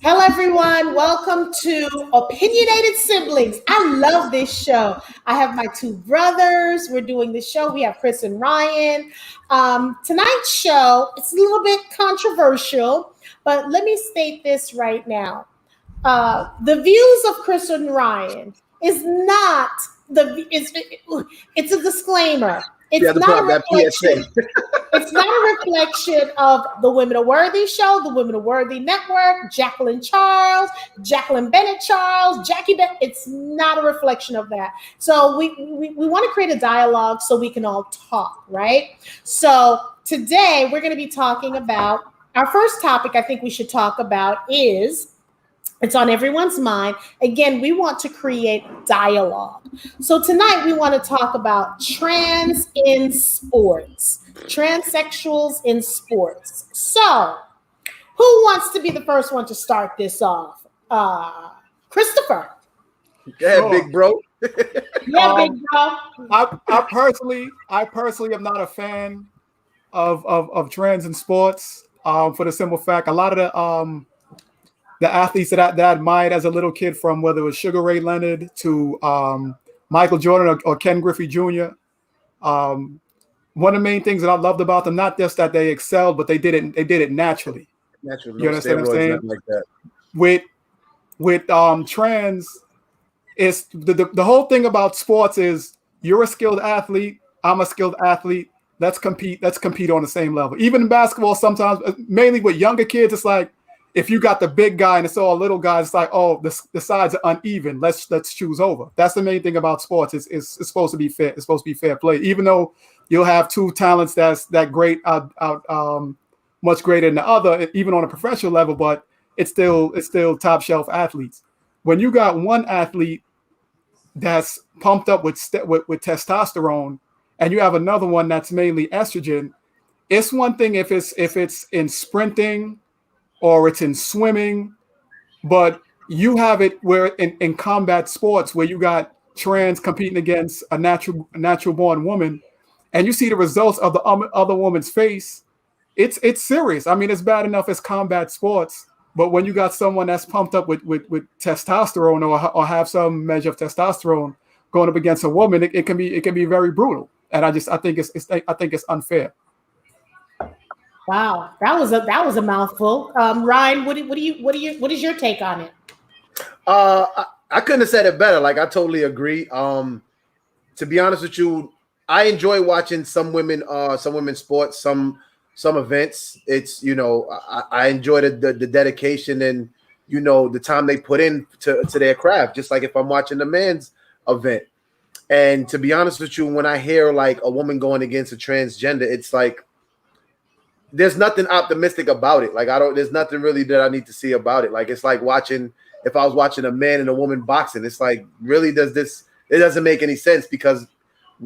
Hello, everyone. Welcome to Opinionated Siblings. I love this show. I have my two brothers. We're doing this show. We have Chris and Ryan. Tonight's show, it's a little bit controversial, but let me state this right now. The views of Chris and Ryan is not it's a disclaimer. It's not a reflection. It's not a reflection of the Women Are Worthy show, the Women Are Worthy network, Jacqueline Charles, Jacqueline Bennett Charles, Jackie Bennett. It's not a reflection of that. So we want to create a dialogue so we can all talk, right? So today we're going to be talking about our first topic I think we should talk about is it's on everyone's mind. Again, we want to create dialogue. So tonight we want to talk about trans in sports, transsexuals in sports. So who wants to be the first one to start this off? Christopher. Go ahead, big bro. Yeah, big bro. I personally am not a fan of trans in sports for the simple fact a lot of the athletes that I admired as a little kid, from whether it was Sugar Ray Leonard to Michael Jordan or Ken Griffey Jr. One of the main things that I loved about them, not just that they excelled, but they did it naturally. Naturally, you understand what I'm saying? Like that. With trans, it's the whole thing about sports is you're a skilled athlete, I'm a skilled athlete. Let's compete on the same level. Even in basketball, sometimes, mainly with younger kids, it's like, if you got the big guy and it's all little guys, it's like, oh, the sides are uneven. Let's choose over. That's the main thing about sports. It's supposed to be fair. It's supposed to be fair play. Even though you'll have two talents that's that great, much greater than the other, even on a professional level, but it's still top shelf athletes. When you got one athlete that's pumped up with testosterone, and you have another one that's mainly estrogen, it's one thing if it's in sprinting or it's in swimming, but you have it where in combat sports where you got trans competing against a natural born woman, and you see the results of the other woman's face, it's serious. I mean, it's bad enough as combat sports, but when you got someone that's pumped up with testosterone or have some measure of testosterone going up against a woman, it can be very brutal. And I think it's unfair. Wow, that was a mouthful. Ryan, what is your take on it? I couldn't have said it better. Like, I totally agree. To be honest with you, I enjoy watching some women sports, some events. It's, I enjoy the dedication and, the time they put in to their craft, just like if I'm watching the men's event. And to be honest with you, when I hear like a woman going against a transgender, it's like, there's nothing optimistic about it. Like, there's nothing really that I need to see about it. Like, it's like if I was watching a man and a woman boxing, it's like, really, it doesn't make any sense because,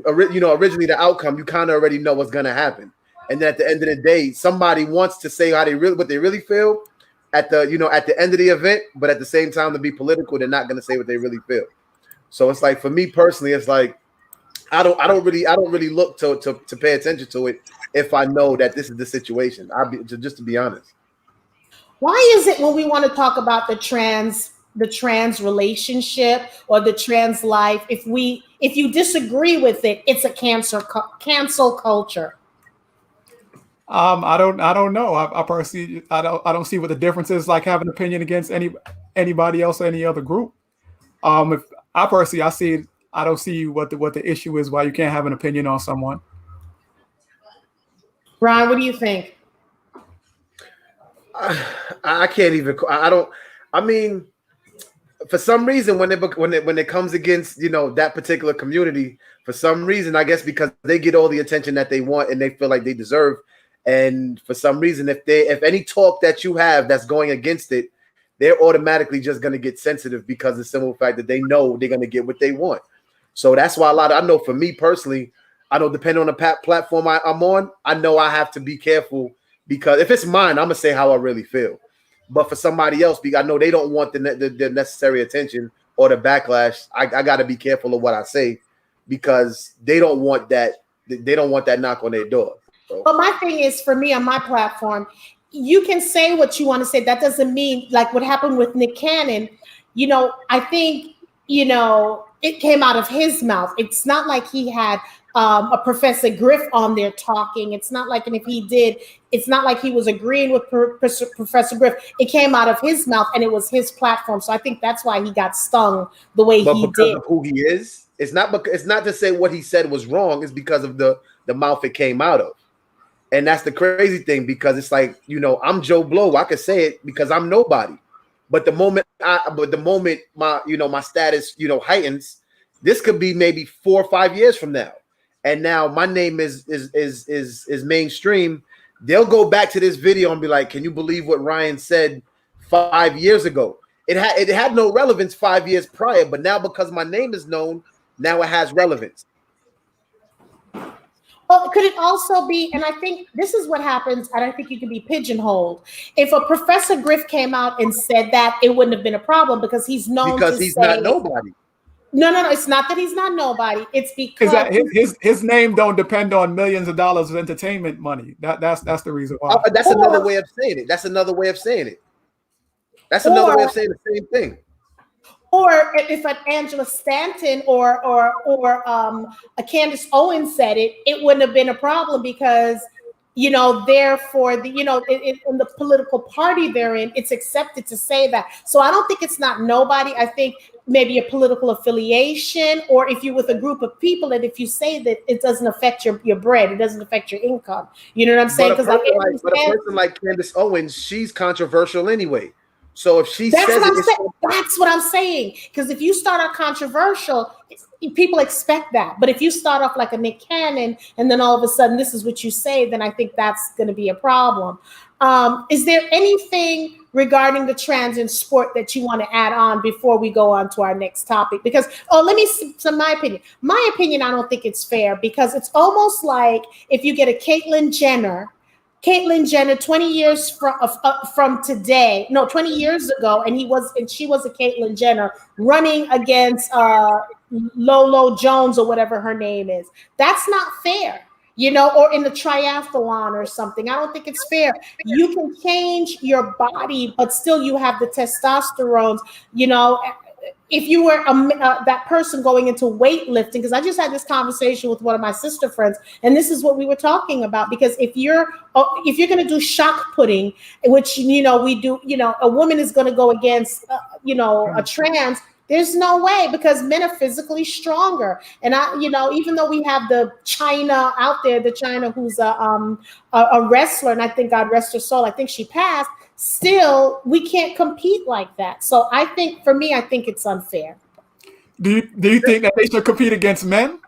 originally the outcome, you kind of already know what's going to happen. And then at the end of the day, somebody wants to say what they really feel at the end of the event, but at the same time, to be political, they're not going to say what they really feel. So it's like, for me personally, it's like, I don't really look to pay attention to it if I know that this is the situation. Just to be honest. Why is it when we want to talk about the trans relationship or the trans life, if you disagree with it, it's a cancel culture? I don't know. I personally don't see what the difference is, like having an opinion against anybody else or any other group. If I personally I see it, I don't see what the issue is why you can't have an opinion on someone. Ron, what do you think? I can't even. I don't. I mean, for some reason, when it comes against that particular community, for some reason, I guess because they get all the attention that they want and they feel like they deserve, and for some reason, if any talk that you have that's going against it, they're automatically just going to get sensitive because of the simple fact that they know they're going to get what they want. So that's why I know for me personally, I know depending on the platform I'm on, I know I have to be careful because if it's mine, I'm going to say how I really feel. But for somebody else, I know they don't want the necessary attention or the backlash. I got to be careful of what I say because they don't want that. They don't want that knock on their door. So. But my thing is, for me on my platform, you can say what you want to say. That doesn't mean, like what happened with Nick Cannon, I think, it came out of his mouth. It's not like he had a Professor Griff on there talking. It's not like, and if he did, it's not like he was agreeing with Professor Griff. It came out of his mouth and it was his platform. So I think that's why he got stung the way but he because did. of who he is, it's not to say what he said was wrong. It's because of the mouth it came out of. And that's the crazy thing, because it's like, I'm Joe Blow. I could say it because I'm nobody. But the moment my status, heightens, this could be maybe 4 or 5 years from now. And now my name is mainstream. They'll go back to this video and be like, can you believe what Ryan said 5 years ago? It had no relevance 5 years prior, but now because my name is known, now it has relevance. Well, could it also be, and I think this is what happens, and I think you can be pigeonholed. If a Professor Griff came out and said that, it wouldn't have been a problem because he's known because he's not nobody. No. It's not that he's not nobody. It's because that his name don't depend on millions of dollars of entertainment money. That's the reason why. That's another way of saying it. That's another way of saying it. That's another way of saying the same thing. Or if an Angela Stanton or a Candace Owens said it, it wouldn't have been a problem because, therefore, in the political party they're in, it's accepted to say that. So I don't think it's not nobody. I think maybe a political affiliation, or if you're with a group of people, and if you say that, it doesn't affect your bread, it doesn't affect your income. You know what I'm saying? But a person like Candace Owens, she's controversial anyway. So if she says that's what I'm saying. Because if you start out controversial, people expect that. But if you start off like a Nick Cannon and then all of a sudden this is what you say, then I think that's going to be a problem. Is there anything regarding the trans in sport that you want to add on before we go on to our next topic? Because, let me see my opinion. My opinion, I don't think it's fair because it's almost like if you get a Caitlyn Jenner 20 years from today, 20 years ago, and she was a Caitlyn Jenner running against Lolo Jones or whatever her name is. That's not fair, or in the triathlon or something. I don't think it's fair. You can change your body, but still you have the testosterone, if you were that person going into weightlifting, because I just had this conversation with one of my sister friends, and this is what we were talking about. Because if you're going to do shock putting, which we do, a woman is going to go against a trans. There's no way, because men are physically stronger. And even though we have the China out there, the China who's a wrestler, and I think God rest her soul, I think she passed. Still, we can't compete like that. So I think it's unfair. Do you think that they should compete against men?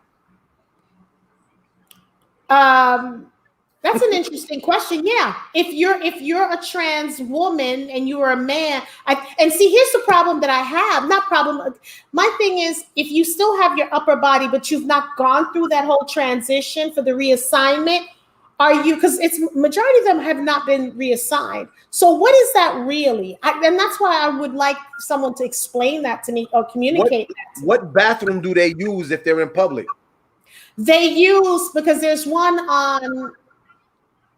That's an interesting question. Yeah, if you're a trans woman and you're a man, and see, here's the problem that I have. Not problem. My thing is, if you still have your upper body, but you've not gone through that whole transition for the reassignment. Because it's majority of them have not been reassigned. So what is that really? And that's why I would like someone to explain that to me or communicate that. What bathroom do they use if they're in public? They use, because there's one on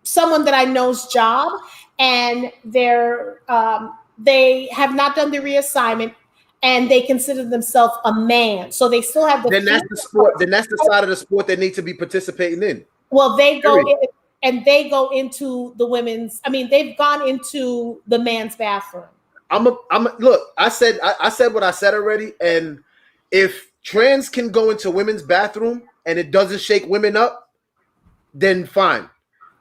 someone that I know's job, and they have not done the reassignment, and they consider themselves a man. So they still have the. Then that's the sport. Then that's the side of the sport they need to be participating in. Well, they go in, and they go into the women's. I mean, they've gone into the man's bathroom. Look. I said what I said already. And if trans can go into women's bathroom and it doesn't shake women up, then fine.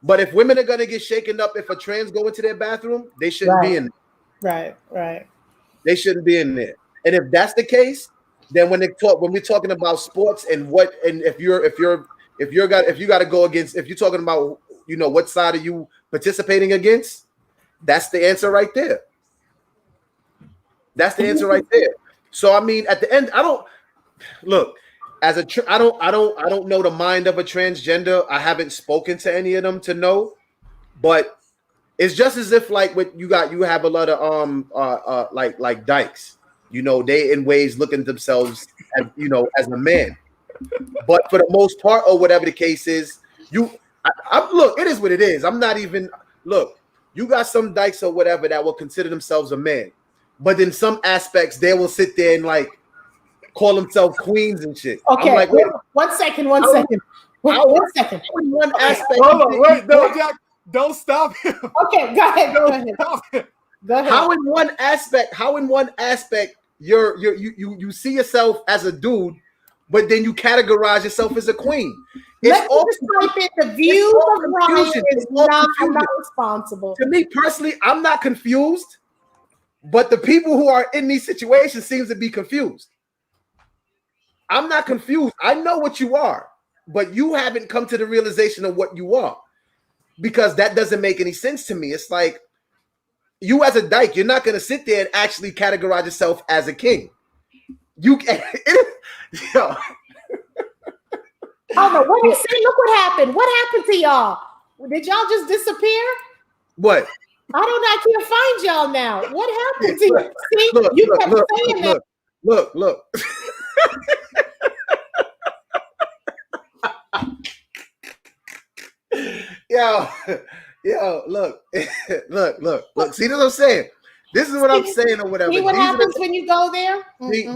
But if women are gonna get shaken up if a trans go into their bathroom, they shouldn't be in there. Right. They shouldn't be in there. And if that's the case, then when we're talking about sports and if you got to go against, if you're talking about, what side are you participating against? That's the answer right there. That's the answer right there. So, I mean, at the end, I don't know the mind of a transgender. I haven't spoken to any of them to know, but it's just as if like what you have a lot of like dykes, they in ways look at themselves as, as a man. But for the most part, or whatever the case is, look, it is what it is. I'm not even, look, You got some dykes or whatever that will consider themselves a man, but in some aspects they will sit there and like call themselves queens and shit. Okay, I'm like, wait, one second. One second. in one aspect. Hold on, wait, no, Jack, don't stop him. Okay, go ahead. Go ahead. Go ahead. How in one aspect you see yourself as a dude, but then you categorize yourself as a queen. Let's just type in the views of Ryan is not responsible. To me personally, I'm not confused, but the people who are in these situations seems to be confused. I'm not confused. I know what you are, but you haven't come to the realization of what you are, because that doesn't make any sense to me. It's like, you as a dyke, you're not going to sit there and actually categorize yourself as a king. You yo. Oh no, what you say? Look what happened. What happened to y'all? Did y'all just disappear? What? I don't know. I can't find y'all now. What happened to you? See, you kept saying that. Look. Yo, look. See what I'm saying? This is what I'm saying or whatever. See what happens when you go there?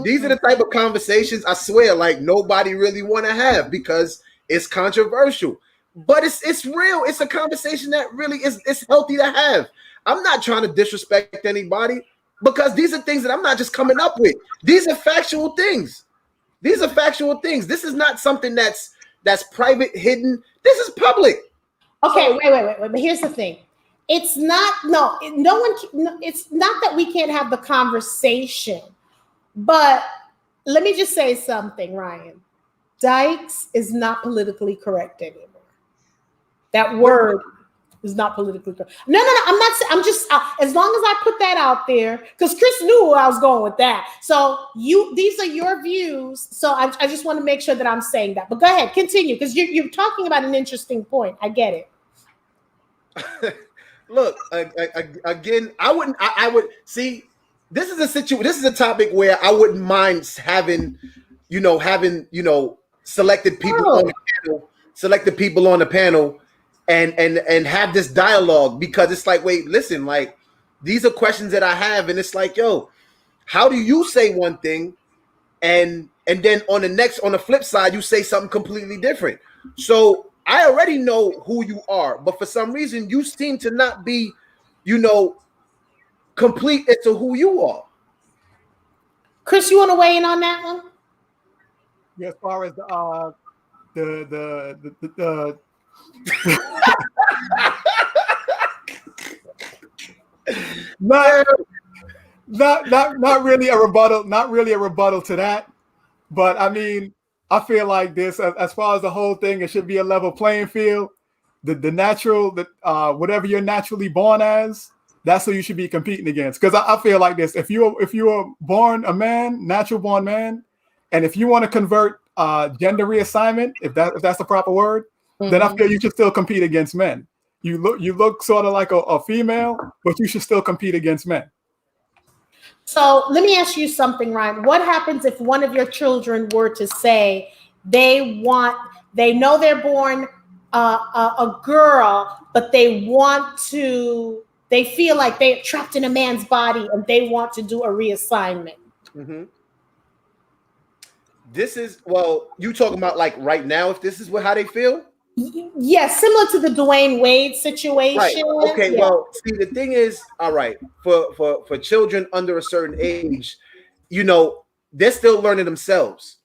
These are the type of conversations, I swear, like nobody really want to have because it's controversial. But it's real. It's a conversation that really is healthy to have. I'm not trying to disrespect anybody because these are things that I'm not just coming up with. These are factual things. This is not something that's private, hidden. This is public. Okay, wait. But here's the thing. It's not, no one, it's not that we can't have the conversation, but let me just say something, Ryan. Dykes is not politically correct anymore. That word is not politically correct. No, I'm just, as long as I put that out there, because Chris knew where I was going with that. So these are your views. So I just want to make sure that I'm saying that, but go ahead, continue. Because you're talking about an interesting point. I get it. Look, again, I would see, this is a situation, this is a topic where I wouldn't mind having selected people on the panel and have this dialogue, because it's like, wait, listen, like these are questions that I have, and it's like, yo, how do you say one thing and then on the flip side you say something completely different? So I already know who you are, but for some reason you seem to not be, complete as to who you are. Chris, you want to weigh in on that one? Yeah, as far as the not really a rebuttal to that, but I mean, I feel like this, as far as the whole thing, it should be a level playing field. The natural, whatever you're naturally born as, that's who you should be competing against. Because I feel like this: if you are born a man, natural born man, and if you want to convert gender reassignment, if that's the proper word, then I feel you should still compete against men. You look sort of like a female, but you should still compete against men. So let me ask you something, Ryan. What happens if one of your children were to say they know they're born a girl, but they feel like they're trapped in a man's body and they want to do a reassignment? Mm-hmm. This is, well, you talking about like right now, if this is how they feel? Yes, similar to the Dwayne Wade situation. Right. Okay. Yeah. Well, see, the thing is, all right, for children under a certain age, they're still learning themselves.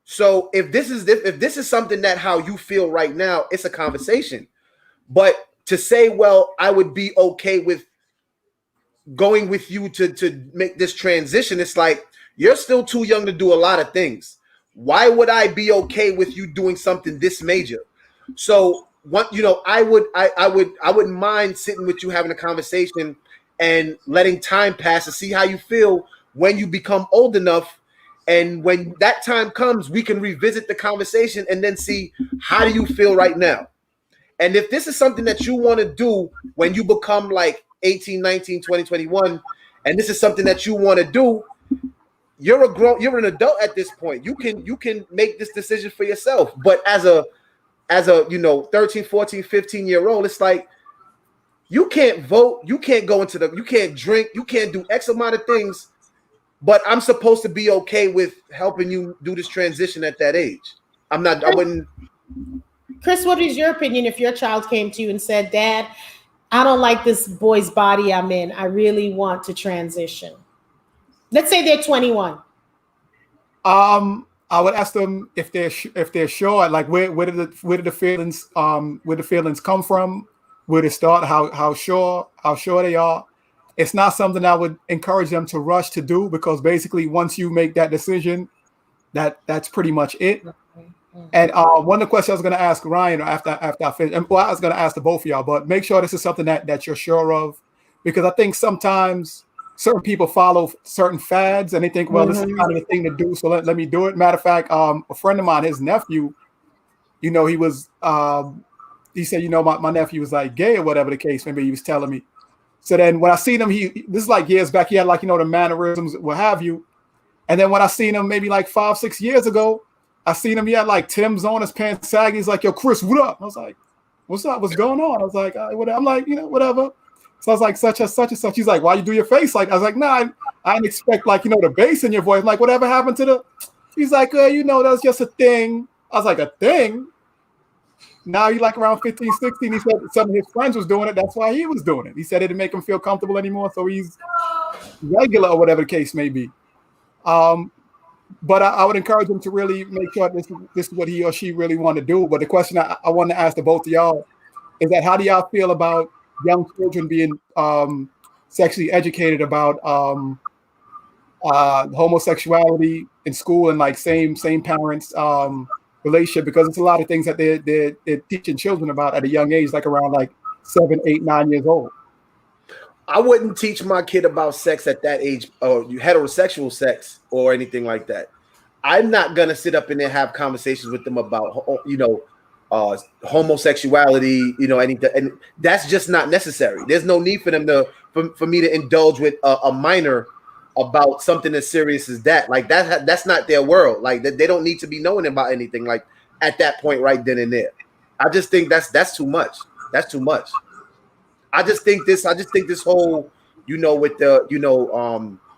So if this is something that how you feel right now, it's a conversation. But to say, well, I would be okay with going with you to make this transition, it's like you're still too young to do a lot of things. Why would I be okay with you doing something this major? So what, I wouldn't mind sitting with you, having a conversation and letting time pass to see how you feel when you become old enough. And when that time comes, we can revisit the conversation and then see, how do you feel right now? And if this is something that you want to do when you become like 18, 19, 20, 21, and this is something that you want to do, you're an adult at this point. You can make this decision for yourself. But as a 13, 14, 15-year-old, it's like you can't vote, you can't go into you can't drink, you can't do X amount of things, but I'm supposed to be okay with helping you do this transition at that age. I wouldn't. Chris, what is your opinion if your child came to you and said, Dad, I don't like this boy's body I'm in. I really want to transition. Let's say they're 21. I would ask them if they're sure, like where did the feelings come from, where to start, how sure they are. It's not something I would encourage them to rush to do, because basically once you make that decision, that's pretty much it. And one of the questions I was going to ask Ryan after I finish, and well, I was going to ask the both of y'all, but make sure this is something that you're sure of, because I think sometimes certain people follow certain fads and they think, well, this is kind of the thing to do, so let me do it. Matter of fact, a friend of mine, his nephew, he was, he said, my nephew was like gay or whatever the case, maybe he was telling me. So then when I seen him, this is like years back, he had like, the mannerisms, what have you. And then when I seen him maybe like 5-6 years ago, I seen him, he had like Tim's on, his pants sagging. He's like, yo, Chris, what up? I was like, what's up? What's going on? I was like, I'm like, whatever. So I was like, such and such. He's like, why you do your face like? I was like, nah, I didn't expect like, the bass in your voice. I'm like, whatever happened to the? He's like, that's just a thing. I was like, a thing? Now he's like around 15, 16. He said some of his friends was doing it. That's why he was doing it. He said it didn't make him feel comfortable anymore, so he's regular or whatever the case may be. But I would encourage him to really make sure this is what he or she really want to do. But the question I want to ask to both of y'all is that how do y'all feel about young children being sexually educated about homosexuality in school and like same parents relationship? Because it's a lot of things that they're teaching children about at a young age, like around like 7, 8, 9 years old. I wouldn't teach my kid about sex at that age, or heterosexual sex or anything like that. I'm not gonna sit up in there and have conversations with them about homosexuality, anything, and that's just not necessary. There's no need for them for me to indulge with a minor about something as serious as that. Like that's not their world. Like they don't need to be knowing about anything like at that point right then and there. I just think that's too much. That's too much. I just think this whole, with the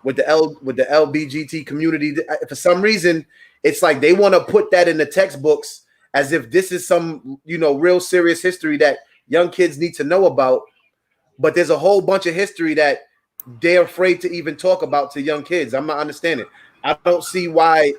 LBGT community, for some reason, it's like they want to put that in the textbooks as if this is some, real serious history that young kids need to know about. But there's a whole bunch of history that they're afraid to even talk about to young kids. I'm not understanding. I don't see why,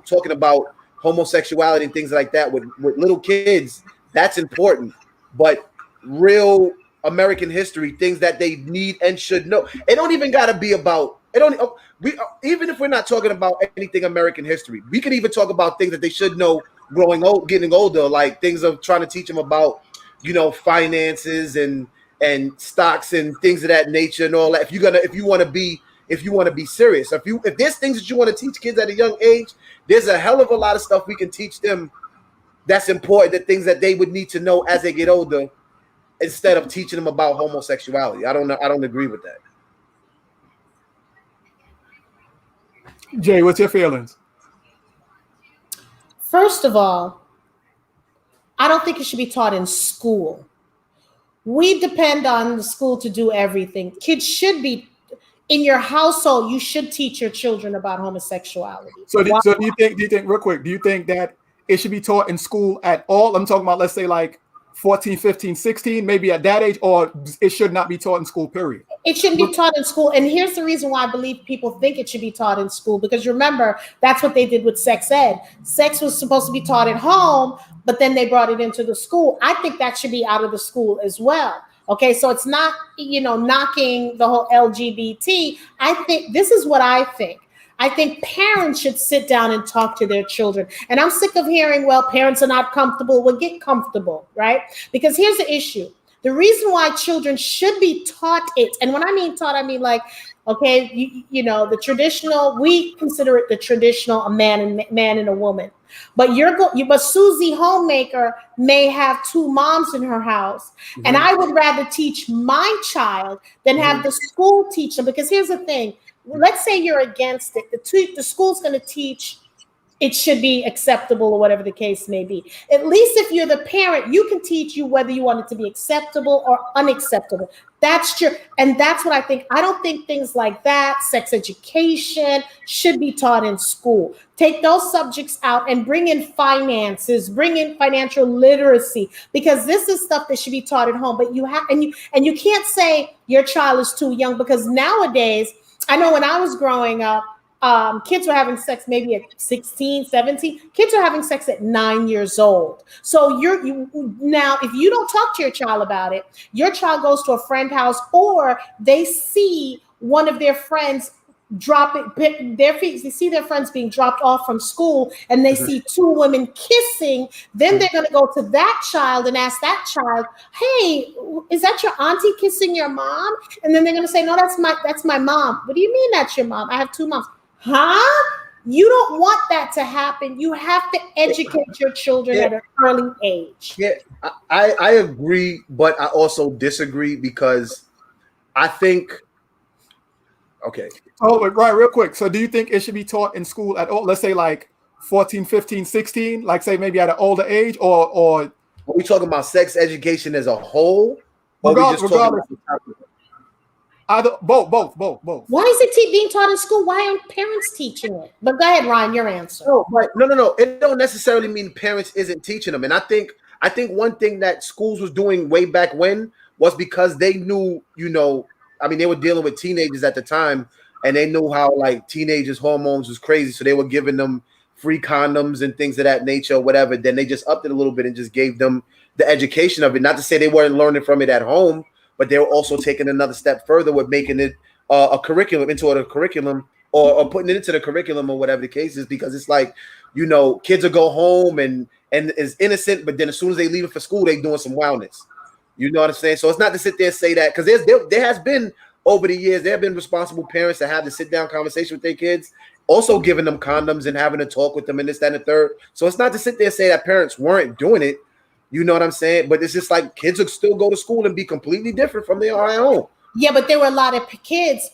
talking about homosexuality and things like that with little kids, that's important. But real American history, things that they need and should know. It don't even got to be about. Even if we're not talking about anything American history, we can even talk about things that they should know growing old, getting older, like things of trying to teach them about, finances and stocks and things of that nature and all that. If you want to be serious, if there's things that you want to teach kids at a young age, there's a hell of a lot of stuff we can teach them that's important, the things that they would need to know as they get older, instead of teaching them about homosexuality. I don't agree with that. Jay, what's your feelings? First of all, I don't think it should be taught in school. We depend on the school to do everything. Kids should be in your household. You should teach your children about homosexuality. So do you think real quick, do you think that it should be taught in school at all? I'm talking about, let's say like 14, 15, 16, maybe at that age, or it should not be taught in school, period? It shouldn't be taught in school. And here's the reason why I believe people think it should be taught in school. Because remember, that's what they did with sex ed. Sex was supposed to be taught at home, but then they brought it into the school. I think that should be out of the school as well. Okay, so it's not, knocking the whole LGBT. I think this is what I think. I think parents should sit down and talk to their children. And I'm sick of hearing, well, parents are not comfortable. Well, get comfortable, right? Because here's the issue. The reason why children should be taught it, and when I mean taught, I mean like, okay, the traditional, we consider it the traditional, a man and a woman. But but Susie Homemaker may have 2 moms in her house. Mm-hmm. And I would rather teach my child than have the school teach them. Because here's the thing. Let's say you're against it. The school's going to teach it should be acceptable or whatever the case may be. At least if you're the parent, you can teach you whether you want it to be acceptable or unacceptable. That's true. And that's what I think. I don't think things like that, sex education, should be taught in school. Take those subjects out and bring in finances, bring in financial literacy, because this is stuff that should be taught at home. But you have, and you can't say your child is too young, because nowadays, I know when I was growing up, kids were having sex maybe at 16, 17. Kids are having sex at 9 years old. So now, if you don't talk to your child about it, your child goes to a friend's house, or they see one of their friends they see their friends being dropped off from school, and they see two women kissing. Then they're going to go to that child and ask that child, "Hey, is that your auntie kissing your mom?" And then they're going to say, "No, that's my mom." "What do you mean that's your mom? I have two moms." Huh? You don't want that to happen. You have to educate your children at an early age. Yeah, I agree, but I also disagree, because I think, okay. Oh, but Ryan, real quick. So do you think it should be taught in school at all? Let's say like 14, 15, 16, like say maybe at an older age, or Are we talking about sex education as a whole? Regardless. Either both. Why is it being taught in school? Why aren't parents teaching it? But go ahead, Ryan, your answer. No, no. It don't necessarily mean parents isn't teaching them. And I think one thing that schools was doing way back when was because they knew, they were dealing with teenagers at the time, and they knew how like teenagers' hormones was crazy. So they were giving them free condoms and things of that nature or whatever. Then they just upped it a little bit and just gave them the education of it. Not to say they weren't learning from it at home, but they were also taking another step further with making it a curriculum or putting it into the curriculum or whatever the case is, because it's like, kids will go home and is innocent, but then as soon as they leave it for school, they doing some wildness. You know what I'm saying? So it's not to sit there and say that, because there has been, over the years, there have been responsible parents that have to sit down conversation with their kids, also giving them condoms and having to talk with them and this, that, and the third. So it's not to sit there and say that parents weren't doing it. You know what I'm saying? But it's just like kids will still go to school and be completely different from their own. Yeah, but there were a lot of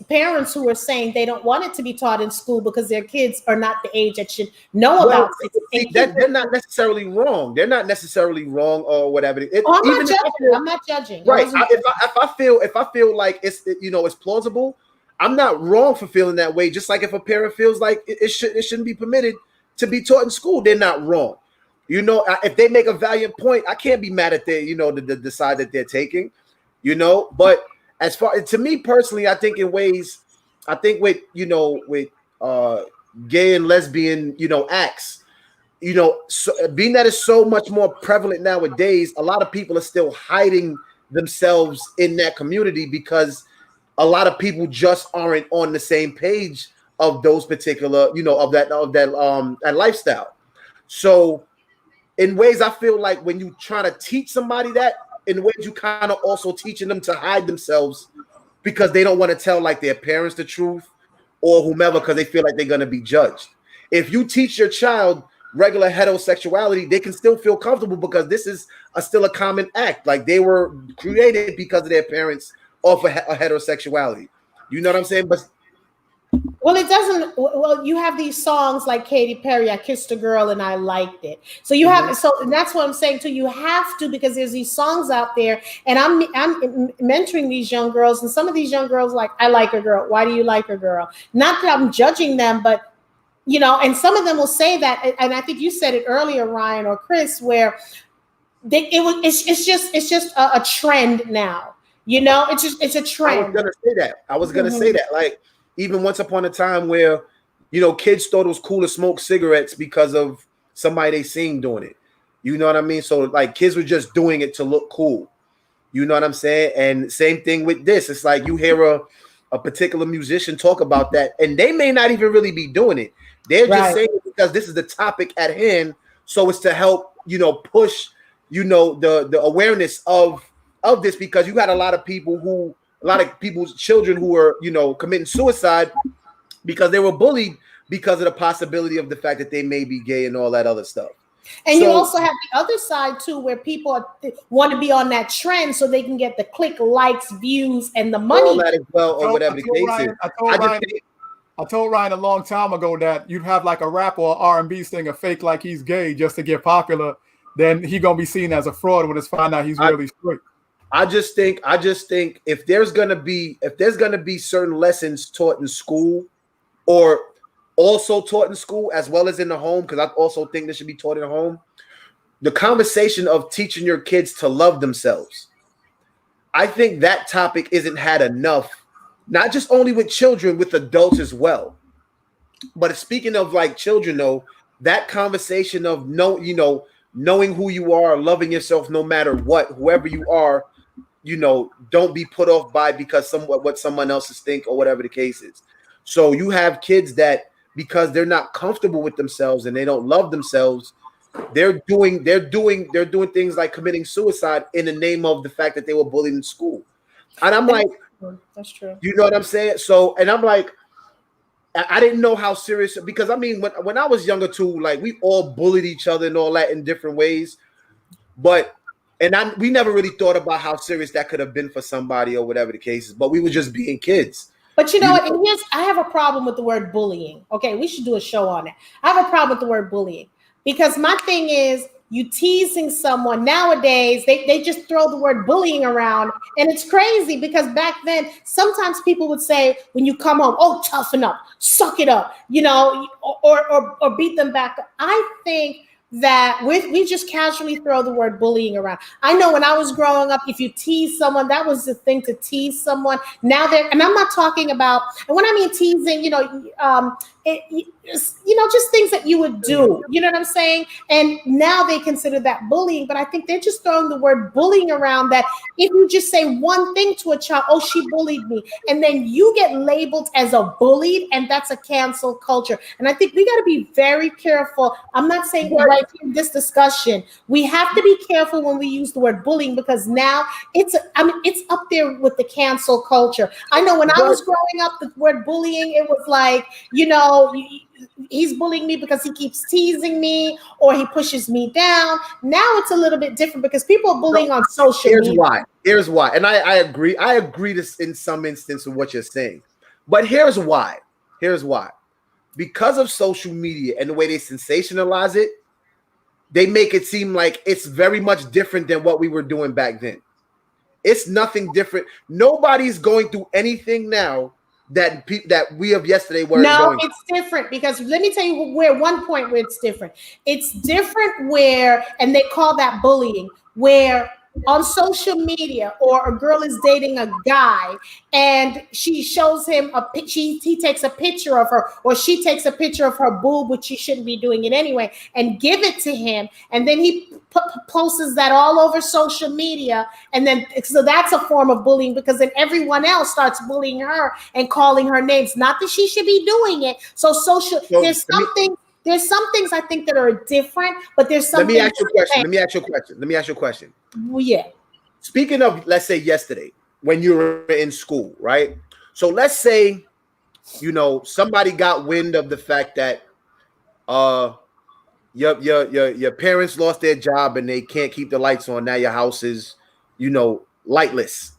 parents who were saying they don't want it to be taught in school because their kids are not the age that should know about it. They're not necessarily wrong. They're not necessarily wrong or whatever. I'm not judging. Right. If I feel like it's plausible, I'm not wrong for feeling that way. Just like if a parent feels like it shouldn't be permitted to be taught in school, they're not wrong. If they make a valiant point, I can't be mad at the side that they're taking. But as far to me personally, I think with gay and lesbian, acts, being that it's so much more prevalent nowadays, a lot of people are still hiding themselves in that community because a lot of people just aren't on the same page of those particular, of that lifestyle. So in ways, I feel like when you try to teach somebody that, in ways you kind of also teaching them to hide themselves because they don't want to tell like their parents the truth or whomever, because they feel like they're going to be judged. If you teach your child regular heterosexuality, they can still feel comfortable because this is still a common act. Like they were created because of their parents offer a heterosexuality. You know what I'm saying? But well, it doesn't. Well, you have these songs like Katy Perry, "I Kissed a Girl and I Liked It." So you have, and that's what I'm saying too. You have to, because there's these songs out there, and I'm mentoring these young girls, and some of these young girls like, "I like a girl. Why do you like a girl?" Not that I'm judging them, but and some of them will say that, and I think you said it earlier, Ryan or Chris, where it's just a trend now. It's a trend. I was gonna say that. Like, even once upon a time where, kids thought it was cool to smoke cigarettes because of somebody they seen doing it. You know what I mean? So like kids were just doing it to look cool. You know what I'm saying? And same thing with this. It's like you hear a particular musician talk about that, and they may not even really be doing it. They're just saying it because this is the topic at hand. So it's to help, push, the awareness of this, because you got a lot of people's children who are, committing suicide because they were bullied because of the possibility of the fact that they may be gay and all that other stuff. And you also have the other side too, where people want to be on that trend so they can get the click, likes, views, and the money. All that as well, or whatever the case is. I told Ryan a long time ago that you'd have like a rap or R&B singer fake like he's gay just to get popular. Then he gonna be seen as a fraud when it's found out he's really straight. I just think if there's gonna be certain lessons taught in school, or also taught in school as well as in the home, because I also think this should be taught in the home, the conversation of teaching your kids to love themselves. I think that topic isn't had enough, not just only with children, with adults as well. But speaking of like children, though, that conversation of knowing who you are, loving yourself no matter what, whoever you are, don't be put off by because what someone else think or whatever the case is. So you have kids that, because they're not comfortable with themselves and they don't love themselves, they're doing things like committing suicide in the name of the fact that they were bullied in school. And I'm like, that's true. You know what I'm saying? So, and I'm like, I didn't know how serious, because I mean, when I was younger too, like we all bullied each other and all that in different ways, but we never really thought about how serious that could have been for somebody or whatever the case is. But we were just being kids. But you know what? And I have a problem with the word bullying. Okay, we should do a show on it. I have a problem with the word bullying, because my thing is, you teasing someone nowadays, they just throw the word bullying around, and it's crazy because back then sometimes people would say when you come home, oh, toughen up, suck it up, or beat them back. I think that we just casually throw the word bullying around. I know when I was growing up, if you tease someone, that was the thing, to tease someone. Now and I'm not talking about, and when I mean teasing, just things that you would do, you know what I'm saying? And now they consider that bullying, but I think they're just throwing the word bullying around, that if you just say one thing to a child, oh, she bullied me, and then you get labeled as a bullied, and that's a cancel culture. And I think we got to be very careful. I'm not saying right in this discussion, we have to be careful when we use the word bullying, because now it's up there with the cancel culture. I know when I was growing up, the word bullying, it was like, he's bullying me because he keeps teasing me or he pushes me down. Now it's a little bit different because people are bullying on social media. Here's why. And I agree. I agree this in some instance with what you're saying. But here's why. Because of social media and the way they sensationalize it, they make it seem like it's very much different than what we were doing back then. It's nothing different. Nobody's going through anything now that we of yesterday were. No, it's different, because let me tell you one point where it's different. It's different where, and they call that bullying, where on social media, or a girl is dating a guy and she shows him he takes a picture of her, or she takes a picture of her boob, which she shouldn't be doing it anyway, and give it to him, and then he posts that all over social media, and then so that's a form of bullying, because then everyone else starts bullying her and calling her names. Not that she should be doing it. So there's some things I think that are different, but there's something. Let me ask you a question. Well, yeah. Speaking of, let's say yesterday when you were in school, right? So let's say, somebody got wind of the fact that your parents lost their job and they can't keep the lights on. Now your house is, lightless.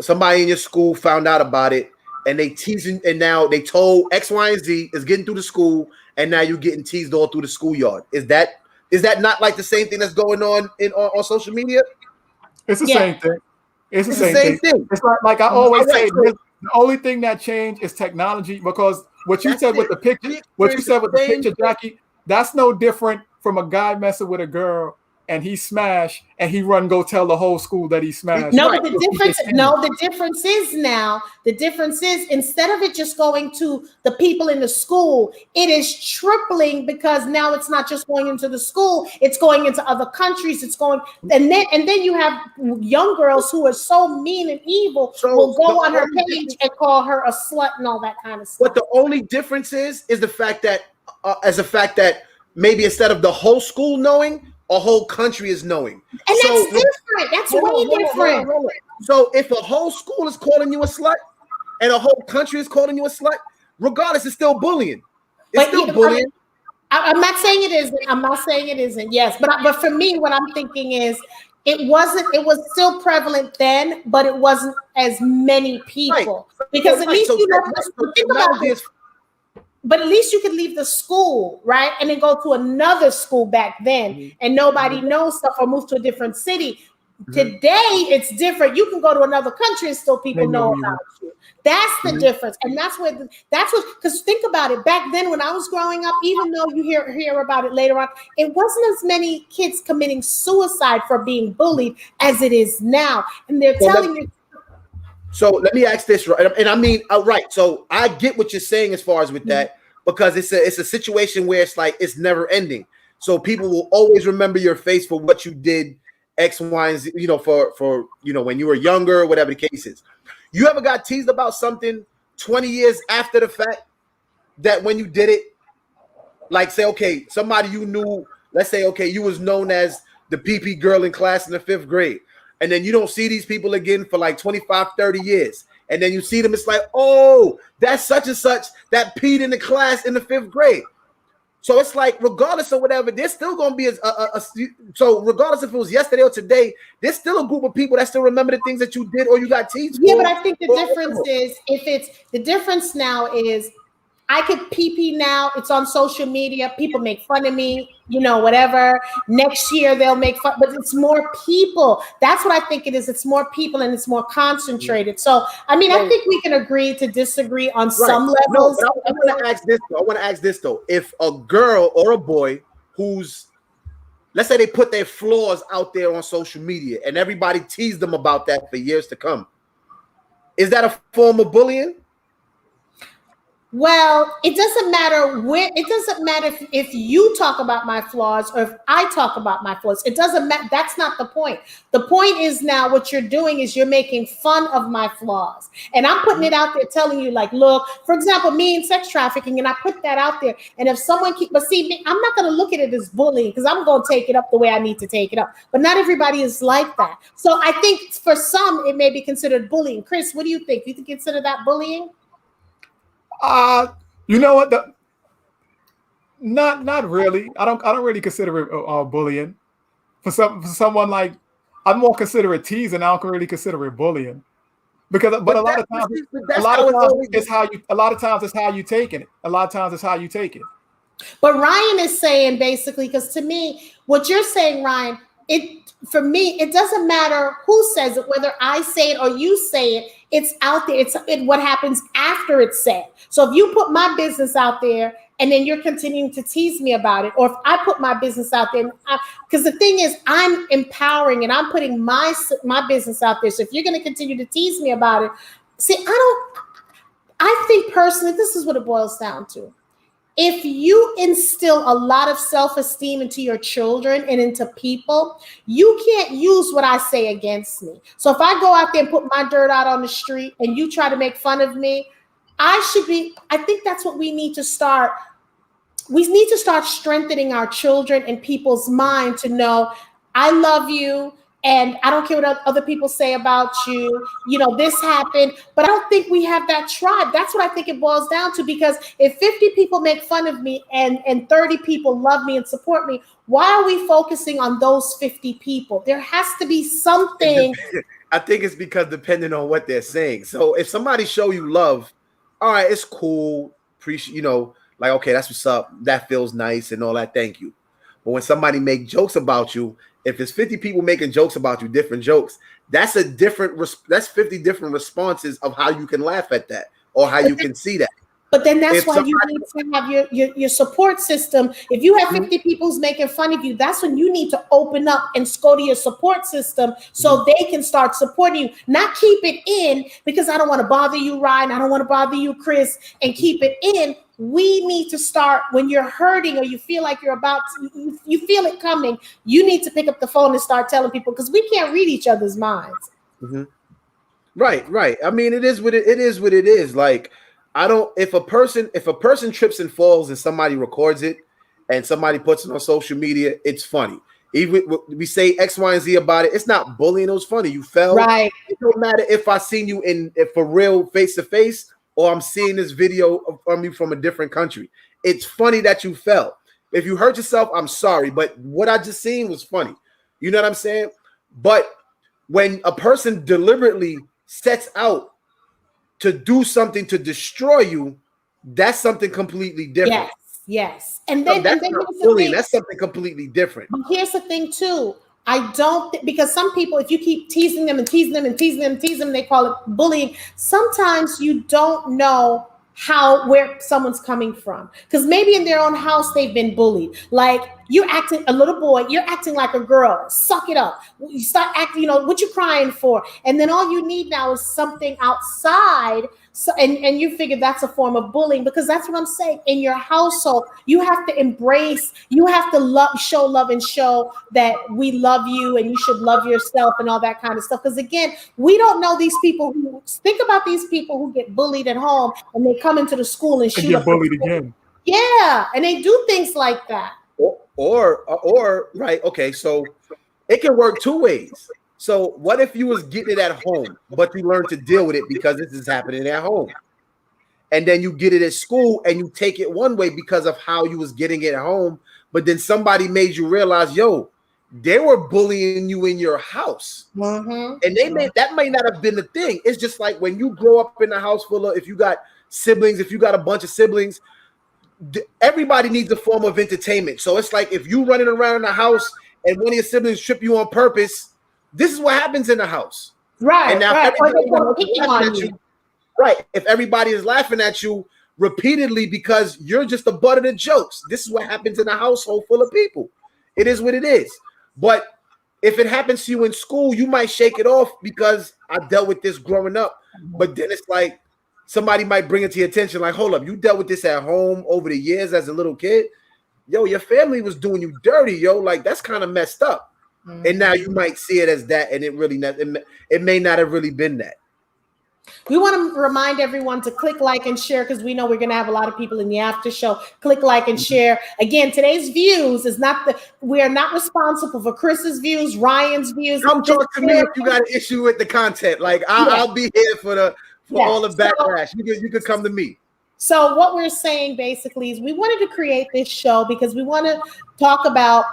Somebody in your school found out about it, and they teasing, and now they told X, Y, and Z is getting through the school, and now you're getting teased all through the schoolyard. Is that not like the same thing that's going on on social media? It's the same thing. It's the same thing. It's like I always say, the only thing that changed is technology, because what you said with the picture, Jackie, that's no different from a guy messing with a girl and he smashed and he go tell the whole school that he smashed. No, but the difference is instead of it just going to the people in the school, it is tripling, because now it's not just going into the school, it's going into other countries, and then you have young girls who are so mean and evil, will go on her page and call her a slut and all that kind of stuff. But the only difference is the fact that maybe instead of the whole school knowing, a whole country is knowing. And that's different. That's way different. So if a whole school is calling you a slut and a whole country is calling you a slut, regardless, it's still bullying. It's still bullying. I'm not saying it isn't. Yes. But for me, what I'm thinking is it was still prevalent then, but it wasn't as many people. Because at least you know. Think about technology this. But at least you could leave the school, right? And then go to another school back then, and nobody knows stuff, or move to a different city. Today, it's different. You can go to another country and still people know about you. That's the difference. And that's what, because think about it. Back then, when I was growing up, even though you hear about it later on, it wasn't as many kids committing suicide for being bullied as it is now. And they're telling you. So let me ask this, right? And I mean, right. So I get what you're saying as far as with that, because it's a situation where it's like it's never ending. So people will always remember your face for what you did, X, Y, and Z, you know, for you know, when you were younger, whatever the case is. You ever got teased about something 20 years after the fact, that when you did it, like say, okay, somebody you knew, let's say, okay, you was known as the PP girl in class in the 5th grade. And then you don't see these people again for like 25, 30 years. And then you see them, it's like, oh, that's such and such that peed in the class in the 5th grade. So it's like, regardless of whatever, there's still going to be so regardless if it was yesterday or today, there's still a group of people that still remember the things that you did or you got teased for. Yeah, but I think the difference is, the difference now is, I could PP now. It's on social media. People make fun of me, you know, whatever. Next year they'll make fun, but it's more people. That's what I think it is. It's more people and it's more concentrated. So, I mean, I think we can agree to disagree on some levels. No, I want to ask this though. If a girl or a boy who's, let's say they put their flaws out there on social media and everybody teased them about that for years to come, is that a form of bullying? Well, it doesn't matter where. It doesn't matter if you talk about my flaws or if I talk about my flaws. It doesn't matter. That's not the point. The point is now what you're doing is you're making fun of my flaws. And I'm putting it out there telling you, like, look, for example, me in sex trafficking, and I put that out there. And if someone but see, I'm not going to look at it as bullying because I'm going to take it up the way I need to take it up. But not everybody is like that. So I think for some, it may be considered bullying. Chris, what do you think? Do you consider that bullying? You know what? Not really. I don't really consider it bullying. For someone like, I'd more consider it teasing. I don't really consider it bullying, because a lot of times it's how you taking it. A lot of times it's how you take it. But Ryan is saying basically, because to me, what you're saying, Ryan, for me, it doesn't matter who says it, whether I say it or you say it. It's out there. It's what happens after it's said. So if you put my business out there and then you're continuing to tease me about it, or if I put my business out there, because the thing is, I'm empowering and I'm putting my business out there. So if you're going to continue to tease me about it, see, I think personally, this is what it boils down to. If you instill a lot of self-esteem into your children and into people, you can't use what I say against me. So if I go out there and put my dirt out on the street and you try to make fun of me, I think that's what we need to start. We need to start strengthening our children and people's mind to know, I love you. And I don't care what other people say about you. You know, this happened, but I don't think we have that tribe. That's what I think it boils down to, because if 50 people make fun of me and 30 people love me and support me, why are we focusing on those 50 people? There has to be something. I think it's because depending on what they're saying. So if somebody show you love, all right, it's cool. Appreciate, you know, like, okay, that's what's up. That feels nice and all that. Thank you. But when somebody make jokes about you, if it's 50 people making jokes about you, different jokes, that's 50 different responses of how you can laugh at that or how you can see that. But then that's why you need to have your support system. If you have 50 people who's making fun of you, that's when you need to open up and go to your support system so they can start supporting you. Not keep it in because I don't want to bother you, Ryan. I don't want to bother you, Chris, and keep it in. We need to start when you're hurting or you feel like you're about to, you feel it coming. You need to pick up the phone and start telling people, because we can't read each other's minds. Mm-hmm. Right. I mean, it is what it is. Like, if a person trips and falls and somebody records it and somebody puts it on social media, it's funny. Even we say X, Y, and Z about it, it's not bullying. It was funny. You fell. Right. It don't matter if I seen you for real face to face or I'm seeing this video of you from a different country. It's funny that you fell. If you hurt yourself, I'm sorry, but what I just seen was funny. You know what I'm saying? But when a person deliberately sets out to do something to destroy you, that's something completely different. Yes. And then That's not bullying. That's something completely different. But here's the thing too. I don't because some people, if you keep teasing them and teasing them and teasing them and teasing them, they call it bullying. Sometimes you don't know where someone's coming from, because maybe in their own house they've been bullied. Like, you're acting a little boy, you're acting like a girl. Suck it up. You start acting, what you crying for? And then all you need now is something outside. So, and you figure that's a form of bullying, because that's what I'm saying. In your household, you have to embrace, you have to show love and show that we love you and you should love yourself and all that kind of stuff. Because again, we don't know these people who think about these people who get bullied at home and they come into the school and shoot get up bullied again. Yeah, and they do things like that. Or right, okay, so it can work two ways. So what if you was getting it at home, but you learned to deal with it because this is happening at home? And then you get it at school and you take it one way because of how you was getting it at home, but then somebody made you realize, yo, they were bullying you in your house. Mm-hmm. And that might not have been the thing. It's just like when you grow up in a house full of, if you got siblings, if you got a bunch of siblings, everybody needs a form of entertainment. So it's like if you running around the house and one of your siblings trip you on purpose, this is what happens in the house. Right. And now if everybody is laughing at you repeatedly because you're just the butt of the jokes, this is what happens in a household full of people. It is what it is. But if it happens to you in school, you might shake it off because I dealt with this growing up. But then it's like somebody might bring it to your attention, like, hold up, you dealt with this at home over the years as a little kid. Yo, your family was doing you dirty, yo. Like, that's kind of messed up. Mm-hmm. And now you might see it as that, and it may not have really been that. We want to remind everyone to click like and share, because we know we're going to have a lot of people in the after show. Click like and share. Again, today's views is we are not responsible for Chris's views, Ryan's views. Come talk to me if you got an issue with the content. Like, I'll be here for all the backlash. You could come to me. So what we're saying basically is we wanted to create this show because we want to talk about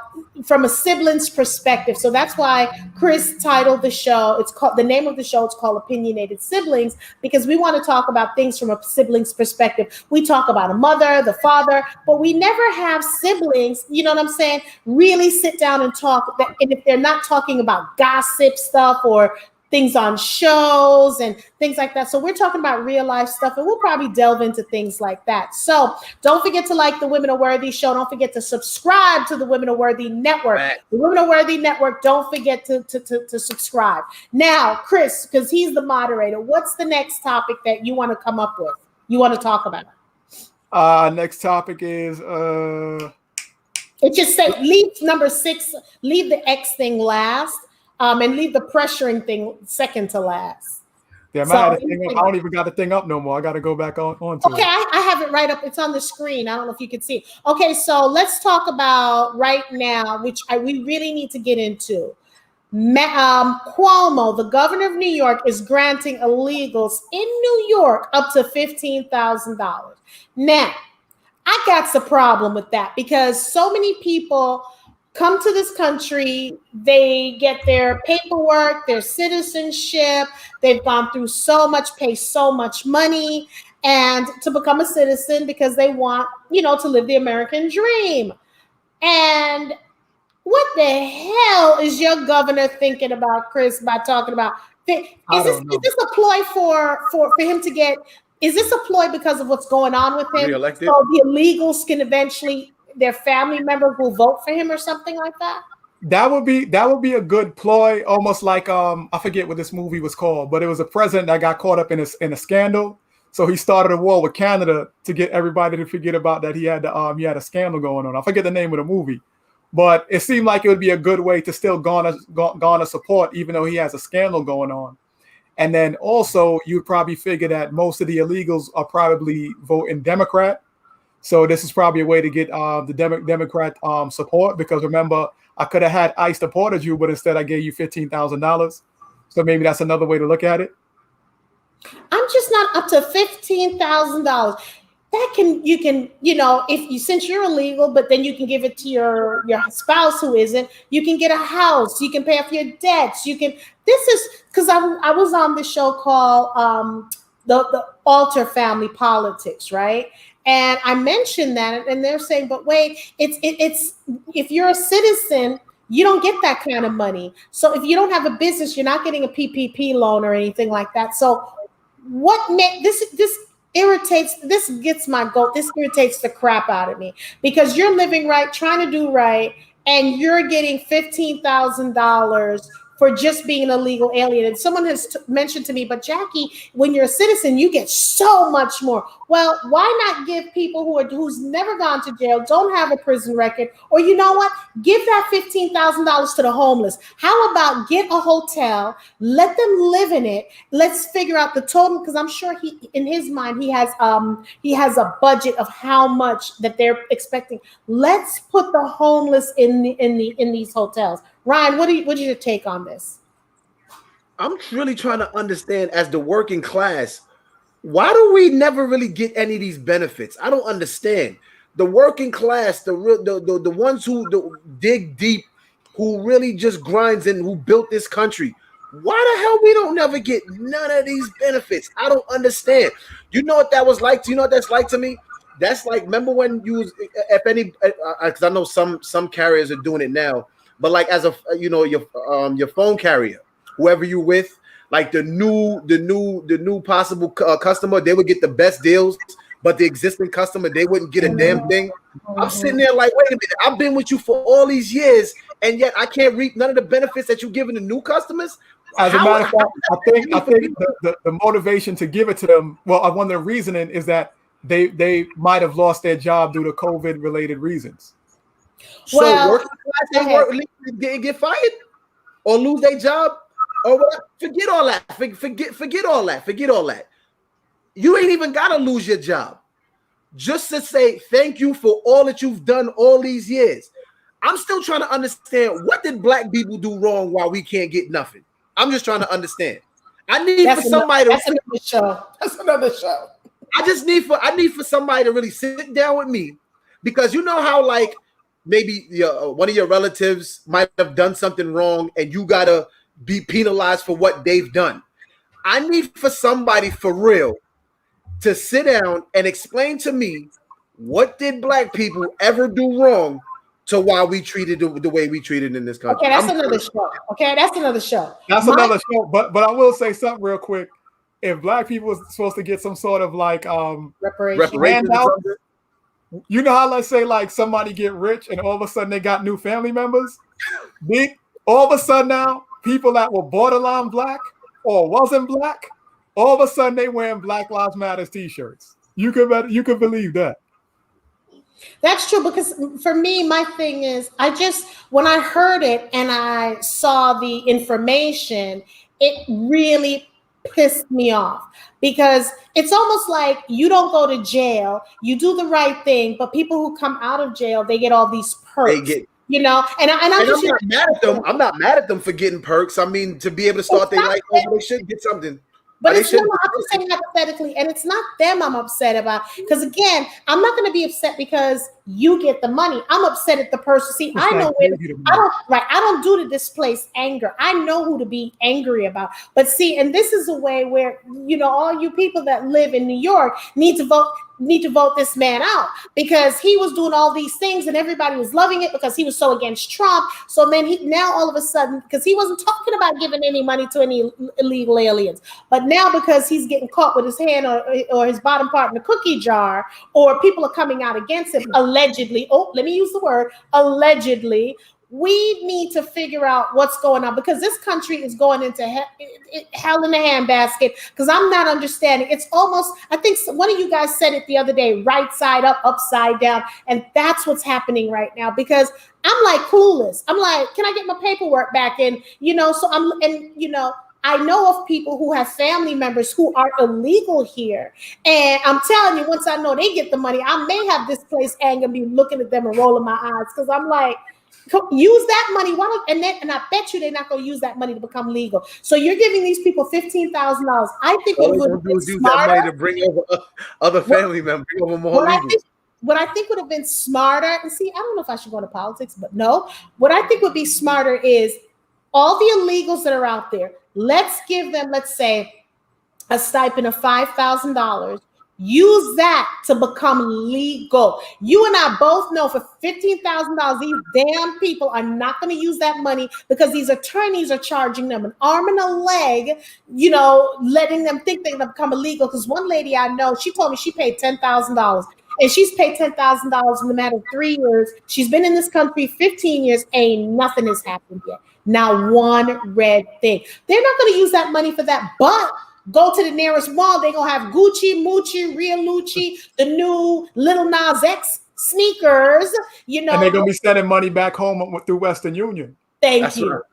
from a sibling's perspective. So that's why Chris titled the show. The name of the show, it's called Opinionated Siblings, because we want to talk about things from a sibling's perspective. We talk about a mother, the father, but we never have siblings, you know what I'm saying, really sit down and talk. And if they're not talking about gossip stuff or things on shows and things like that. So we're talking about real life stuff, and we'll probably delve into things like that. So don't forget to like the Women Are Worthy show. Don't forget to subscribe to the Women Are Worthy network. Right. The Women Are Worthy network. Don't forget to subscribe. Now, Chris, because he's the moderator, what's the next topic that you want to come up with? You want to talk about? Next topic is it just say leave number 6, leave the X thing last. And leave the pressuring thing second to last. Damn, I don't even got the thing up no more. I got to go back on to okay, it. I have it right up. It's on the screen. I don't know if you can see it. Okay, so let's talk about right now, which we really need to get into. Cuomo, the governor of New York, is granting illegals in New York up to $15,000. Now, I got the problem with that because so many people come to this country, they get their paperwork, their citizenship, they've gone through so much, pay so much money, and to become a citizen because they want, to live the American dream. And what the hell is your governor thinking about, Chris, by talking about, is this a ploy for him to get, is this a ploy because of what's going on with him? Re-elected? So the illegals can eventually, their family members will vote for him or something like that? That would be a good ploy, almost like I forget what this movie was called, but it was a president that got caught up in a scandal. So he started a war with Canada to get everybody to forget about that he had a scandal going on. I forget the name of the movie, but it seemed like it would be a good way to still garner support, even though he has a scandal going on. And then also you'd probably figure that most of the illegals are probably voting Democrat. So this is probably a way to get the Democrat support, because remember, I could have had ICE deported you, but instead I gave you $15,000. So maybe that's another way to look at it. I'm just not up to $15,000. You can, since you're illegal, but then you can give it to your spouse who isn't, you can get a house, you can pay off your debts. This is because I was on this show called the alter family politics, right? And I mentioned that, and they're saying, but wait, it's if you're a citizen, you don't get that kind of money. So if you don't have a business, you're not getting a PPP loan or anything like that. So what made this irritates, this gets my goat, this irritates the crap out of me, because you're living right, trying to do right, and you're getting $15,000 for just being an illegal alien. And someone has mentioned to me, but Jackie, when you're a citizen, you get so much more. Well, why not give people who's never gone to jail, don't have a prison record, or you know what? Give that $15,000 to the homeless. How about get a hotel, let them live in it. Let's figure out the total, because I'm sure in his mind he has a budget of how much that they're expecting. Let's put the homeless in these hotels. Ryan, what's your take on this? I'm really trying to understand, as the working class, why do we never really get any of these benefits? I don't understand. The working class, the ones who dig deep, who really just grinds and who built this country. Why the hell we don't never get none of these benefits? I don't understand. You know what that was like? Do you know what that's like to me? That's like, remember when you was, if any, because I know some carriers are doing it now. But like as a your phone carrier, whoever you with, like the new possible customer, they would get the best deals, but the existing customer, they wouldn't get a damn thing. I'm sitting there like, wait a minute, I've been with you for all these years, and yet I can't reap none of the benefits that you're giving to new customers. As a matter of fact, I think the motivation to give it to them, well, one of the reasoning is that they might have lost their job due to COVID related reasons. So working class get fired or lose their job or whatever. Forget all that. Forget all that. Forget all that. You ain't even gotta lose your job. Just to say thank you for all that you've done all these years. I'm still trying to understand, what did black people do wrong while we can't get nothing? I'm just trying to understand. I need for somebody that's another show. That's another show. I need for somebody to really sit down with me, because you know how like maybe one of your relatives might have done something wrong and you gotta be penalized for what they've done. I need for somebody for real to sit down and explain to me, what did black people ever do wrong to why we treated the way we treated in this country? Okay, that's another show. Okay, that's another show. Another show. But I will say something real quick. If black people was supposed to get some sort of like reparations, you know how, let's say, like somebody get rich and all of a sudden they got new family members? All of a sudden now, people that were borderline black or wasn't black, all of a sudden they wearing Black Lives Matter t-shirts. You could believe that. That's true, because for me, my thing is, when I heard it and I saw the information, it really pissed me off, because it's almost like you don't go to jail, you do the right thing, but people who come out of jail, they get all these perks. And I'm not mad at them. I'm not mad at them for getting perks. I mean, to be able to start their life over, they should get something. But I'm saying hypothetically, and it's not them I'm upset about. Because again, I'm not going to be upset because you get the money. I'm upset at the person. See, I know I don't do to displace anger. I know who to be angry about. But see, and this is a way where, all you people that live in New York need to vote this man out, because he was doing all these things and everybody was loving it because he was so against Trump. So then now all of a sudden, because he wasn't talking about giving any money to any illegal aliens, but now because he's getting caught with his hand or his bottom part in the cookie jar, or people are coming out against him allegedly. Oh, let me use the word allegedly. We need to figure out what's going on, because this country is going into hell in a handbasket, because I'm not understanding. It's almost, I think one of you guys said it the other day, right side up, upside down. And that's what's happening right now, because I'm like clueless. I'm like, can I get my paperwork back? And, I know of people who have family members who are illegal here. And I'm telling you, once I know they get the money, I may have displaced anger, be looking at them and rolling my eyes, because I'm like, use that money. And I bet you they're not going to use that money to become legal. So you're giving these people $15,000. I think what would have been smarter, that money to bring over other family members, bring over more legal. What I think would have been smarter, and see, I don't know if I should go into politics, but no. What I think would be smarter is all the illegals that are out there, let's give them, let's say, a stipend of $5,000. Use that to become legal. You and I both know for $15,000, these damn people are not going to use that money because these attorneys are charging them an arm and a leg, letting them think they're going to become illegal. Because one lady I know, she told me she paid $10,000. And she's paid $10,000 in the matter of 3 years. She's been in this country 15 years. Ain't nothing has happened yet. Not one red thing. They're not going to use that money for that. But go to the nearest mall. They're going to have Gucci, Mucci, Rialucci, the new Little Nas X sneakers, And they're going to be sending money back home through Western Union. Thank you.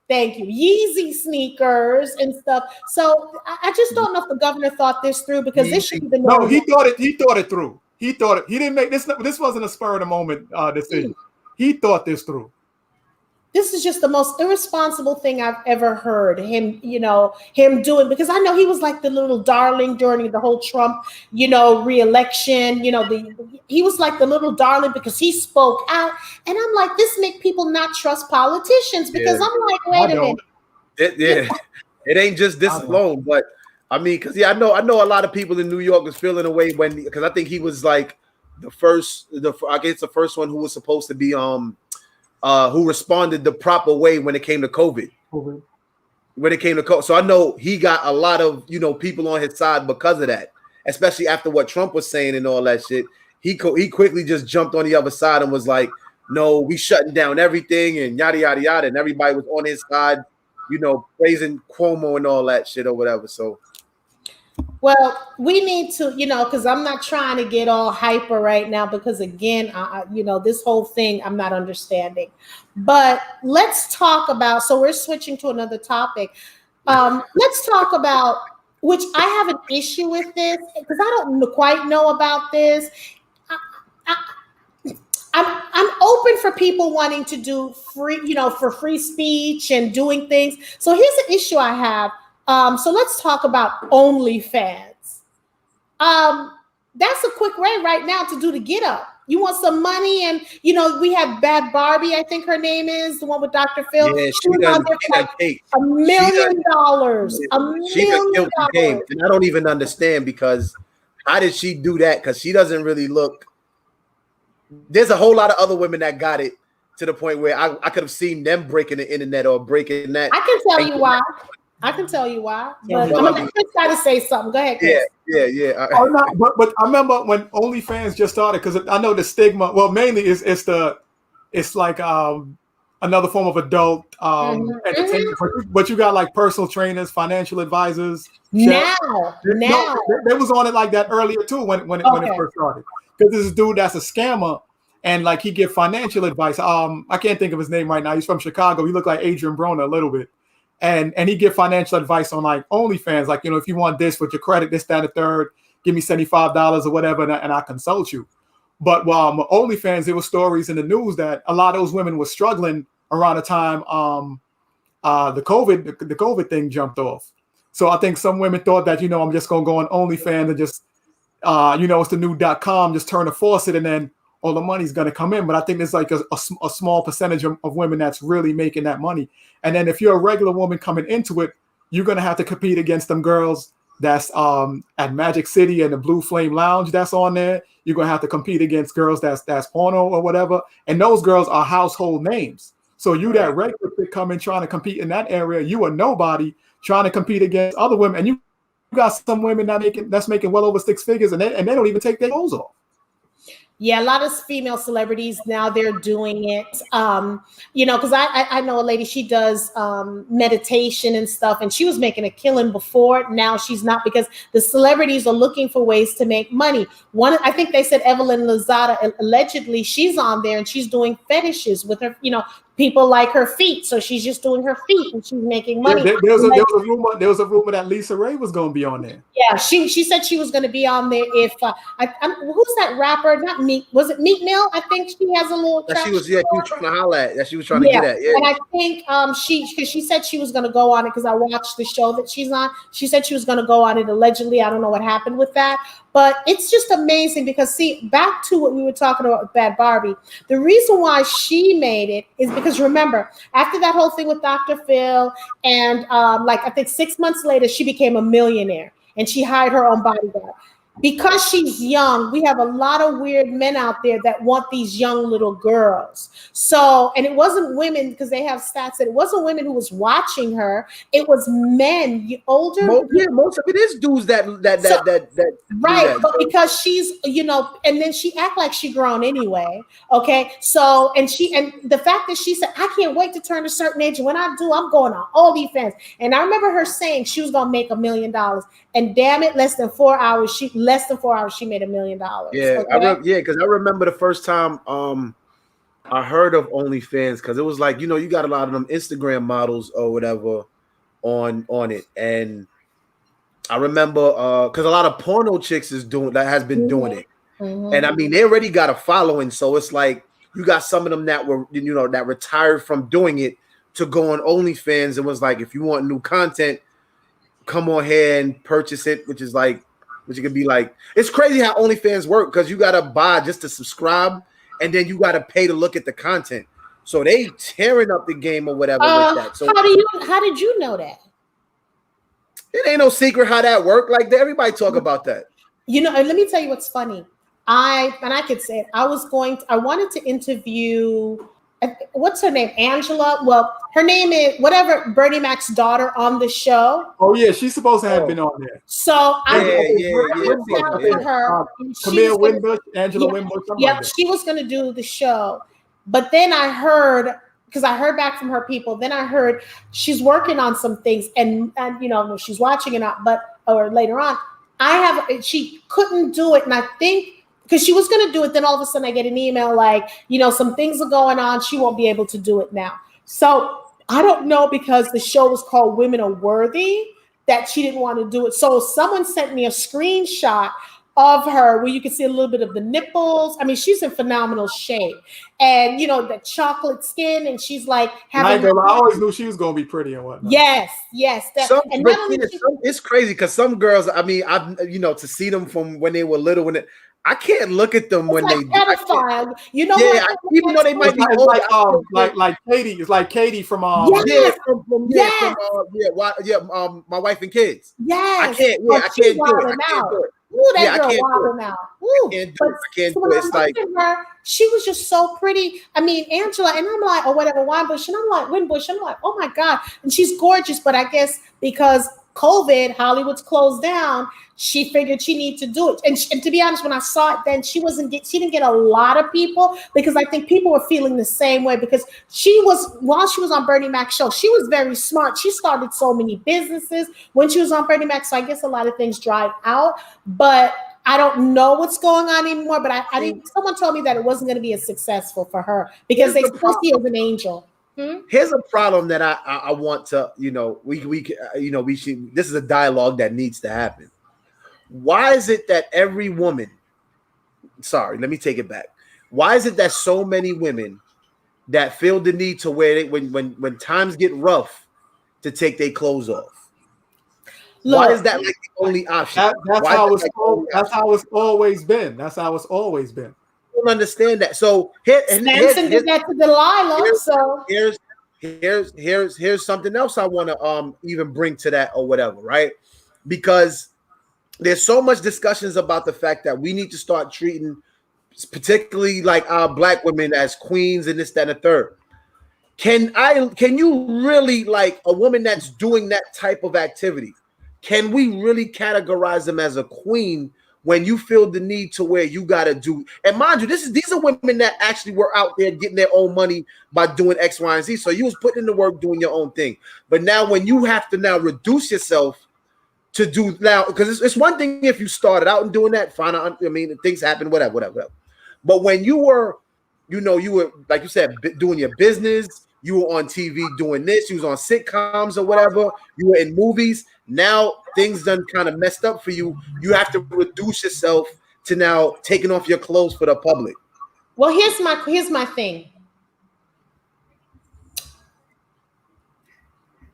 Thank you. Yeezy sneakers and stuff. So I just don't know if the governor thought this through, because this should be the norm. No, he thought it through. He didn't make this. This wasn't a spur of the moment decision. He thought this through. This is just the most irresponsible thing I've ever heard him doing, because I know he was like the little darling during the whole Trump, re-election. He was like the little darling because he spoke out, and I'm like, this make people not trust politicians, because I'm like, wait a minute. It ain't just this alone, but I mean, because I know a lot of people in New York was feeling away because I think he was like the first one who was supposed to be who responded the proper way when it came to COVID. When it came to COVID, so I know he got a lot of people on his side because of that, especially after what Trump was saying and all that shit. He quickly just jumped on the other side and was like, "No, we shutting down everything," and yada yada yada, and everybody was on his side, praising Cuomo and all that shit or whatever. So. Well, we need to, because I'm not trying to get all hyper right now, because again, this whole thing I'm not understanding. But let's talk about, so we're switching to another topic. Let's talk about, which I have an issue with this, because I don't quite know about this. I'm open for people wanting to do free, for free speech and doing things. So here's the issue I have. So let's talk about OnlyFans. That's a quick way right now to do the get up. You want some money, and we have Bad Barbie, I think her name is, the one with Dr. Phil. Yeah, she was on there for like $1 million. She done killed the game, and I don't even understand, because how did she do that? Because she doesn't really look. There's a whole lot of other women that got it to the point where I could have seen them breaking the internet or breaking that. I can tell you why. But I'm gonna just try to say something. Go ahead, Chris. Yeah. Oh, no, but I remember when OnlyFans just started, because I know the stigma. Well, mainly it's like another form of adult entertainment. But you got like personal trainers, financial advisors. Now they was on it like that earlier too when it first started. Because this dude that's a scammer, and like he give financial advice. I can't think of his name right now. He's from Chicago. He looked like Adrian Broner a little bit. And he give financial advice on like OnlyFans, like, if you want this with your credit, this, that, and third, give me $75 or whatever, and I consult you. But OnlyFans, there were stories in the news that a lot of those women were struggling around the time the COVID thing jumped off. So I think some women thought that, I'm just gonna go on OnlyFans and just it's the new .com, just turn the faucet and then all the money's going to come in. But I think there's like a small percentage of women that's really making that money. And then if you're a regular woman coming into it, you're going to have to compete against them girls that's at Magic City and the Blue Flame Lounge that's on there. You're going to have to compete against girls that's porno or whatever. And those girls are household names. So you that regular chick coming trying to compete in that area, you are nobody trying to compete against other women. And you got some women that's making well over 6 figures, and they don't even take their clothes off. Yeah, a lot of female celebrities now, they're doing it. Because I know a lady, she does meditation and stuff, and she was making a killing before. Now she's not, because the celebrities are looking for ways to make money. I think they said Evelyn Lozada, allegedly, she's on there and she's doing fetishes with her, people like her feet. So she's just doing her feet and she's making money. There was a rumor that Lisa Ray was going to be on there. Yeah, she said she was going to be on there if who's that rapper? Not Meek. Was it Meek Mill? I think she has a little. She was trying to holler at. That she was trying to get at. Yeah. And I think she said she was going to go on it, because I watched the show that she's on. She said she was going to go on it allegedly. I don't know what happened with that. But it's just amazing, because, see, back to what we were talking about with Bad Barbie, the reason why she made it is because, remember, after that whole thing with Dr. Phil, and I think 6 months later, she became a millionaire. and she hired her own bodyguard. Because she's young, we have a lot of weird men out there that want these young little girls. So, and it wasn't women, because they have stats that it wasn't women who was watching her. It was men, older. Most of it is dudes that right, but because she's, and then she act like she grown anyway. Okay, so and the fact that she said, I can't wait to turn a certain age, and when I do, I'm going on OnlyFans. And I remember her saying she was gonna make $1 million, and damn it, less than 4 hours she made $1 million. Yeah, okay? Because I remember the first time I heard of OnlyFans, because it was like, you got a lot of them Instagram models or whatever on it, and I remember because a lot of porno chicks has been doing it, and I mean they already got a following, so it's like you got some of them that were that retired from doing it to go on OnlyFans and was like, if you want new content, come on here and purchase it, which could be like, it's crazy how OnlyFans work, because you gotta buy just to subscribe, and then you gotta pay to look at the content. So they tearing up the game or whatever with that. So how did you know that? It ain't no secret how that worked. Like everybody talk about that. And let me tell you what's funny. I could say it. I wanted to interview, what's her name? Angela. Well, her name is whatever, Bernie Mac's daughter on the show. Oh yeah, she's supposed to have been on there. So I reached out to her. Camille Winbush, Angela Winbush. Yep, she was going to do the show, but then I heard, because I heard back from her people. Then I heard she's working on some things, and she's watching it out, or later on, she couldn't do it, and I think because she was going to do it, then all of a sudden I get an email like, some things are going on, she won't be able to do it now. So I don't know, because the show was called Women Are Worthy, that she didn't want to do it. So someone sent me a screenshot of her where you can see a little bit of the nipples. I mean, she's in phenomenal shape, and the chocolate skin, and she's like having. I always knew she was gonna be pretty and whatnot. Yes. It's crazy because some girls, I mean, to see them from when they were little, I can't look at them when they pedophile. Even though they might be old, like Katie. It's like Katie from my wife and kids. Yes, I can't do it. Ooh, that girl wilding out. Ooh. I can't do it. It's like her, she was just so pretty. I mean, Angela, and I'm like, whatever, Winbush, and I'm like, Winbush, I'm like, oh my God. And she's gorgeous, but I guess because COVID, Hollywood's closed down, she figured she needed to do it. And to be honest, when I saw it then, she didn't get a lot of people, because I think people were feeling the same way, because while she was on Bernie Mac's show, she was very smart. She started so many businesses when she was on Bernie Mac. So I guess a lot of things dried out, but I don't know what's going on anymore. But I didn't, someone told me that it wasn't going to be as successful for her, because they supposed to see as an angel. Here's a problem that I want to, we should, this is a dialogue that needs to happen. Why is it that every woman, sorry, let me take it back. Why is it that so many women that feel the need to wear it when times get rough to take their clothes off? Look, why is that like the only option? That's how it's always been. That's how it's always been. I don't understand that. So Samson did that to Delilah. So here's something else I want to even bring to that or whatever, right? Because there's so much discussions about the fact that we need to start treating, particularly like our black women, as queens and this, that, and the third. Can you really, like a woman that's doing that type of activity, can we really categorize them as a queen when you feel the need to where you got to do? And mind you, these are women that actually were out there getting their own money by doing X, Y, and Z. So you was putting in the work, doing your own thing. But now when you have to now reduce yourself to do now, because it's one thing if you started out and doing that, fine. I mean, things happen, whatever. But when you were, you were, like you said, doing your business, you were on TV doing this, you was on sitcoms or whatever, you were in movies. Now things done kind of messed up for you. You have to reduce yourself to now taking off your clothes for the public. Well, here's my thing.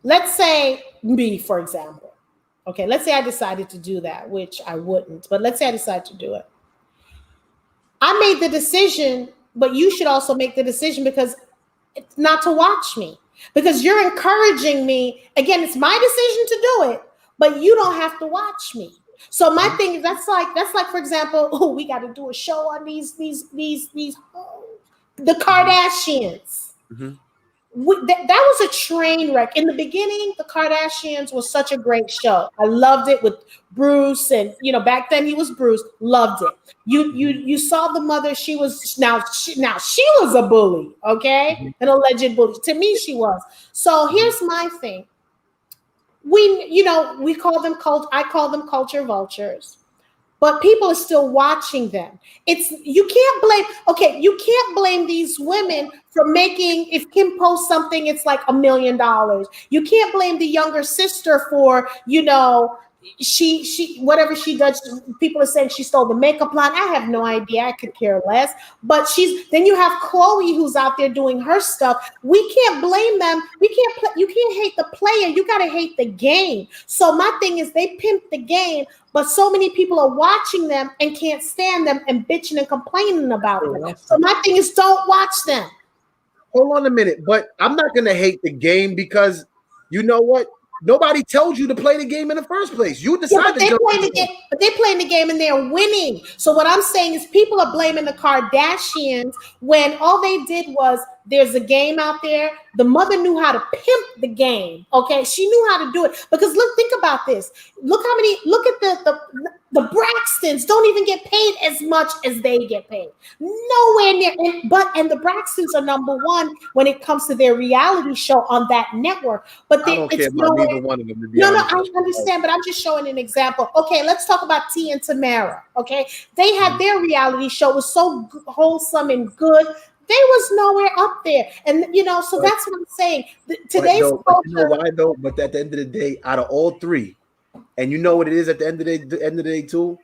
Let's say me, for example. Okay, let's say I decided to do that, which I wouldn't, but let's say I decided to do it. I made the decision, but you should also make the decision, because it's not to watch me, because you're encouraging me. Again, it's my decision to do it, but you don't have to watch me. So my thing is that's like for example, oh, we got to do a show on these the Kardashians. Mm-hmm. That was a train wreck. In the beginning, the Kardashians was such a great show. I loved it with Bruce, and back then he was Bruce. Loved it. You saw the mother. She was now she was a bully, okay, an alleged bully. To me, she was. So here's my thing. We call them I call them culture vultures. But people are still watching them. You can't blame these women for making, if Kim posts something, it's like $1 million. You can't blame the younger sister for, she whatever she does. People are saying she stole the makeup line. I have no idea. I could care less. But then you have Chloe who's out there doing her stuff. We can't blame them. You can't hate the player. You got to hate the game. So my thing is they pimp the game, but so many people are watching them and can't stand them and bitching and complaining about them. So my thing is don't watch them. Hold on a minute, but I'm not going to hate the game because you know what? Nobody told you to play the game in the first place. You decided to play the game, but they're playing the game and they're winning. So what I'm saying is people are blaming the Kardashians when all they did was there's a game out there. The mother knew how to pimp the game. Okay, she knew how to do it because think about this. Look at the Braxtons don't even get paid as much as they get paid. Nowhere near. And the Braxtons are number one when it comes to their reality show on that network. But I don't care about neither one of them. To be honest. I understand, but I'm just showing an example. Okay, let's talk about T and Tamara. Okay, they had their reality show. It was so wholesome and good. They was nowhere up there, and so that's what I'm saying. Today's culture. You know why though? But at the end of the day, out of all three, and you know what it is at the end of the day too,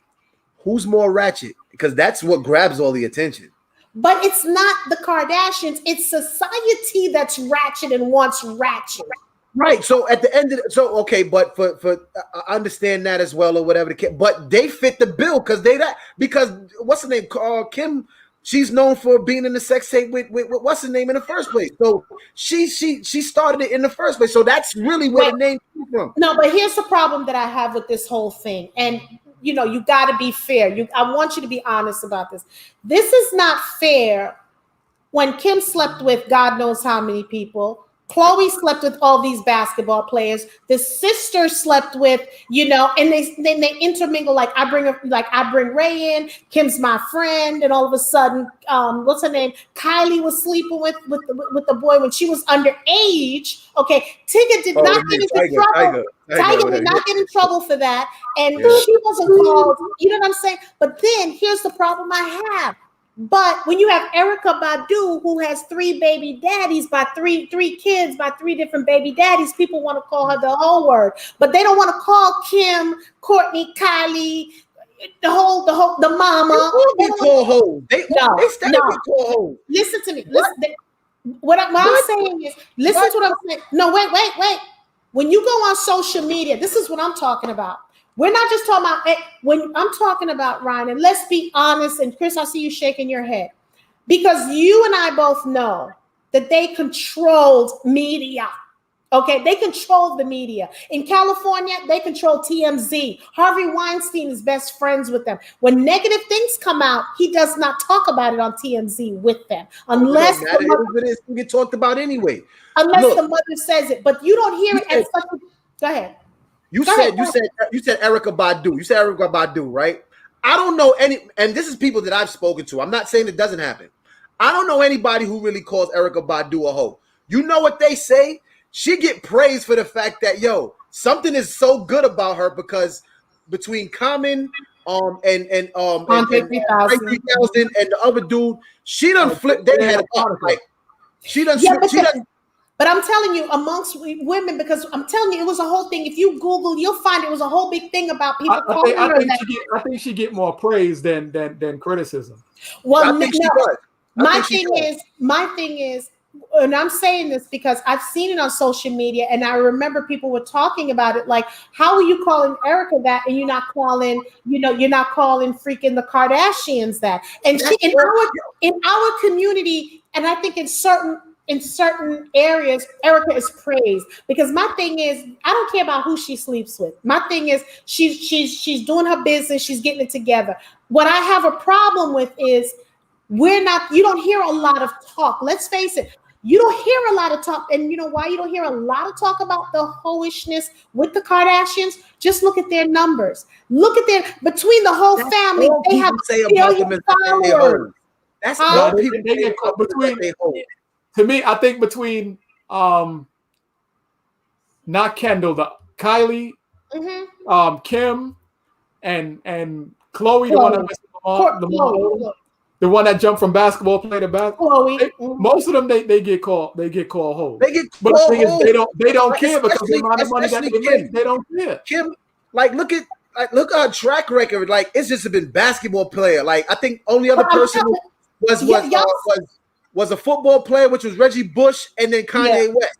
who's more ratchet? Because that's what grabs all the attention. But it's not the Kardashians; it's society that's ratchet and wants ratchet. Right. So at the end of but for I understand that as well or whatever. But they fit the bill because what's the name? Kim. She's known for being in the sex tape with what's her name in the first place. So she started it in the first place. So that's really where the name came from. No, but here's the problem that I have with this whole thing. And you got to be fair. I want you to be honest about this. This is not fair. When Kim slept with God knows how many people, Chloe slept with all these basketball players. The sister slept with, and they intermingle. Like I bring Ray in. Kim's my friend, and all of a sudden, what's her name? Kylie was sleeping with the boy when she was underage. Okay, Tigger did not get into trouble. Tiger did not get in trouble for that, and she wasn't called. You know what I'm saying? But then here's the problem I have. But when you have Erykah Badu, who has 3 baby daddies by three kids by 3 different baby daddies, people want to call her the whole word, but they don't want to call Kim, Courtney, Kylie, the mama. They call hoes. They call hoes. Listen to me. What I'm saying is, listen to what I'm saying. No, wait. When you go on social media, this is what I'm talking about. We're not just talking about when I'm talking about Ryan, and let's be honest. And Chris, I see you shaking your head because you and I both know that they controlled media. Okay, they controlled the media. In California, they control TMZ. Harvey Weinstein is best friends with them. When negative things come out, he does not talk about it on TMZ with them. Unless it get talked about anyway. Unless the mother says it. But you don't hear it as such a... Go ahead. You said Erykah Badu. You said Erykah Badu, right? I don't know any, and this is people that I've spoken to. I'm not saying it doesn't happen. I don't know anybody who really calls Erykah Badu a hoe. You know what they say? She get praised for the fact that something is so good about her because between Common and Andre 3000 and the other dude, she done flipped their head up. Like she done. But I'm telling you, amongst women, because I'm telling you, it was a whole thing. If you Google, you'll find it was a whole big thing about people calling her that. I think she get more praise than criticism. Well, I think she does. My thing is, and I'm saying this because I've seen it on social media, and I remember people were talking about it. Like, how are you calling Erykah that, and you're not calling freaking the Kardashians that? And in our community, and I think in certain in certain areas, Erica is praised. Because my thing is, I don't care about who she sleeps with. My thing is, she's doing her business, she's getting it together. What I have a problem with is you don't hear a lot of talk. Let's face it. You don't hear a lot of talk. And you know why you don't hear a lot of talk about the hoishness with the Kardashians? Just look at their numbers. Look at between the whole family, they have say about them followers. That's all people they get between. To me, I think between not Kendall, the Kylie, Kim, and Chloe, the one that jumped from basketball player to basketball. Most of them they get called home. But the thing is, they don't care because the amount of money that they make, they don't care. Kim, look at her track record. Like, it's just been basketball player. Like, I think only other person was a football player, which was Reggie Bush, and then Kanye West.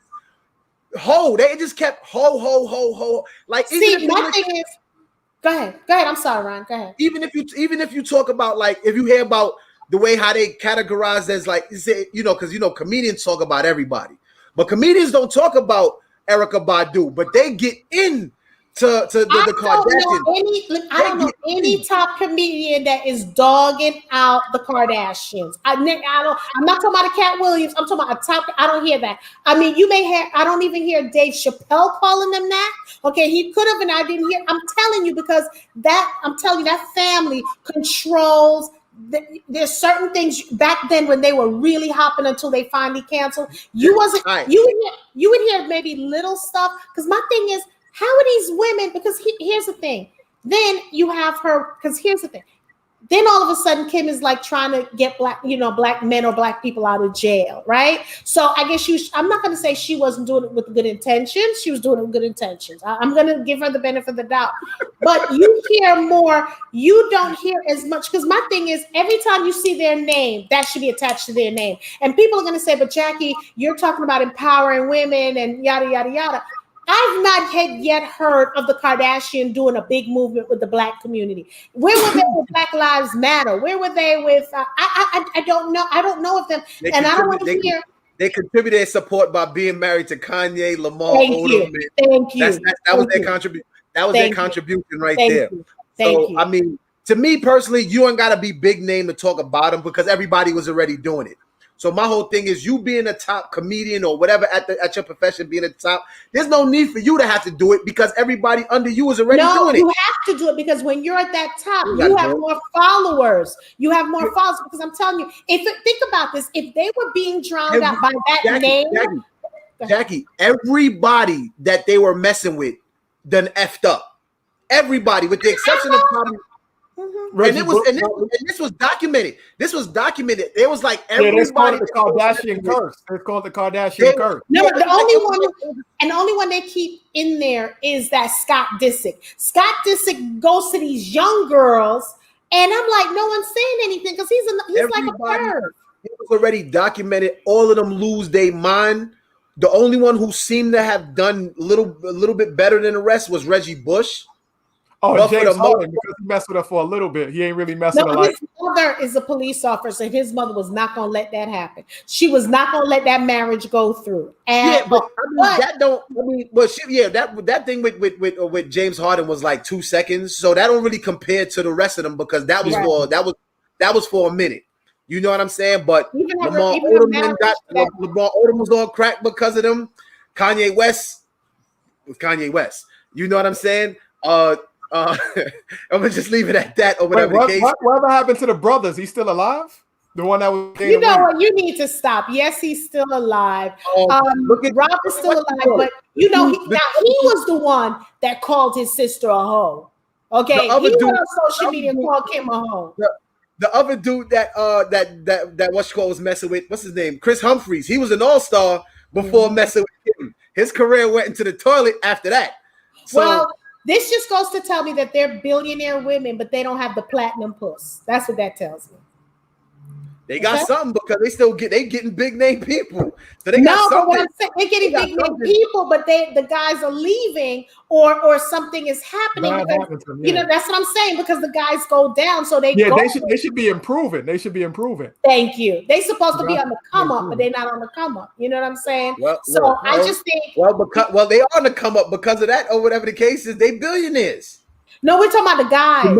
They just kept ho. Like, see, my thing is, go ahead. I'm sorry, Ryan. Go ahead. Even if you talk about, like, if you hear about the way how they categorize as, like, because comedians talk about everybody, but comedians don't talk about Erykah Badu, but they get in to the Kardashians. I don't know any top comedian that is dogging out the Kardashians. I'm not talking about a Cat Williams. I'm talking about a top. I don't hear that. I mean, you may hear. I don't even hear Dave Chappelle calling them that. Okay, he could have, and I didn't hear. I'm telling you that family controls. There's certain things back then when they were really hopping until they finally canceled. You would hear maybe little stuff, because my thing is, how are these women? Because here's the thing. Then you have her. Because here's the thing. Then all of a sudden, Kim is like trying to get black men or black people out of jail, right? So I guess I'm not going to say she wasn't doing it with good intentions. She was doing it with good intentions. I'm going to give her the benefit of the doubt. But you hear more. You don't hear as much, because my thing is, every time you see their name, that should be attached to their name. And people are going to say, but Jackie, you're talking about empowering women and yada, yada, yada. I've not yet heard of the Kardashian doing a big movement with the black community. Where were they with Black Lives Matter? Where were they with? I don't know. I don't know of them, and I don't want to hear. They contributed their support by being married to Kanye, Lamar Odom. Thank you. That was their contribution. That was their contribution right there. Thank you. I mean, to me personally, you ain't got to be big name to talk about them, because everybody was already doing it. So my whole thing is, you being a top comedian or whatever at your profession, being at the top, there's no need for you to have to do it, because everybody under you is already doing it. No, you have to do it, because when you're at that top, you have more followers. You have more followers, because I'm telling you, think about this, if they were being drowned out by that name. Jackie, everybody that they were messing with done effed up. Everybody, with the exception of probably. And this was documented. It was like everybody. It's called the Kardashian curse. It's called the Kardashian curse. No, the only one they keep in there is that Scott Disick. Scott Disick goes to these young girls, and I'm like, no one's saying anything, because he's like a perv. It was already documented. All of them lose their mind. The only one who seemed to have done a little bit better than the rest was Reggie Bush. Oh, James Harden, because he messed with her for a little bit. He ain't really messing with her. His mother is a police officer, and his mother was not going to let that happen. She was not going to let that marriage go through. And, that thing with James Harden was like 2 seconds, so that don't really compare to the rest of them, because that was for a minute. You know what I'm saying? But Lamar Odom was on crack because of them. Kanye West was Kanye West. You know what I'm saying? I'm gonna just leave it at that. Or whatever the case. Whatever happened to the brothers? He's still alive? The one that was. You know what? You need to stop. Yes, he's still alive. Rob is still alive, but he was the one that called his sister a hoe. Okay, he went on social media and called Kim a hoe. The other dude that what's called was messing with, what's his name? Chris Humphries. He was an all-star before messing with him. His career went into the toilet after that. So, this just goes to tell me that they're billionaire women, but they don't have the platinum puss. That's what that tells me. They got something because they getting big name people. So they got something. But what I'm saying, they're getting big name people, but the guys are leaving or something is happening. Because, you know, that's what I'm saying, because the guys go down. So they should be improving. They should be improving. Thank you. They supposed to be on the come up, but they're not on the come up. You know what I'm saying? I just think they are on the come up because of that, or whatever the case is. They billionaires. No, we're talking about the guys.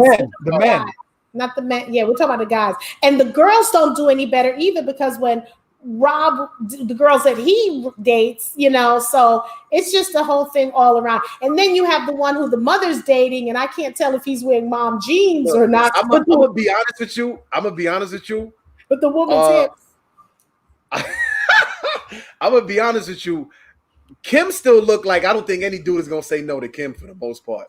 The men. Not the men. Yeah, we're talking about the guys. And the girls don't do any better either, because when Rob, the girls that he dates, you know, so it's just the whole thing all around. And then you have the one who the mother's dating, and I can't tell if he's wearing mom jeans or not. I'm gonna be honest with you. But the woman's hips. I'm gonna be honest with you. Kim still look like, I don't think any dude is gonna say no to Kim for the most part.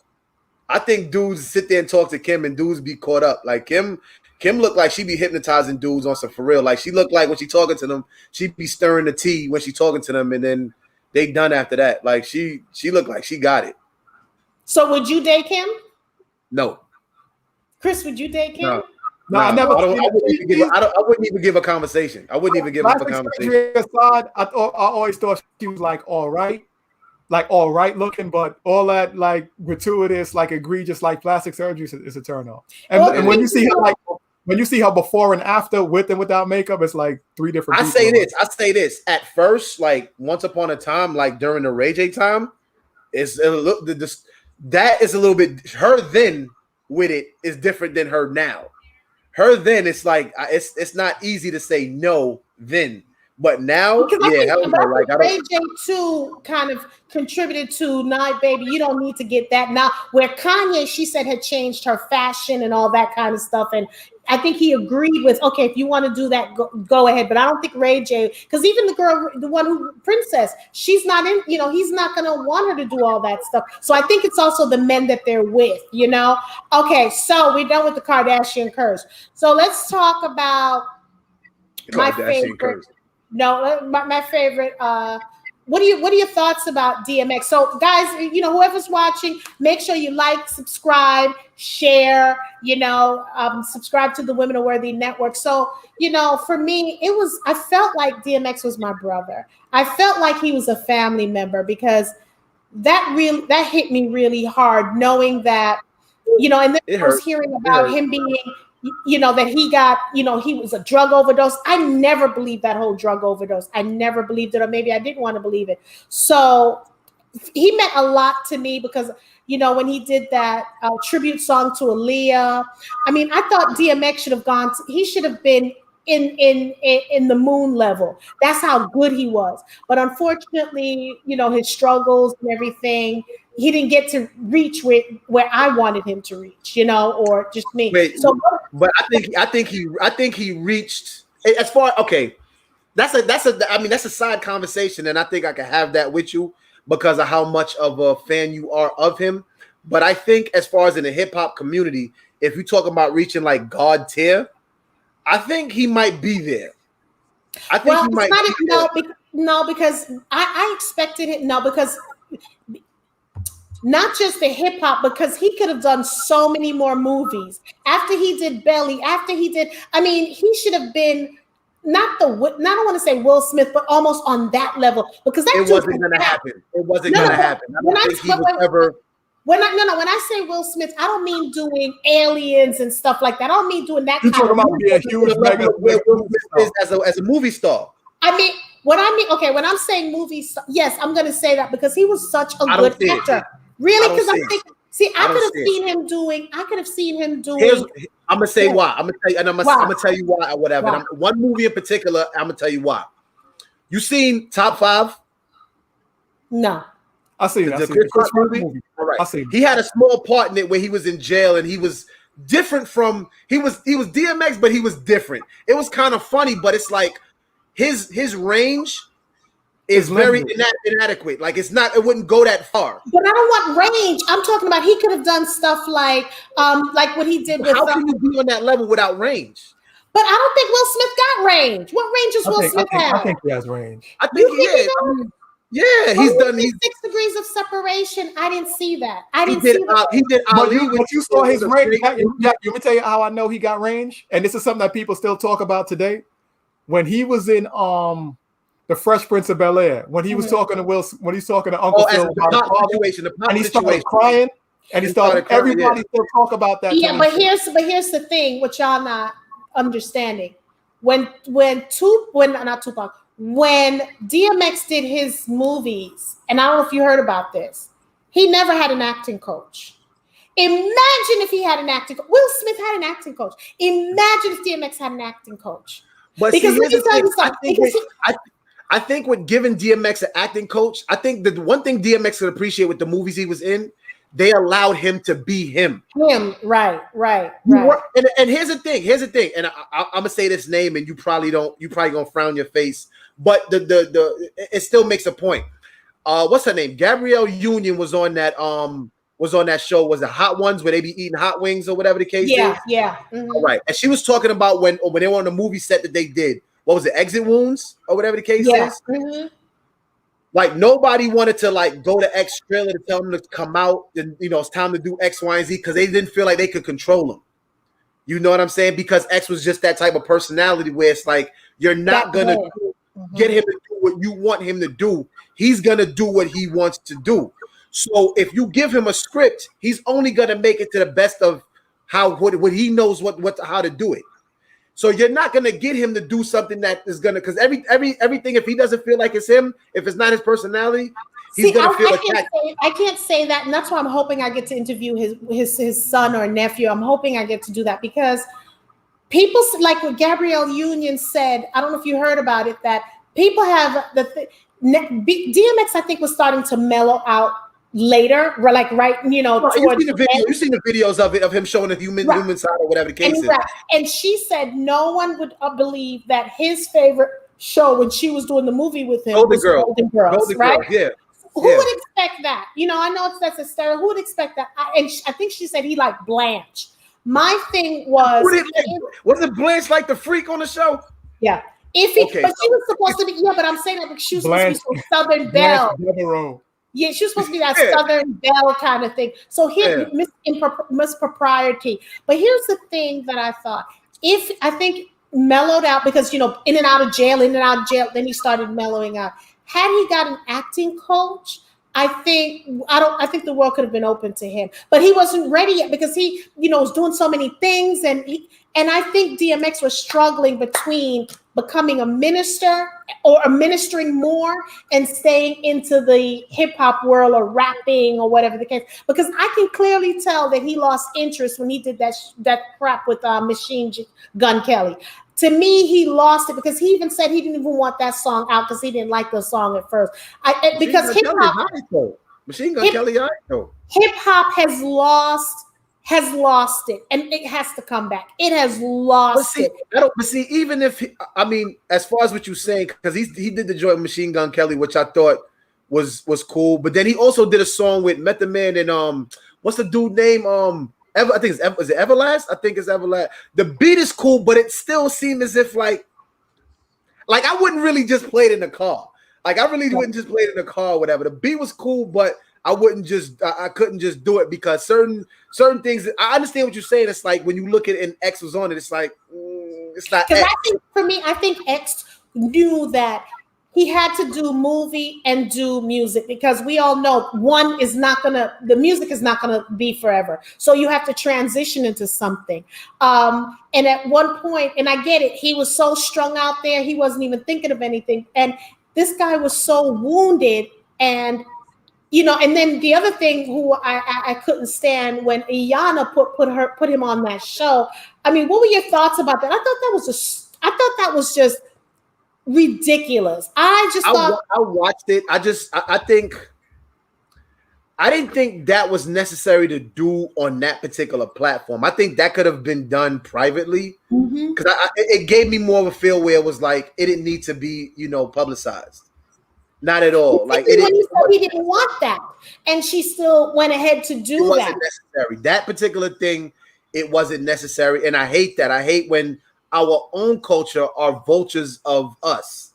I think dudes sit there and talk to Kim, and dudes be caught up. Like Kim look like she be hypnotizing dudes on some for real. Like she look like when she talking to them, she be stirring the tea when she talking to them, and then they done after that. Like she look like she got it. So would you date Kim? No. Chris, would you date Kim? No, I never. I wouldn't even give a conversation. I wouldn't even give up a conversation. Aside, I always thought she was like all right looking, but all that like gratuitous, like egregious, like plastic surgery is a turn off. And when you see her before and after, with and without makeup, it's like three different. I say this. At first, like once upon a time, like during the Ray J time, that is a little bit. Her then with it is different than her now. Her then, it's like it's not easy to say no then, but now, Ray J too kind of contributed to Night Baby. You don't need to get that now. Where Kanye, she said, had changed her fashion and all that kind of stuff, and I think he agreed with, okay, if you want to do that, go ahead. But I don't think Ray J, because even the girl, the one who Princess, she's not in, you know, he's not going to want her to do all that stuff. So I think it's also the men that they're with, you know? Okay, so we're done with the Kardashian curse. So let's talk about my favorite. My favorite. What are your thoughts about DMX? So guys, you know, whoever's watching, make sure you like, subscribe, share, you know, subscribe to the Women Are Worthy Network. So, you know, for me, I felt like DMX was my brother. I felt like he was a family member, because that hit me really hard, knowing that, you know, and then I was hearing about him being, you know, that he got, you know, he was a drug overdose. I never believed that whole drug overdose. I never believed it, or maybe I didn't want to believe it. So he meant a lot to me, because, you know, when he did that tribute song to Aaliyah, I mean, I thought DMX should have he should have been in the moon level. That's how good he was. But unfortunately, you know, his struggles and everything, he didn't get to reach where I wanted him to reach, you know, or just me. But I think he reached as far. Okay, that's a side conversation, and I think I can have that with you because of how much of a fan you are of him. But I think as far as in the hip hop community, if you talk about reaching like God tier, I think he might be there. I think he might. No, because I expected it. No, because. Not just the hip hop, because he could have done so many more movies after he did Belly. I mean, he should have been not I don't want to say Will Smith, but almost on that level, because that wasn't going to happen. It wasn't going to happen. I don't think he was ever. When I say Will Smith, I don't mean doing Aliens and stuff like that. I don't mean doing that. You're talking about being a huge mega Will Smith as a movie star. I mean, when I'm saying movies, yes, I'm going to say that, because he was such a good actor. Really? Because I could have seen him doing. I'm gonna say why. I'm gonna tell you why or whatever. Why? One movie in particular, I'm gonna tell you why. You seen Top 5? No. I seen the Chris movie. All right. He had a small part in it where he was in jail, and he was different from he was DMX, but he was different. It was kind of funny, but it's like his range is very inadequate. Like it wouldn't go that far. But I don't want range. I'm talking about he could have done stuff like what he did with. How can you be on that level without range? But I don't think Will Smith got range. What range does Will Smith have? I think he has range. I think he is. Yeah, he's done. 6 degrees of separation. I didn't see that. He did. But you saw his range. Let me tell you how I know he got range, and this is something that people still talk about today. when he was in the Fresh Prince of Bel-Air, when he was talking to when he's talking to Uncle Phil about the and he started crying, and he started everybody still talk about that. Yeah, but here's the thing, which y'all not understanding. When DMX did his movies, and I don't know if you heard about this, he never had an acting coach. Imagine if he had an acting coach. Will Smith had an acting coach. Imagine if DMX had an acting coach. But because see, let me tell you something. I think with giving DMX an acting coach, I think the one thing DMX could appreciate with the movies he was in, they allowed him to be him. Right. And here's the thing, and I'm gonna say this name, and you probably gonna frown your face, but it still makes a point. What's her name? Gabrielle Union was on that show. Was it Hot Ones, where they be eating hot wings or whatever the case is? Yeah. Mm-hmm. Right. And she was talking about when they were on the movie set that they did. What was it? Exit Wounds or whatever the case is. Mm-hmm. Like nobody wanted to like go to X trailer to tell them to come out and it's time to do X, Y, and Z because they didn't feel like they could control him. You know what I'm saying? Because X was just that type of personality where it's like you're not gonna get him to do what you want him to do. He's gonna do what he wants to do. So if you give him a script, he's only gonna make it to the best of what he knows how to do it. So you're not gonna get him to do something that is gonna, because everything, if he doesn't feel like it's him, if it's not his personality, he's gonna feel attacked. I can't say that, and that's why I'm hoping I get to interview his son or nephew. I'm hoping I get to do that because people like what Gabrielle Union said. I don't know if you heard about it, that people have DMX. I think was starting to mellow out later, like you've seen the videos of him showing the human side or whatever the case is. And she said no one would believe that his favorite show when she was doing the movie with him was Golden Girls, right? Yeah. Who would expect that? I know that's a stereotype. Who would expect that? I think she said he liked Blanche. My thing was, was it Blanche like the freak on the show? Yeah. But she was supposed to be. Yeah, but I'm saying that because she was supposed to be so Southern Belle. Yeah, she was supposed to be that Southern Belle kind of thing. So here, mispropriety. But here's the thing that I thought. I think mellowed out because in and out of jail, then he started mellowing out. Had he got an acting coach, I think the world could have been open to him. But he wasn't ready yet because he, was doing so many things, and I think DMX was struggling between becoming a minister or ministering more and staying into the hip hop world or rapping or whatever the case. Because I can clearly tell that he lost interest when he did that crap with Machine Gun Kelly. To me, he lost it because he even said he didn't even want that song out because he didn't like the song at first. Because hip hop, Machine Gun Kelly, hip hop has lost it, and it has to come back. It has lost it. But see, even if as far as what you're saying, because he did the joint with Machine Gun Kelly, which I thought was cool. But then he also did a song with Method Man and what's the dude name? I think it's Everlast. I think it's Everlast. The beat is cool, but it still seemed as if like I wouldn't really just play it in the car. Like I really wouldn't just play it in the car or whatever. The beat was cool, but I couldn't just do it because certain things. I understand what you're saying. It's like when you look at it and X was on it, it's like it's not. Because I think X knew that he had to do movie and do music because we all know the music is not gonna be forever. So you have to transition into something. And at one point, and I get it, he was so strung out there, he wasn't even thinking of anything. And this guy was so wounded, and and then the other thing who I couldn't stand when Iyanla put him on that show. I mean, what were your thoughts about that? I thought that was just ridiculous. I watched it. I didn't think that was necessary to do on that particular platform. I think that could have been done privately because it gave me more of a feel where it was like it didn't need to be publicized. Not at all. Like he didn't want that, and she still went ahead to do that. It wasn't necessary. That particular thing, it wasn't necessary, and I hate that. I hate when our own culture are vultures of us,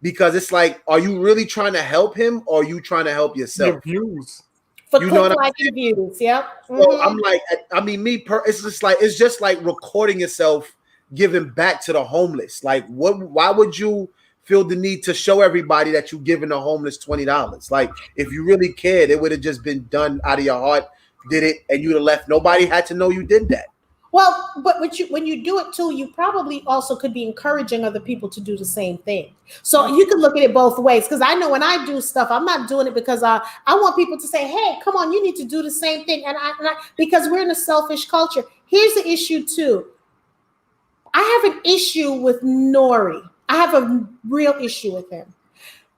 because it's like, are you really trying to help him, or are you trying to help yourself? Your views. For views, yep. So I'm like, it's just like recording yourself giving back to the homeless? Like, why would you feel the need to show everybody that you're giving the homeless $20? Like, if you really cared, it would have just been done out of your heart, did it, and you'd have left. Nobody had to know you did that. Well, but when you do it too, you probably also could be encouraging other people to do the same thing. So you can look at it both ways. Because I know when I do stuff, I'm not doing it because I want people to say, "Hey, come on, you need to do the same thing." And I because we're in a selfish culture. Here's the issue too. I have an issue with Nori. I have a real issue with him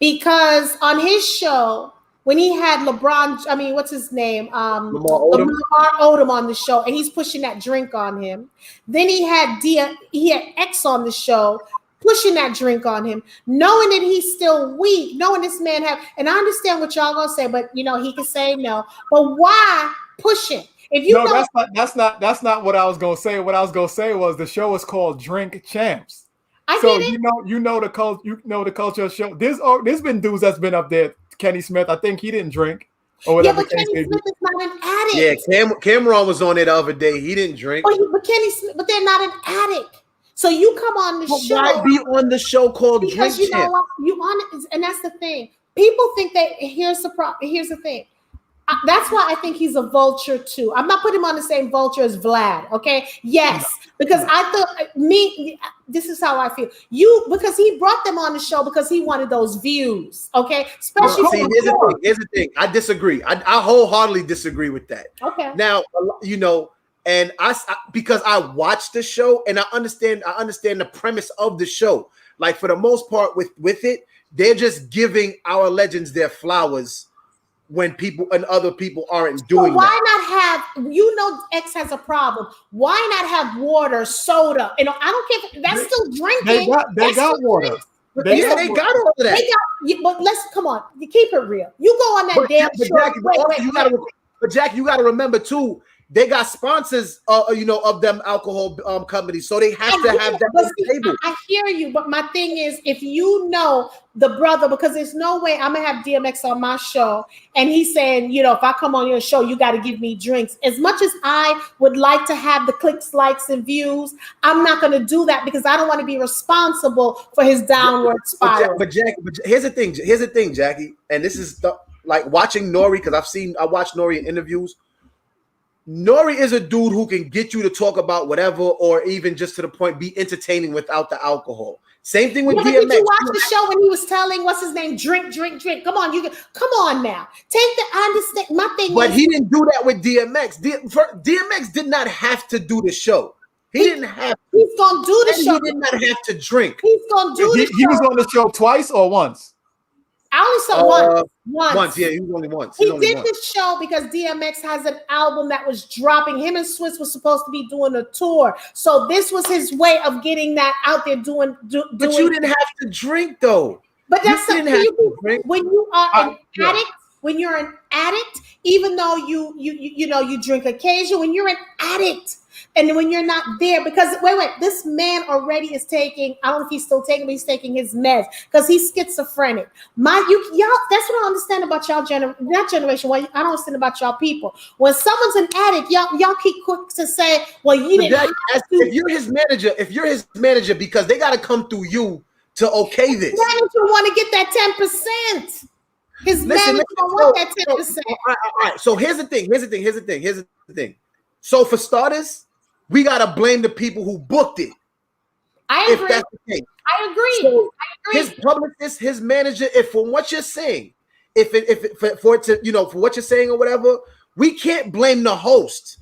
because on his show, when he had what's his name? Lamar Odom on the show, and he's pushing that drink on him. Then he had X on the show, pushing that drink on him, knowing that he's still weak, knowing this man and I understand what y'all gonna say, but he can say no. But why push it? If you that's not what I was gonna say. What I was gonna say was the show is called Drink Champs. You know the culture show. There's been dudes that's been up there. Kenny Smith, I think he didn't drink. Or whatever. Yeah, but Kenny Smith is not an addict. Yeah, Cameron was on it the other day. He didn't drink. But Kenny Smith, but they're not an addict. So you come on the show. Why be on the show called Drink Champs? Because you know what? You on it, and that's the thing. People think that here's the thing. That's why I think he's a vulture too. I'm not putting him on the same vulture as Vlad. Okay. Yes. Because I thought this is how I feel. Because he brought them on the show because he wanted those views. Okay. Especially here's the thing. I disagree. I wholeheartedly disagree with that. Okay. Now, and because I watched the show and I understand the premise of the show. Like for the most part with it, they're just giving our legends their flowers when people and other people aren't doing why that. Not have, X has a problem. Why not have water, soda? I don't care. That's still drinking. They got water. They got all of that. But let's come on. You keep it real. You go on that damn show. But Jack, you got to remember too. They got sponsors, of them alcohol companies, so they have to have that on the table. I hear you, but my thing is, if you know the brother, because there's no way I'm gonna have DMX on my show, and he's saying, if I come on your show, you got to give me drinks. As much as I would like to have the clicks, likes, and views, I'm not gonna do that because I don't want to be responsible for his downward spiral. But here's the thing, Jackie, and this is like watching Nori because I watched Nori in interviews. Nori is a dude who can get you to talk about whatever, or even just to the point, be entertaining without the alcohol. Same thing with DMX. Did you watch the show when he was telling what's his name? Drink. Come on now. I understand. My thing. But he didn't do that with DMX. DMX did not have to do the show. He didn't have. He's gonna do the show. He did not have to drink. He's gonna do the show. He was on the show twice or once. I only saw once. Yeah, he was only once. He did this show because DMX has an album that was dropping. Him and Swiss was supposed to be doing a tour, so this was his way of getting that out there. But you didn't have to drink though. But that's the thing. When you are an addict, when you're an addict, even though you drink occasionally, when you're an addict. And when you're not there, because wait, this man already is taking, I don't know if he's still taking, but he's taking his meds because he's schizophrenic. Y'all, that's what I understand about y'all that generation. Well, I don't understand about y'all people. When someone's an addict, y'all keep quick to say, well, you didn't have to. If you're his manager, because they got to come through you to okay this. His manager want to get that 10%. His manager want that 10%. All right. So here's the thing. So for starters, we gotta blame the people who booked it. I agree. If that's the case. I agree. So his publicist, his manager, if from what you're saying, for what you're saying or whatever, we can't blame the host.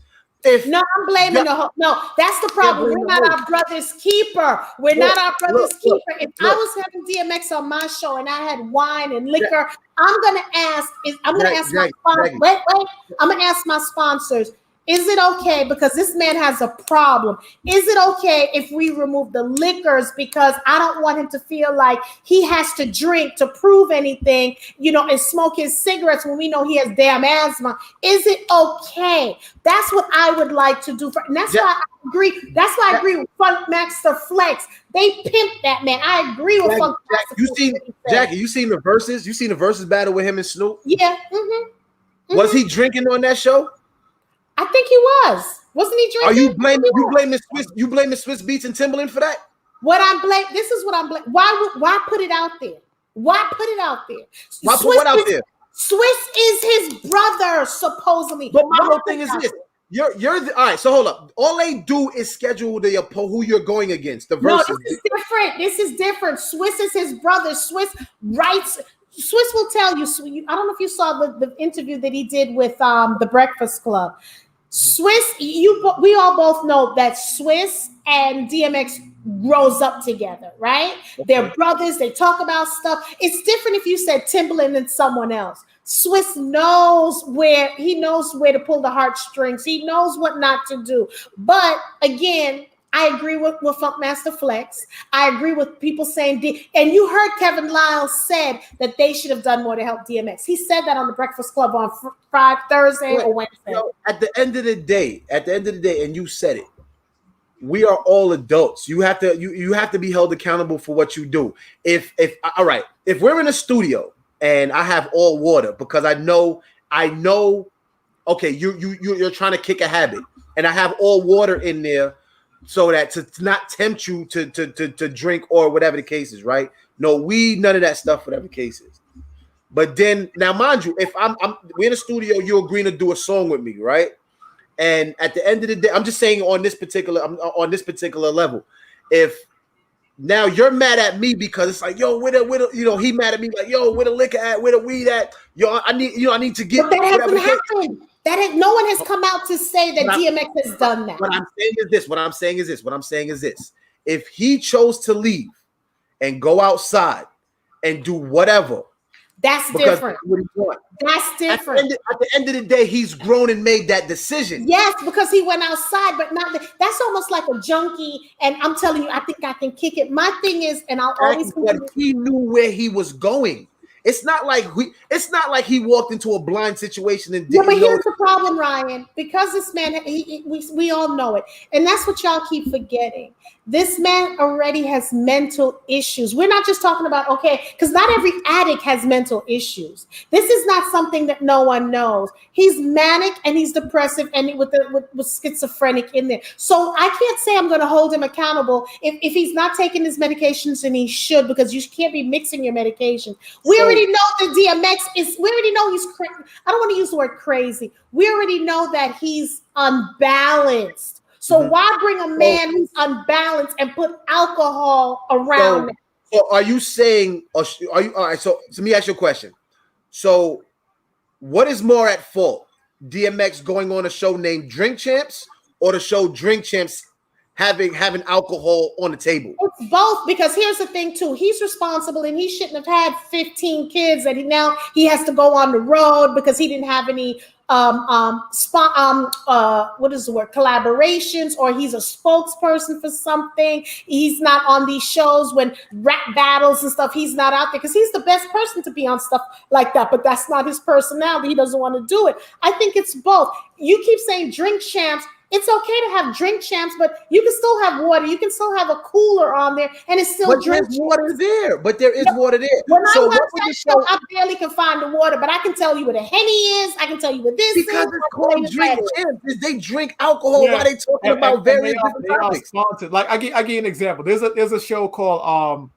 No, I'm blaming the host. No, that's the problem. We're not our brother's keeper. We're not our brother's keeper. If I was having DMX on my show and I had wine and liquor, I'm gonna ask my sponsors. Wait. I'm gonna ask my sponsors. Is it okay, because this man has a problem, is it okay if we remove the liquors, because I don't want him to feel like he has to drink to prove anything, and smoke his cigarettes when we know he has damn asthma? Is it okay? That's what I would like to do. And that's why I agree. That's why I agree with Funkmaster Flex. They pimped that man. I agree with Funkmaster. Jackie, you seen the verses? You seen the verses battle with him and Snoop? Yeah. Mm-hmm. Was he drinking on that show? I think he was. Wasn't he Are drinking? you blaming Swiss Beats and Timberland for that? This is what I'm blaming. Why put it out there? Why put it out there? Why put what out there? Swiss is his brother, supposedly. But my whole thing is this. All right, so hold up. All they do is schedule who you're going against. The verses. No, this is different. Swiss is his brother. Swiss will tell you. I don't know if you saw the interview that he did with the Breakfast Club. Swiss, we all both know that Swiss and DMX grows up together, right? Okay. They're brothers. They talk about stuff. It's different if you said Timberland and someone else. Swiss knows where to pull the heartstrings. He knows what not to do. But again, I agree with Funkmaster Flex. I agree with people saying, and you heard Kevin Lyles said that they should have done more to help DMX. He said that on the Breakfast Club on Thursday or Wednesday. At the end of the day, and you said it, we are all adults. You have to be held accountable for what you do. If we're in a studio and I have all water because I know, okay, you're trying to kick a habit, and I have all water in there so that to not tempt you to drink or whatever the case is, right? No weed, none of that stuff, whatever the case is. But then now, mind you, if we're in a studio, you're agreeing to do a song with me, right? And at the end of the day, I'm just saying on this particular level, if now you're mad at me because it's like, yo, he mad at me like, yo, where the liquor at, where the weed at, yo, I need to get. But that hasn't happened. No one has come out to say that DMX has done that. What I'm saying is this. If he chose to leave and go outside and do whatever, that's different. That's different. At the end of the day, he's grown and made that decision. Yes, because he went outside, but not that's almost like a junkie. And I'm telling you, I think I can kick it. My thing is, and I'll always. But he knew where he was going. It's not like he walked into a blind situation and didn't know. But here's the problem, Ryan. Because this man, we all know it, and that's what y'all keep forgetting. This man already has mental issues. We're not just talking about, because not every addict has mental issues. This is not something that no one knows. He's manic and he's depressive and with schizophrenic in there. So I can't say I'm going to hold him accountable if he's not taking his medications, and he should, because you can't be mixing your medications. We already know that we already know he's I don't want to use the word crazy. We already know that he's unbalanced. So why bring a man who's unbalanced and put alcohol around him? So are you saying, all right, so let me ask you a question. So what is more at fault? DMX going on a show named Drink Champs, or the show Drink Champs having alcohol on the table? It's both, because here's the thing too. He's responsible, and he shouldn't have had 15 kids that he has to go on the road because he didn't have any collaborations, or he's a spokesperson for something. He's not on these shows when rap battles and stuff. He's not out there because he's the best person to be on stuff like that, but that's not his personality. He doesn't want to do it. I think it's both. You keep saying Drink Champs. It's okay to have Drink Champs, but you can still have water. You can still have a cooler on there, and it's still drink. There's water there. But there is water there. When I watch that show, I barely can find the water, but I can tell you what a Henny is. I can tell you what this is. Because it's called Drink Champs. They drink alcohol while they talking about various different topics. Like I give you an example. There's a show called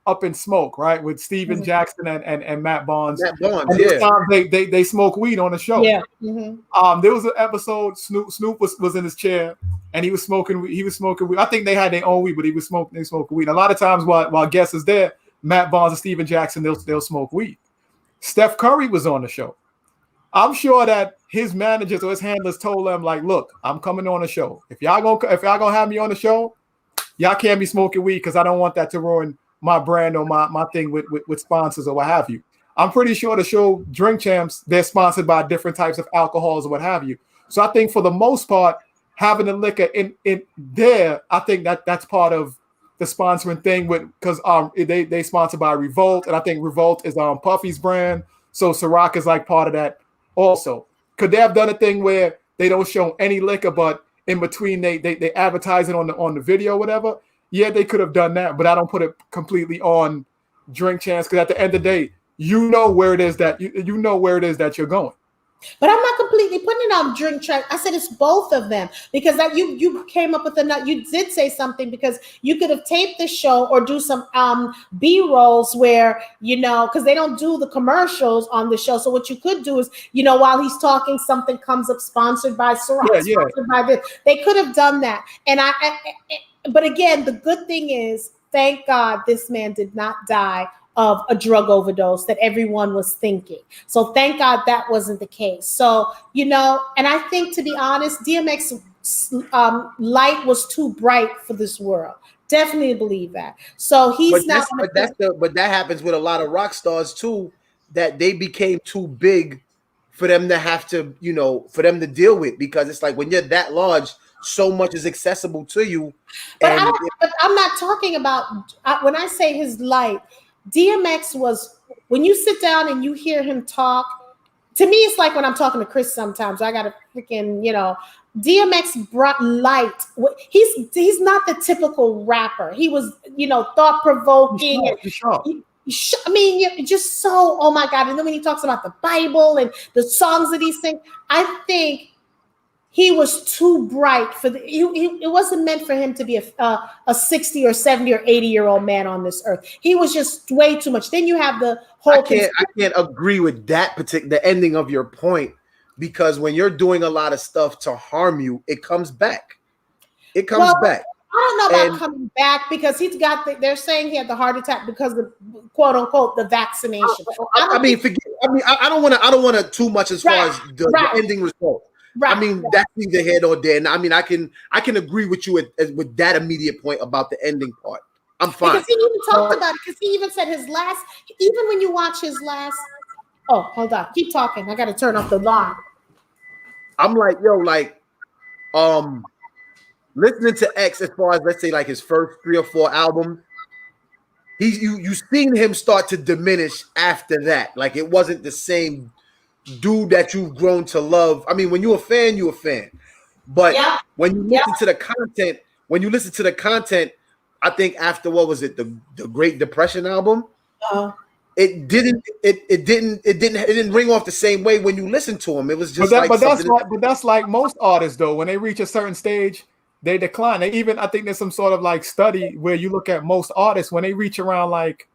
Up in Smoke, right, with Steven Jackson and Matt Barnes. Matt Barnes, and this time they smoke weed on the show. Yeah. There was an episode. Snoop was in his chair and he was smoking weed. I think they had their own weed, but they smoking weed. A lot of times while guests is there, Matt Barnes and Steven Jackson they'll smoke weed. Steph Curry was on the show. I'm sure that his managers or his handlers told them, like, look, I'm coming on the show. If y'all gonna have me on the show, y'all can't be smoking weed because I don't want that to ruin my brand or my thing with sponsors or what have you. I'm pretty sure the show Drink Champs, they're sponsored by different types of alcohols or what have you. So I think for the most part, having the liquor in there, I think that's part of the sponsoring thing because they sponsored by Revolt, and I think Revolt is Puffy's brand. So Ciroc is like part of that also. Could they have done a thing where they don't show any liquor, but in between they advertise it on the video, whatever? Yeah, they could have done that, but I don't put it completely on Drink Champs because at the end of the day, you know where it is that you know where it is that you're going. But I'm not completely putting it on drink track. I said it's both of them because that you came up with you did say something because you could have taped the show or do some B-rolls where, because they don't do the commercials on the show. So what you could do is, while he's talking, something comes up sponsored by Ciroc, sponsored by this. They could have done that. And but again, the good thing is, thank God this man did not die of a drug overdose that everyone was thinking. So thank God that wasn't the case. So, and I think, to be honest, DMX light was too bright for this world. Definitely believe that. So he's not. But that happens with a lot of rock stars too, that they became too big for them to have to, for them to deal with, because it's like when you're that large, so much is accessible to you. But I'm not talking about, when I say his light, DMX was, when you sit down and you hear him talk, to me, it's like when I'm talking to Chris sometimes, I got to freaking, DMX brought light. He's not the typical rapper. He was, thought-provoking. Just so, oh my God. And then when he talks about the Bible and the songs that he sings, I think he was too bright for it wasn't meant for him to be a 60 or 70 or 80-year-old man on this earth. He was just way too much. Then you have the whole. I can't agree with that the ending of your point, because when you're doing a lot of stuff to harm you, it comes back. It comes back. I don't know about coming back, because they're saying he had the heart attack because of, quote unquote, the vaccination. I don't want to too much as far as the ending result. Right. That's neither here nor there. And I can agree with you with that immediate point about the ending part. I'm fine. Because he even talked about it, because he even said his last, even when you watch his last, oh, hold on, keep talking. I got to turn off the line. I'm like, listening to X, as far as, let's say, like his first 3 or 4 albums, you seen him start to diminish after that. Like, it wasn't the same dude that you've grown to love. When you're a fan, you're a fan. But when you listen to the content, I think after, what was it, the Great Depression album, it didn't ring off the same way when you listen to him. It was just but that's like most artists, though. When they reach a certain stage, they decline. I think there's some sort of like study where you look at most artists when they reach around like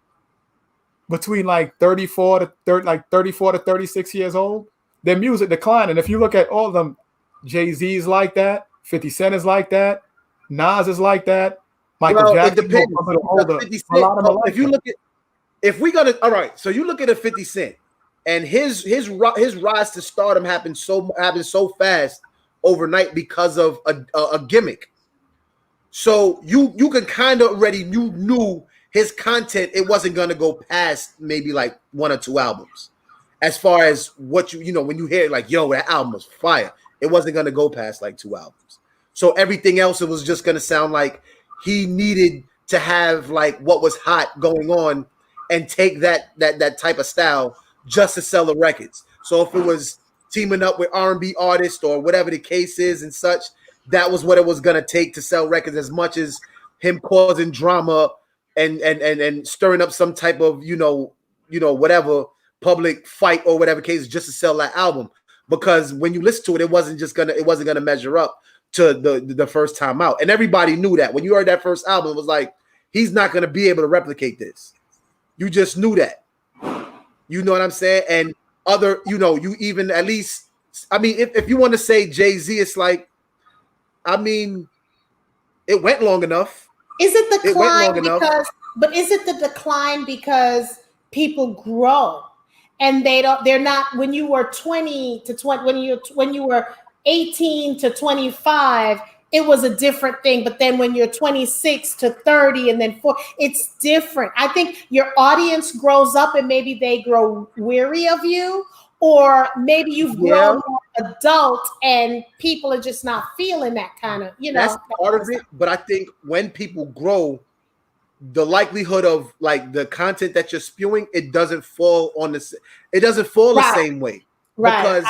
between like 34 to 36 years old, their music decline. And if you look at all of them, Jay-Z is like that, 50 Cent is like that, Nas is like that, Michael Jackson. It depends. All right, so you look at a 50 Cent, and his rise to stardom happened so fast overnight because of a gimmick. So you can kind of already knew his content, it wasn't going to go past maybe like 1 or 2 albums. As far as what when you hear like, yo, that album was fire, it wasn't going to go past like 2 albums. So everything else, it was just going to sound like he needed to have like what was hot going on and take that type of style just to sell the records. So if it was teaming up with R&B artists or whatever the case is and such, that was what it was going to take to sell records, as much as him causing drama and stirring up some type of whatever public fight or whatever case, just to sell that album. Because when you listen to it, it wasn't gonna measure up to the first time out, and everybody knew that. When you heard that first album, it was like, he's not gonna be able to replicate this. You just knew that. You know what I'm saying? And you even, at least, if you want to say Jay-Z, it's like, it went long enough. Is it the decline is it the decline because people grow and they're not, when you were 20 to 20, when you were 18 to 25, it was a different thing. But then when you're 26 to 30 and then 4, it's different. I think your audience grows up and maybe they grow weary of you, or maybe you've grown more adult and people are just not feeling that kind of, That's part of it. But I think when people grow, the likelihood of like the content that you're spewing, it doesn't fall the same way. Right. Because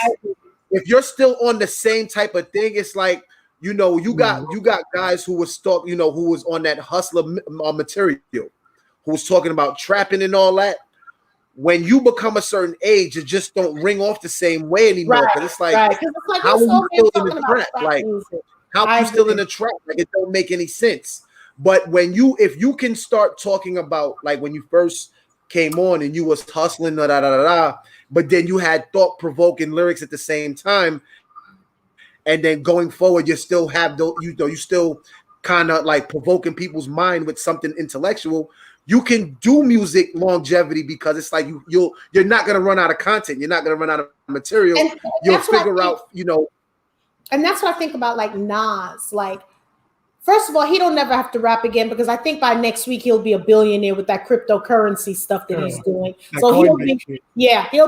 if you're still on the same type of thing, it's like, you got guys who was who was on that hustler material, who was talking about trapping and all that. when you become a certain age, it just don't ring off the same way anymore. Because it's like, how are you still in the trap? Like, how are you still in the trap? Like, it don't make any sense. But if you can start talking about, like, when you first came on and you was hustling, but then you had thought-provoking lyrics at the same time, and then going forward, you still have you still kind of like provoking people's mind with something intellectual. You can do music longevity because it's like you're not gonna run out of content. You're not gonna run out of material. And you'll figure out, And that's what I think about, like Nas. Like, first of all, he don't never have to rap again because I think by next week he'll be a billionaire with that cryptocurrency stuff that he's doing. So he'll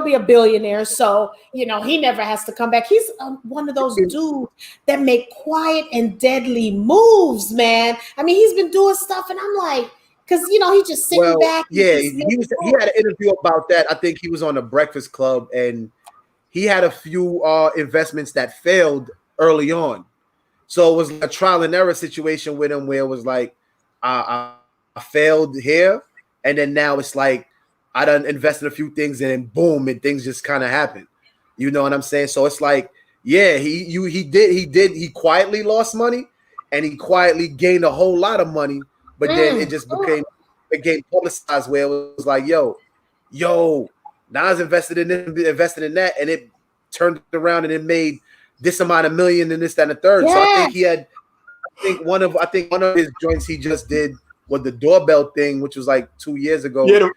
be a billionaire. So he never has to come back. He's one of those dudes that make quiet and deadly moves, man. I mean, he's been doing stuff, and I'm like, because he's just sitting back. Yeah, he had an interview about that. I think he was on the Breakfast Club, and he had a few investments that failed early on. So it was a trial and error situation with him where it was like, I failed here. And then now it's like, I done invested a few things and then boom, and things just kind of happen. You know what I'm saying? So it's like, yeah, he quietly lost money and he quietly gained a whole lot of money. But then it just became publicized where it was like, yo, Nas invested in that, and it turned around and it made this amount of million and this, that, and the third. Yeah. So I think one of his joints he just did was the doorbell thing, which was like 2 years ago. Yeah,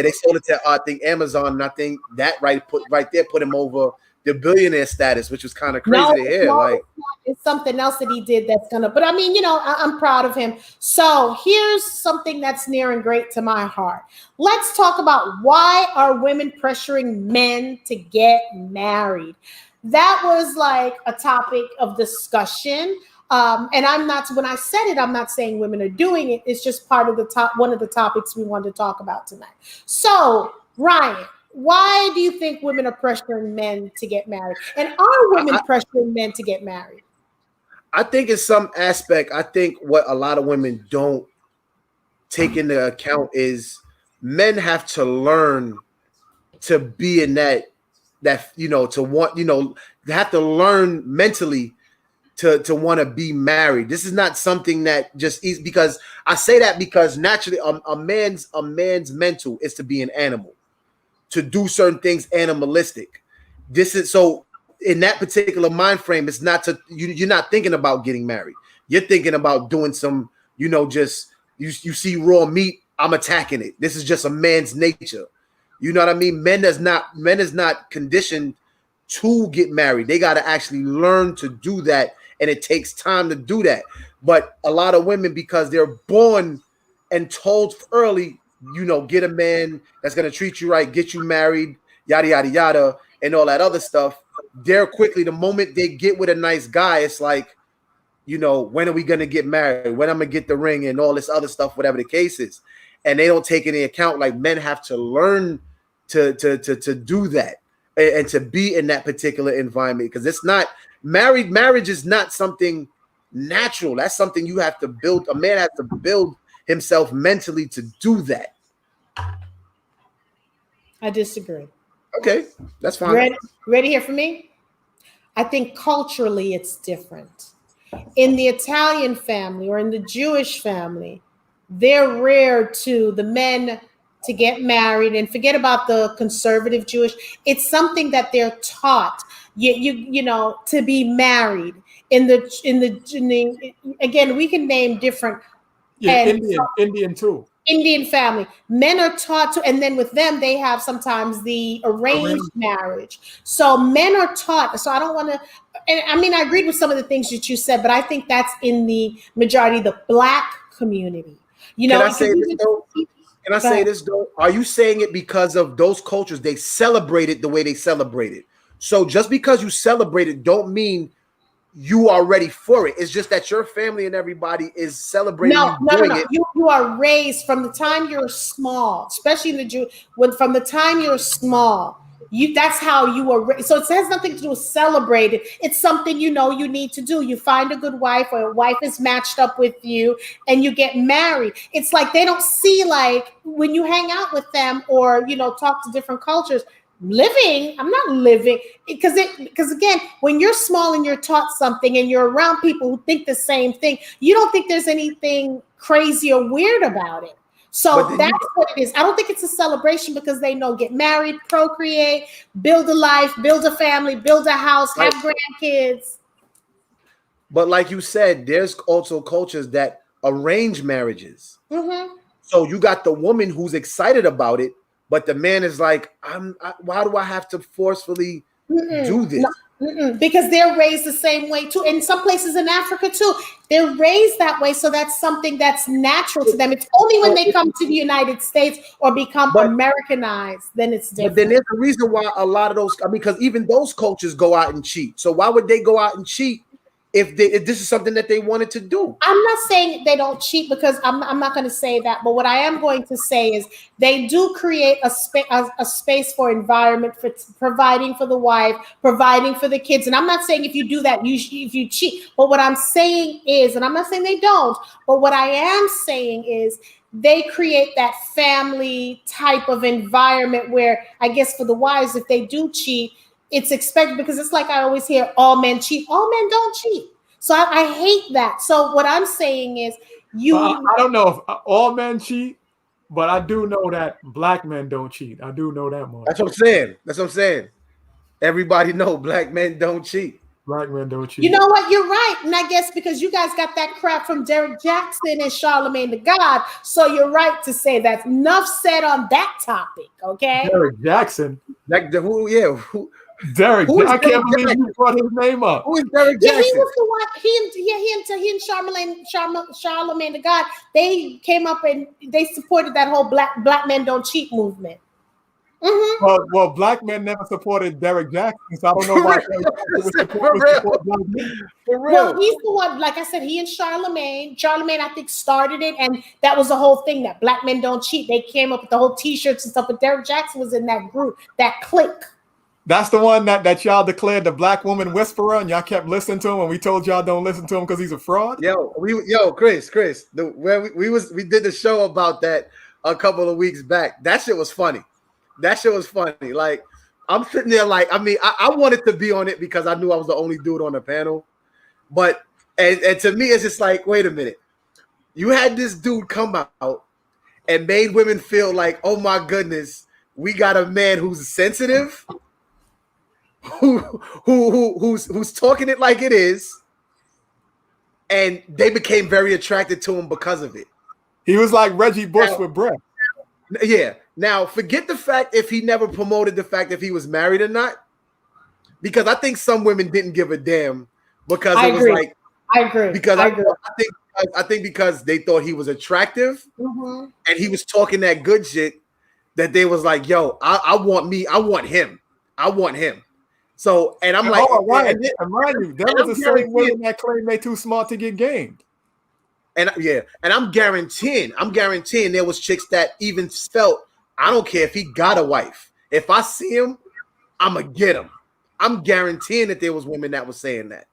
they sold it to I think Amazon, and I think that right there put him over the billionaire status, which was kind of crazy to hear. Like, it's something else that he did that's gonna. But I mean, I'm proud of him. So here's something that's near and great to my heart. Let's talk about why are women pressuring men to get married. That was like a topic of discussion. And when I said it, I'm not saying women are doing it. It's just part of one of the topics we wanted to talk about tonight. So, Ryan, why do you think women are pressuring men to get married? And are women pressuring men to get married? I think in some aspect, I think what a lot of women don't take into account is men have to learn to be in that to want, they have to learn mentally to want to be married. This is not something that just is, because I say that because naturally a man's mental is to be an animal, to do certain things animalistic. This is so in that particular mind frame, it's not you're not thinking about getting married. You're thinking about doing some, just you see raw meat, I'm attacking it. This is just a man's nature. You know what I mean? Men is not conditioned to get married. They got to actually learn to do that, and it takes time to do that. But a lot of women, because they're born and told early, get a man that's going to treat you right, get you married, yada, yada, yada, and all that other stuff. They're quickly, the moment they get with a nice guy, it's like, when are we going to get married? When I'm going to get the ring and all this other stuff, whatever the case is. And they don't take into account, like, men have to learn to do that and to be in that particular environment, because it's not marriage is not something natural. That's something you have to build. A man has to build himself mentally to do that. I disagree. Okay, that's fine. Ready here for me? I think culturally it's different. In the Italian family or in the Jewish family, they're rare to the men to get married, and forget about the conservative Jewish. It's something that they're taught. To be married in the again, we can name different. Indian too. Indian family, men are taught to, and then with them, they have sometimes the arranged marriage. So men are taught. So I don't want to, and I mean, I agreed with some of the things that you said, but I think that's in the majority of the Black community. Can I say this though? Are you saying it because of those cultures? They celebrate it the way they celebrate it. So just because you celebrate it, don't mean you are ready for it. It's just that your family and everybody is celebrating. No. You are raised from the time you're small, especially in the from the time you're small. That's how you were. So it has nothing to do with celebrating. It's something you know you need to do. You find a good wife, or a wife is matched up with you, and you get married. It's like they don't see, like, when you hang out with them or talk to different cultures. I'm not living, because again, when you're small and you're taught something and you're around people who think the same thing, you don't think there's anything crazy or weird about it. So that's what it is. I don't think it's a celebration, because they know, get married, procreate, build a life, build a family, build a house, have grandkids. But like you said, there's also cultures that arrange marriages. Mm-hmm. So you got the woman who's excited about it, but the man is like, why do I have to forcefully do this? Because they're raised the same way too. In some places in Africa too, they're raised that way. So that's something that's natural to them. It's only when they come to the United States or become Americanized, then it's different. But then there's a reason why a lot of those, because even those cultures go out and cheat. So why would they go out and cheat if this is something that they wanted to do? I'm not saying they don't cheat, because I'm not going to say that. But what I am going to say is they do create a space for environment, for providing for the wife, providing for the kids. And I'm not saying if you do that, if you cheat. But what I'm saying is, and I'm not saying they don't, but what I am saying is they create that family type of environment where, I guess, for the wives, if they do cheat, it's expected, because it's like I always hear, all men cheat. All men don't cheat. So I hate that. So what I'm saying is, I don't know if all men cheat, but I do know that black men don't cheat. I do know that much. That's what I'm saying. Everybody know black men don't cheat. Black men don't cheat. You know what? You're right. And I guess because you guys got that crap from Derek Jackson and Charlemagne the God, so you're right to say that. Enough said on that topic, okay? Derek Jackson? Derek, I can't believe you brought his name up. Who is Derek Jackson? Yeah, he was the one. He and Charlemagne the God, they came up and they supported that whole black men don't cheat movement. Mm-hmm. Well, black men never supported Derek Jackson, so I don't know why. For real. Well, he's the one. Like I said, he and Charlemagne, I think, started it, and that was the whole thing, that black men don't cheat. They came up with the whole T-shirts and stuff. But Derek Jackson was in that group, that clique. That's the one that y'all declared the black woman whisperer, and y'all kept listening to him, and we told y'all don't listen to him because he's a fraud. Chris, we did the show about that a couple of weeks back. That shit was funny. Like, I'm sitting there like, I mean, I wanted to be on it because I knew I was the only dude on the panel, but and to me it's just like, wait a minute, you had this dude come out and made women feel like, oh my goodness, we got a man who's sensitive, who's talking it like it is, and they became very attracted to him because of it. He was like Reggie Bush with breath. Yeah. Now, forget the fact if he never promoted the fact if he was married or not, because I think some women didn't give a damn because I agree. Because I think because they thought he was attractive and he was talking that good shit, that they was like, yo, I want him. So, and I'm like, mind you, there was the same women that claimed they too smart to get gamed. And I'm guaranteeing there was chicks that even felt, I don't care if he got a wife. If I see him, I'm gonna get him. I'm guaranteeing that there was women that was saying that.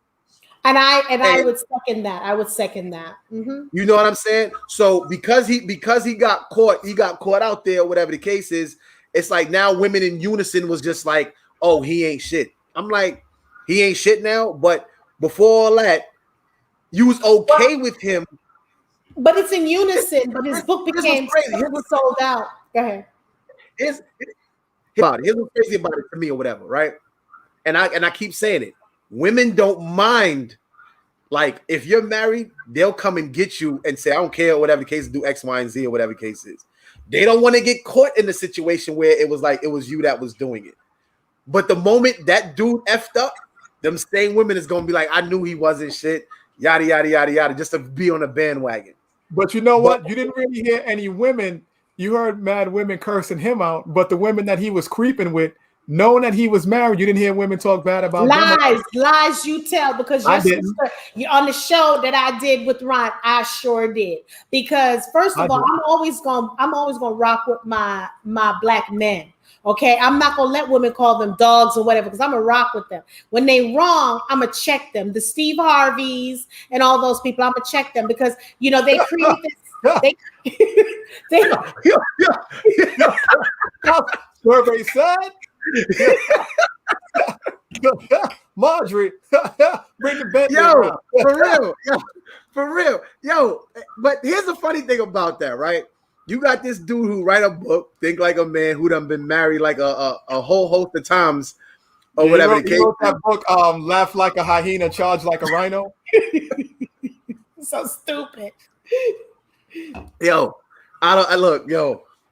And I would second that. Mm-hmm. You know what I'm saying? So because he got caught out there, whatever the case is, it's like now women in unison was just like, oh, he ain't shit. I'm like, he ain't shit now, but before all that, you was okay with him. But it's in unison. But his book became sold out. Go ahead. Here's what's crazy about it to me or whatever, right? And I keep saying it. Women don't mind, like, if you're married, they'll come and get you and say, I don't care, whatever the case is, do X, Y, and Z, or whatever the case is. They don't want to get caught in the situation where it was like it was you that was doing it. But the moment that dude effed up, them same women is gonna be like, I knew he wasn't shit, yada yada yada yada, just to be on a bandwagon. But you know what? You didn't really hear any women. You heard mad women cursing him out, but the women that he was creeping with, knowing that he was married, you didn't hear women talk bad about lies you tell, because your sister, you're on the show that I did with Ron, I sure did. Because first of all, I'm always gonna rock with my black men. Okay, I'm not gonna let women call them dogs or whatever because I'm gonna rock with them. When they wrong, I'm gonna check them. The Steve Harveys and all those people, I'm gonna check them because they create this. They, Survey said, Marjorie, bring the bed. Yo, for real. Yo, but here's the funny thing about that, right? You got this dude who write a book, Think Like a Man, who done been married like a whole host of times or whatever the case. He wrote that book, Laugh Like a Hyena, Charge Like a Rhino. So stupid. Yo,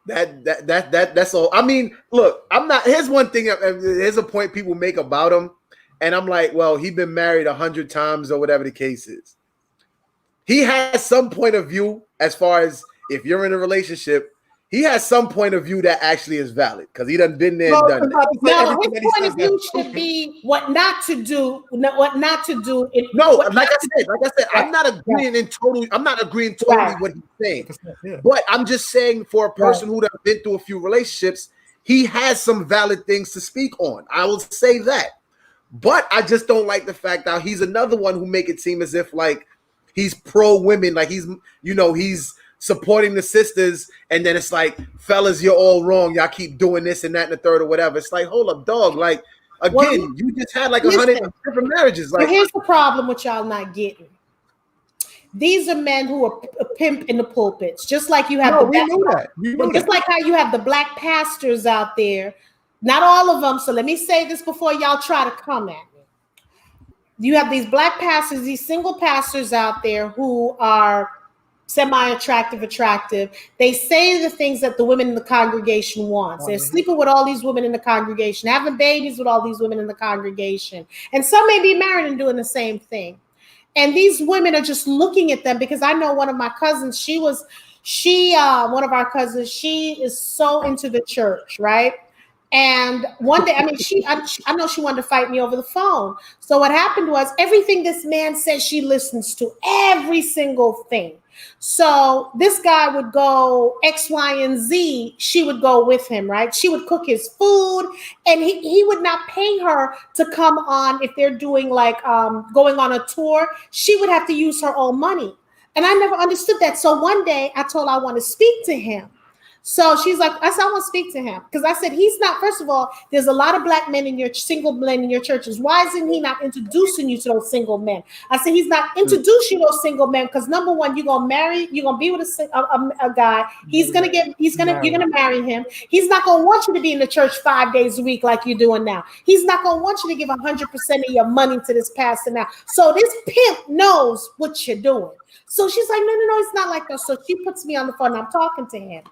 that's all. I mean, look, I'm not. Here's one thing. Here's a point people make about him, and I'm like, well, he's been married 100 times or whatever the case is. He has some point of view as far as if you're in a relationship. He has some point of view that actually is valid because he done been there and done that. No, his point of view should be what not to do. What not to do. Like I said, I'm not agreeing totally what he's saying. Yeah. But I'm just saying for a person who done been through a few relationships, he has some valid things to speak on. I will say that. But I just don't like the fact that he's another one who make it seem as if like he's pro women, like he's supporting the sisters, and then it's like, fellas, you're all wrong. Y'all keep doing this and that and the third or whatever. It's like, hold up, dog. Like, again, you just had like 100 different marriages. Like, here's the problem with y'all not getting. These are men who are a pimp in the pulpits, just like you have just like how you have the black pastors out there. Not all of them. So let me say this before y'all try to come at me. You have these black pastors, these single pastors out there who are attractive. They say the things that the women in the congregation wants. They're sleeping with all these women in the congregation, having babies with all these women in the congregation. And some may be married and doing the same thing. And these women are just looking at them because I know one of my cousins, one of our cousins, she is so into the church, right? And one day, I mean, I know she wanted to fight me over the phone. So what happened was everything this man says she listens to, every single thing. So this guy would go X, Y, and Z. She would go with him, right? She would cook his food, and he would not pay her to come on if they're doing like going on a tour. She would have to use her own money. And I never understood that. So one day I told her I want to speak to him. So she's like, I said, I want to speak to him. Because I said, he's not, first of all, there's a lot of black men in your single men in your churches. Why isn't he not introducing you to those single men? I said, he's not introducing you to those single men because number one, you're going to be with a guy. You're going to marry him. He's not going to want you to be in the church 5 days a week like you're doing now. He's not going to want you to give 100% of your money to this pastor now. So this pimp knows what you're doing. So she's like, no, it's not like that. So she puts me on the phone and I'm talking to him.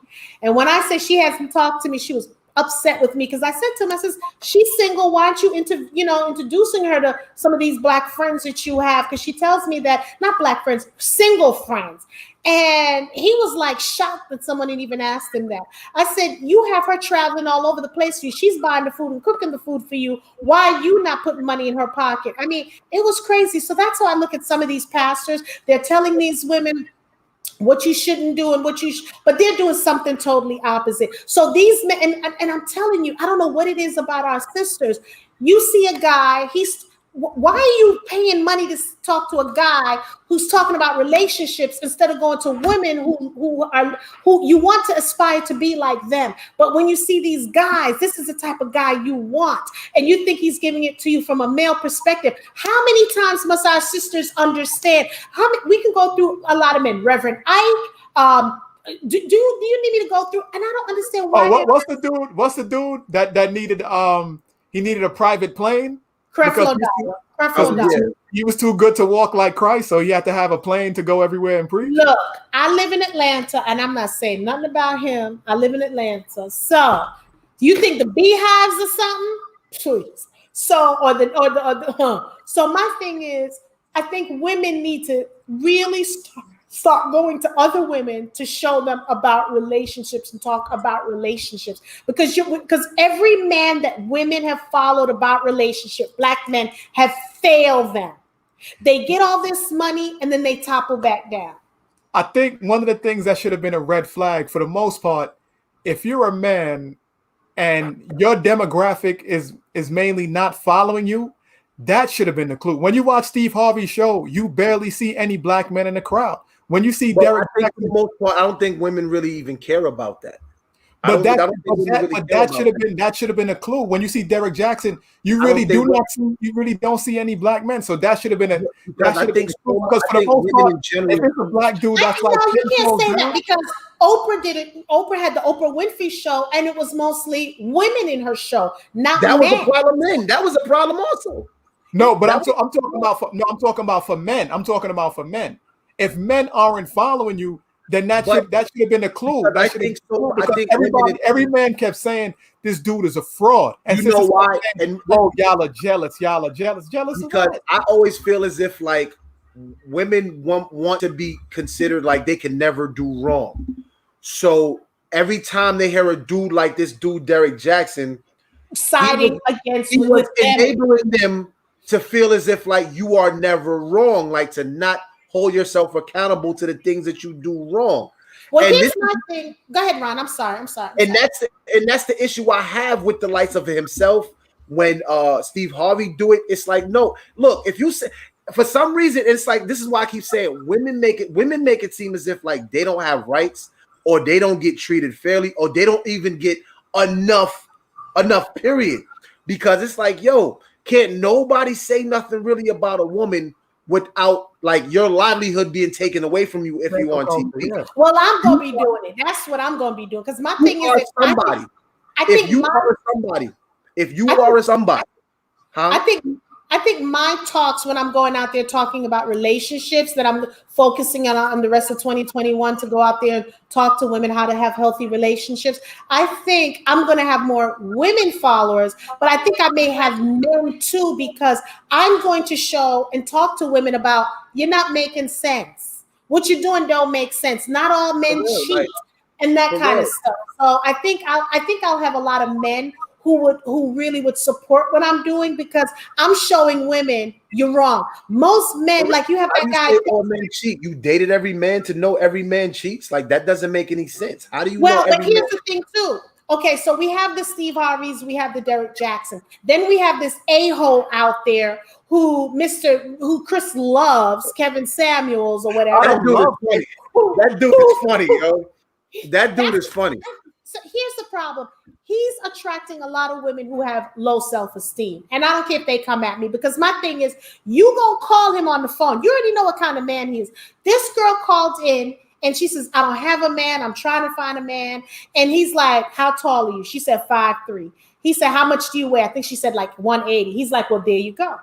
And when I say she hasn't talked to me, she was upset with me because I said to him, I says, she's single. Why aren't you introducing her to some of these black friends that you have? Because she tells me that, not black friends, single friends. And he was like shocked that someone didn't even ask him that. I said, you have her traveling all over the place for you. She's buying the food and cooking the food for you. Why are you not putting money in her pocket? I mean, it was crazy. So that's how I look at some of these pastors. They're telling these women what you shouldn't do and but they're doing something totally opposite. So these men, and I'm telling you, I don't know what it is about our sisters. You see a guy, why are you paying money to talk to a guy who's talking about relationships instead of going to women who you want to aspire to be like them? But when you see these guys, this is the type of guy you want, and you think he's giving it to you from a male perspective. How many times must our sisters understand? We can go through a lot of men. Reverend Ike, do you need me to go through? And I don't understand why. What's the dude that needed he needed a private plane? He was too good to walk like Christ, so he had to have a plane to go everywhere and preach. Look, I live in Atlanta, and I'm not saying nothing about him. I live in Atlanta. So, do you think the beehives or something? Please. So, So my thing is, I think women need to really start going to other women to show them about relationships and talk about relationships, because every man that women have followed about relationship, black men have failed them. They get all this money and then they topple back down. I think one of the things that should have been a red flag for the most part, if you're a man and your demographic is mainly not following you, that should have been the clue. When you watch Steve Harvey's show, you barely see any black men in the crowd. When you see Derek Jackson, for the most part, I don't think women really even care about that. But that should have been a clue. When you see Derek Jackson, you really don't see any black men. So that should have been a because for the most part, if it's a black dude, that's like you can't say that because Oprah did it. Oprah had the Oprah Winfrey show, and it was mostly women in her show, not men. That was a problem then. That was a problem also. No, but I'm talking about for men. I'm talking about for men. If men aren't following you, then that should have been a clue. I think so. I think every man kept saying this dude is a fraud. And you know why? Y'all are jealous. Jealous because I always feel as if like women want to be considered like they can never do wrong. So every time they hear a dude like this dude Derek Jackson siding against, he was enabling them to feel as if like you are never wrong, like to not hold yourself accountable to the things that you do wrong. Well, here's my thing. Go ahead, Ron. I'm sorry. And that's the issue I have with the likes of himself. When Steve Harvey do it, it's like, no, look, if you say for some reason, it's like this is why I keep saying women make it seem as if like they don't have rights or they don't get treated fairly or they don't even get enough period. Because it's like, yo, can't nobody say nothing really about a woman without like your livelihood being taken away from you if you on TV. Well, I'm gonna be doing it. That's what I'm gonna be doing. Because my thing is, if you are somebody, huh? I think my talks when I'm going out there talking about relationships that I'm focusing on the rest of 2021 to go out there and talk to women how to have healthy relationships. I think I'm going to have more women followers, but I think I may have men too, because I'm going to show and talk to women about you're not making sense. What you're doing don't make sense. Not all men cheat, right? And that kind of stuff. So I think I'll have a lot of men who really would support what I'm doing, because I'm showing women you're wrong. Most men, like you have that guy. All men cheat. You dated every man to know every man cheats. Like that doesn't make any sense. How do you? Well, but here's the thing too. Okay, so we have the Steve Harveys, we have the Derek Jackson. Then we have this a-hole out there who Chris loves, Kevin Samuels or whatever. That dude is funny, yo. That dude is funny. So here's the problem. He's attracting a lot of women who have low self-esteem. And I don't care if they come at me, because my thing is, you gonna call him on the phone. You already know what kind of man he is. This girl called in and she says, I don't have a man. I'm trying to find a man. And he's like, how tall are you? She said 5'3". He said, how much do you weigh? I think she said like 180. He's like, well, there you go.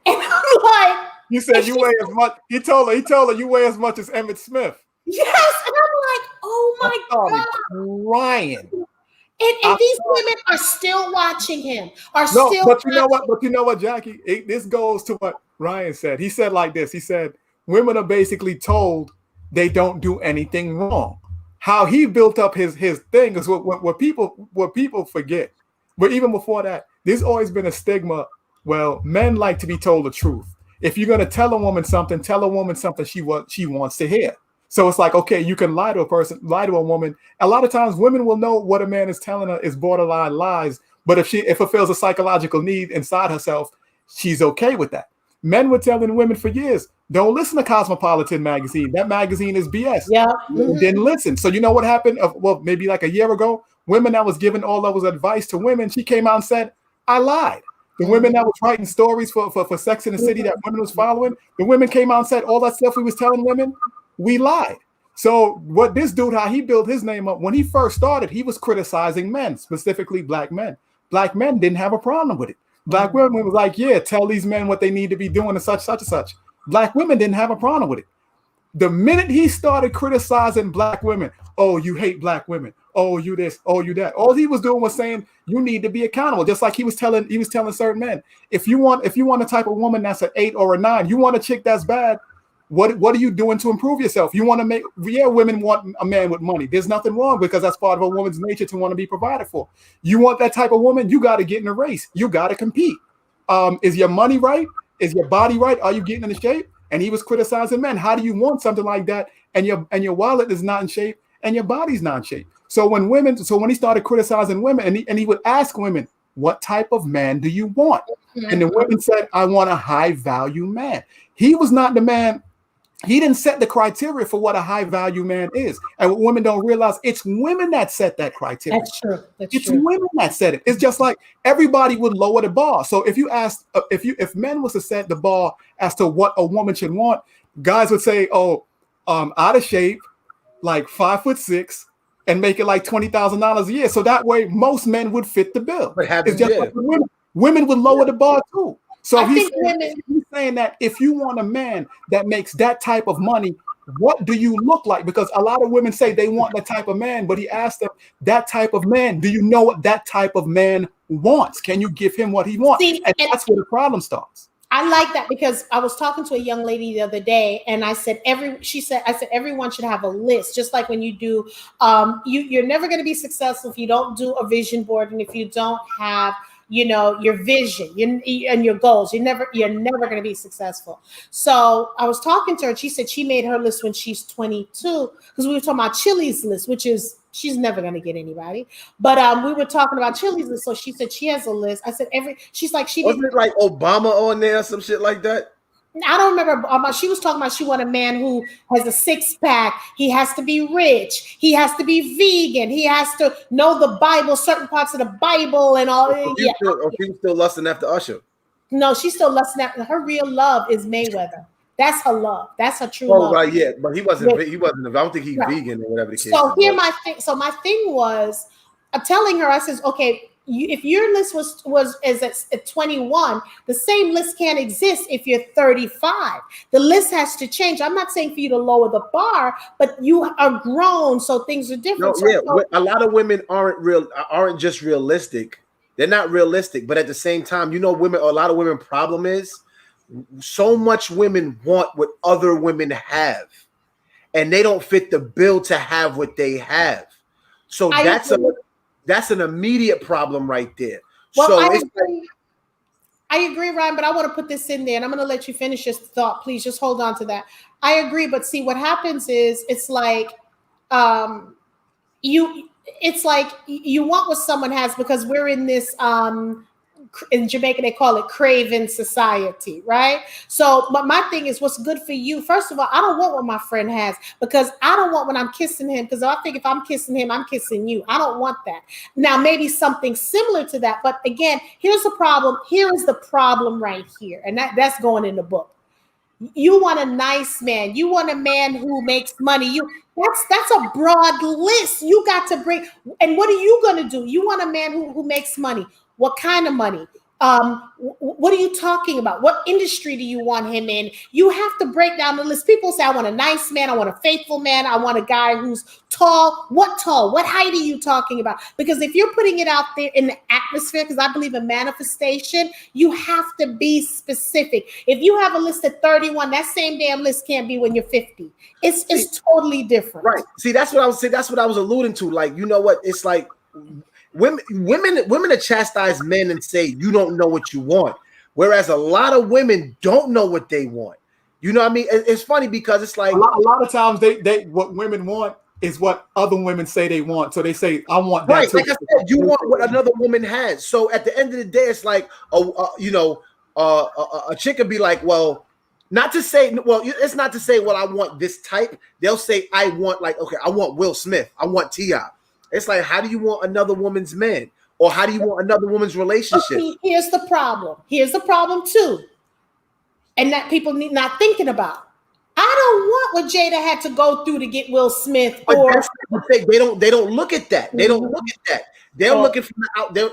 And I'm like, you said you weigh as much. He told her you weigh as much as Emmitt Smith. Yes. And I'm like, oh my God. Ryan. And these women are still watching him. But you know what, Jackie? This goes to what Ryan said. He said like this. He said women are basically told they don't do anything wrong. How he built up his thing is what people forget. But even before that, there's always been a stigma. Well, men like to be told the truth. If you're gonna tell a woman something she wants to hear. So it's like, okay, you can lie to a woman. A lot of times women will know what a man is telling her is borderline lies. But if it fulfills a psychological need inside herself, she's okay with that. Men were telling women for years, don't listen to Cosmopolitan magazine. That magazine is BS. Yeah. Mm-hmm. Didn't listen. So you know what happened? Well, maybe like a year ago, women that was giving all levels of advice to women, she came out and said, I lied. The women that was writing stories for Sex in the City that women was following, the women came out and said all that stuff we was telling women, we lied. So what this dude, how he built his name up, when he first started, he was criticizing men, specifically black men. Black men didn't have a problem with it. Black women was like, yeah, tell these men what they need to be doing and such and such. Black women didn't have a problem with it. The minute he started criticizing black women, oh, you hate black women. Oh, you this, oh, you that. All he was doing was saying you need to be accountable. Just like he was telling certain men, if you want a type of woman that's an 8 or a 9, you want a chick that's bad. What are you doing to improve yourself? You want to make, women want a man with money. There's nothing wrong, because that's part of a woman's nature to want to be provided for. You want that type of woman, you got to get in a race. You got to compete. Is your money right? Is your body right? Are you getting in shape? And he was criticizing men. How do you want something like that and your wallet is not in shape and your body's not in shape. So when he started criticizing women, and he would ask women, what type of man do you want? And the women said, I want a high value man. He was not the man. He didn't set the criteria for what a high value man is. And what women don't realize, it's women that set that criteria. That's true. It's women that set it. It's just like everybody would lower the bar. So if you asked, if men was to set the bar as to what a woman should want, guys would say, out of shape, like 5'6", and make it like $20,000 a year. So that way, most men would fit the bill. It's just like women would lower the bar too. So he's saying that if you want a man that makes that type of money, what do you look like? Because a lot of women say they want that type of man, but he asked them, that type of man, do you know what that type of man wants? Can you give him what he wants? And that's where the problem starts. I like that, because I was talking to a young lady the other day, and I said everyone should have a list, just like when you do. You're never going to be successful if you don't do a vision board, and if you don't have your vision and your goals. You're never going to be successful. So I was talking to her, and she said she made her list when she's 22, because we were talking about Chili's list, which is she's never going to get anybody. But we were talking about Chili's list, so she said she has a list. I said she's like she wasn't it like Obama on there or some shit like that? I don't remember. She was talking about she wanted a man who has a 6-pack. He has to be rich. He has to be vegan. He has to know the Bible, certain parts of the Bible, and all. She was still lusting after Usher. No, she's still lusting after. Her real love is Mayweather. That's her love. That's her true love. Oh, right, yeah, but he wasn't. Yeah. He wasn't. I don't think he's vegan or whatever the case. So here my thing. So my thing was, I'm telling her. I says, okay. If your list is at 21, the same list can't exist if you're 35. The list has to change. I'm not saying for you to lower the bar, but you are grown, so things are different. A lot of women aren't just realistic. They're not realistic, but at the same time, a lot of women problem is so much women want what other women have, and they don't fit the bill to have what they have. So that's an immediate problem right there. Well, so I agree, Ryan, but I want to put this in there, and I'm going to let you finish your thought. Please just hold on to that. I agree, but see, what happens is it's like you want what someone has, because we're in this in Jamaica, they call it craving society, right? So, but my thing is, what's good for you? First of all, I don't want what my friend has, because I don't want when I'm kissing him, because I think if I'm kissing him, I'm kissing you. I don't want that. Now, maybe something similar to that, but again, here's the problem. Here is the problem right here, and that's going in the book. You want a nice man. You want a man who makes money. That's a broad list. You got to bring. And what are you going to do? You want a man who makes money. What kind of money? What are you talking about? What industry do you want him in? You have to break down the list. People say, I want a nice man. I want a faithful man. I want a guy who's tall. What tall? What height are you talking about? Because if you're putting it out there in the atmosphere, because I believe in manifestation, you have to be specific. If you have a list of 31, that same damn list can't be when you're 50. It's totally different. Right. See, that's what I was saying. That's what I was alluding to. Like, you know what? It's like, women that chastise men and say you don't know what you want, whereas a lot of women don't know what they want. You know what I mean? It's funny because it's like a lot of times they what women want is what other women say they want. So they say, I want that. Right, too. Like I said, you want what another woman has. So at the end of the day, it's like a chick could be like, well, not to say, well, it's not to say, well, I want this type. They'll say, I want I want Will Smith. I want T.I. It's like, how do you want another woman's man? Or how do you want another woman's relationship? Okay, here's the problem. Here's the problem too. And that people need not thinking about. I don't want what Jada had to go through to get Will Smith. Or they don't look at that. They don't look at that. They're looking from the out. They're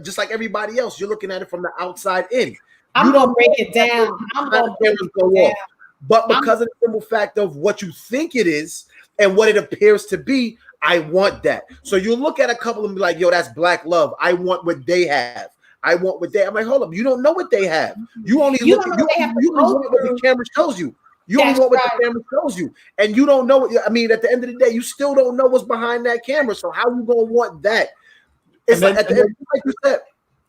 just like everybody else. You're looking at it from the outside in. I'm gonna break it down. But because of the simple fact of what you think it is and what it appears to be, I want that. So you look at a couple and be like, yo, that's black love. I want what they have. I want what they. I'm like, hold up. You don't know what they have. You only look at you want what the camera shows you. You only want what the camera shows you. And you don't know what I mean, at the end of the day, you still don't know what's behind that camera. So how you gonna want that? It's like at the end, like you said.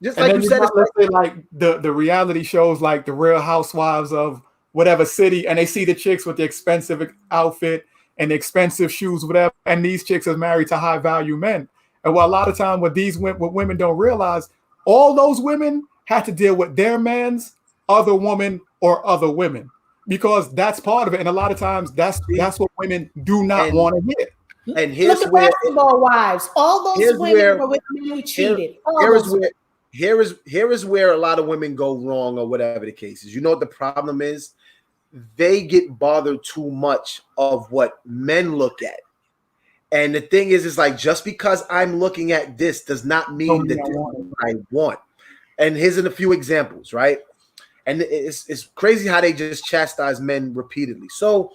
Just like you said, let's say like the reality shows, like the Real Housewives of whatever city, and they see the chicks with the expensive outfit, and expensive shoes, whatever. And these chicks are married to high value men. And what a lot of time what women don't realize, all those women had to deal with their man's other woman or other women, because that's part of it. And a lot of times that's what women do not want to hear. And here's look at where basketball wives. All those women were with men who cheated. Here is where a lot of women go wrong, or whatever the case is. You know what the problem is? They get bothered too much of what men look at. And the thing is like, just because I'm looking at this does not mean that this is what I want. And here's a few examples, right? And it's crazy how they just chastise men repeatedly. So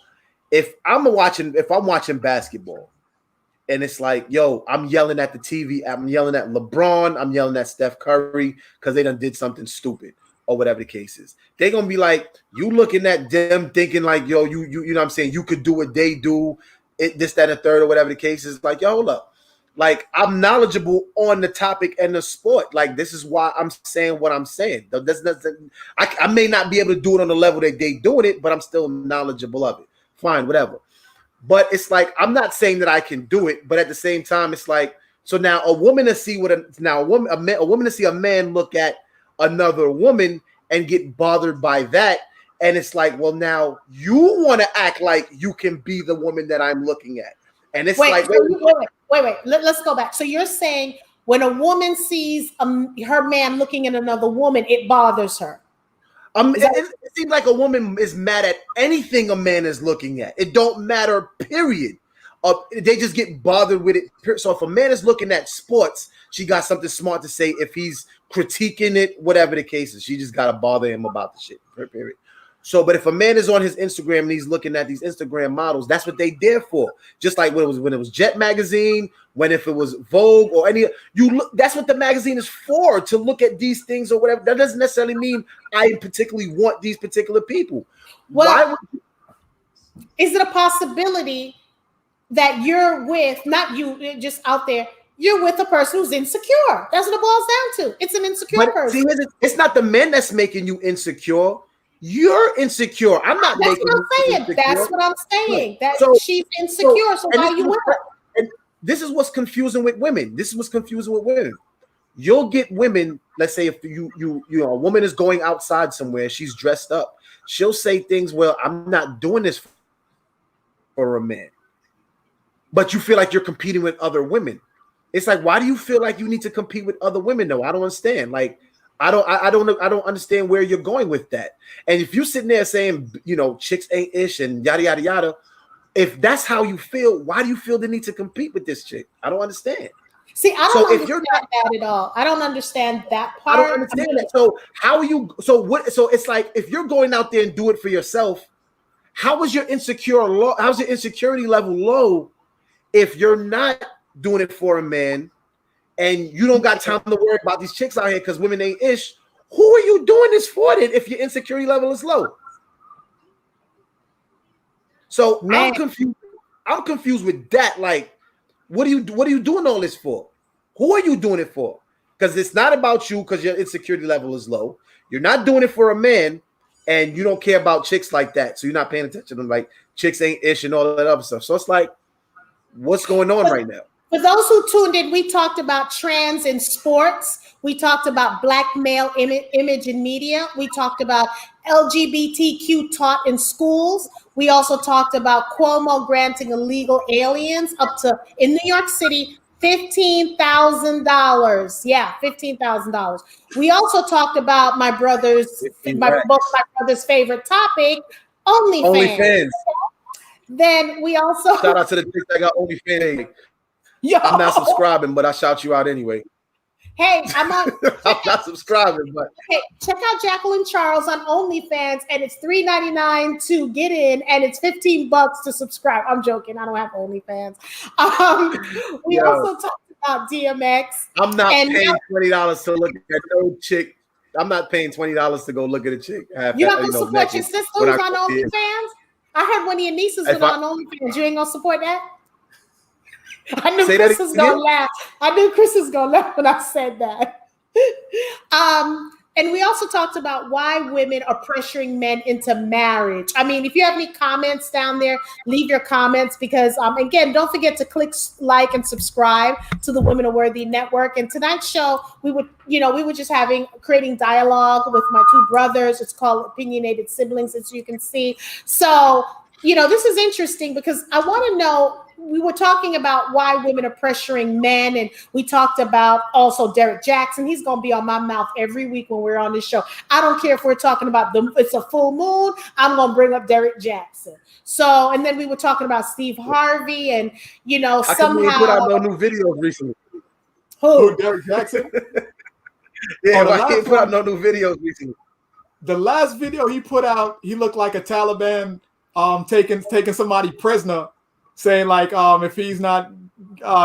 if I'm watching basketball, and it's like, yo, I'm yelling at the TV, I'm yelling at LeBron, I'm yelling at Steph Curry because they done did something stupid or whatever the case is. They're gonna be like, you looking at them thinking like, yo, you know what I'm saying, you could do what they do, this, that, and third, or whatever the case is. Like, yo, hold up. Like, I'm knowledgeable on the topic and the sport. Like, this is why I'm saying what I'm saying. I may not be able to do it on the level that they doing it, but I'm still knowledgeable of it. Fine, whatever. But it's like, I'm not saying that I can do it, but at the same time, it's like, so now a woman to see a woman to see a man look at another woman and get bothered by that, and it's like, well, now you want to act like you can be the woman that I'm looking at, and it's wait. Let's go back. So you're saying when a woman sees her man looking at another woman, it bothers her. It seems like a woman is mad at anything a man is looking at. It don't matter, period. They just get bothered with it. So if a man is looking at sports, she got something smart to say. If he's critiquing it, whatever the case is, she just got to bother him about the shit, period. So, but if a man is on his Instagram and he's looking at these Instagram models, that's what they there for. Just like when it was Jet magazine, if it was Vogue or that's what the magazine is for, to look at these things or whatever. That doesn't necessarily mean I particularly want these particular people. Well, is it a possibility that you're with, not you, just out there, you're with a person who's insecure? That's what it boils down to. It's an insecure person. See, it's not the men that's making you insecure. You're insecure. I'm not making you insecure. That's what I'm saying. That she's insecure. So why are you with her? And this is what's confusing with women. You'll get women. Let's say if you a woman is going outside somewhere, she's dressed up. She'll say things. Well, I'm not doing this for a man, but you feel like you're competing with other women. It's like, why do you feel like you need to compete with other women? though? I don't understand. Like, I don't understand where you're going with that. And if you're sitting there saying, chicks ain't ish and yada yada yada, if that's how you feel, why do you feel the need to compete with this chick? I don't understand. See, I don't understand that at all. I don't understand that part. I don't understand that. So how are you? So what? So it's like, if you're going out there and do it for yourself, how is your how's your insecurity level low if you're not doing it for a man? And you don't got time to worry about these chicks out here because women ain't ish. Who are you doing this for then if your insecurity level is low? So I'm confused. I'm confused with that. Like, what are you doing all this for? Who are you doing it for? Because it's not about you because your insecurity level is low. You're not doing it for a man, and you don't care about chicks like that. So you're not paying attention to them, like chicks ain't ish and all that other stuff. So it's like, what's going on right now? For those who tuned in, we talked about trans in sports. We talked about black male image in media. We talked about LGBTQ taught in schools. We also talked about Cuomo granting illegal aliens up to, in New York City, $15,000. Yeah, $15,000. We also talked about my brother's favorite topic, OnlyFans. Then we also shout out to the chicks that got OnlyFans. Yo. I'm not subscribing, but I shout you out anyway. Hey, I'm not subscribing, but hey, check out Jacqueline Charles on OnlyFans, and it's $3.99 to get in, and it's $15 to subscribe. I'm joking. I don't have OnlyFans. We also talked about DMX. I'm not paying $20 to look at no chick. I'm not paying $20 to go look at a chick. You're not gonna support your sister who's on OnlyFans? I heard one of your nieces been on OnlyFans. You ain't gonna support that? I knew Chris was gonna laugh. I knew Chris was gonna laugh when I said that. And we also talked about why women are pressuring men into marriage. I mean, if you have any comments down there, leave your comments because, again, don't forget to click like and subscribe to the Women Are Worthy Network. And tonight's show, we were just creating dialogue with my two brothers. It's called Opinionated Siblings, as you can see. So, this is interesting because I want to know, we were talking about why women are pressuring men, and we talked about also Derek Jackson. He's going to be on my mouth every week when we're on this show. I don't care if we're talking about it's a full moon, I'm going to bring up Derek Jackson. So, and then we were talking about Steve Harvey, and somehow he put out no new videos recently. Who, Derek Jackson? Yeah, he didn't put out no new videos recently. The last video he put out, he looked like a Taliban taking somebody prisoner, saying like if he's not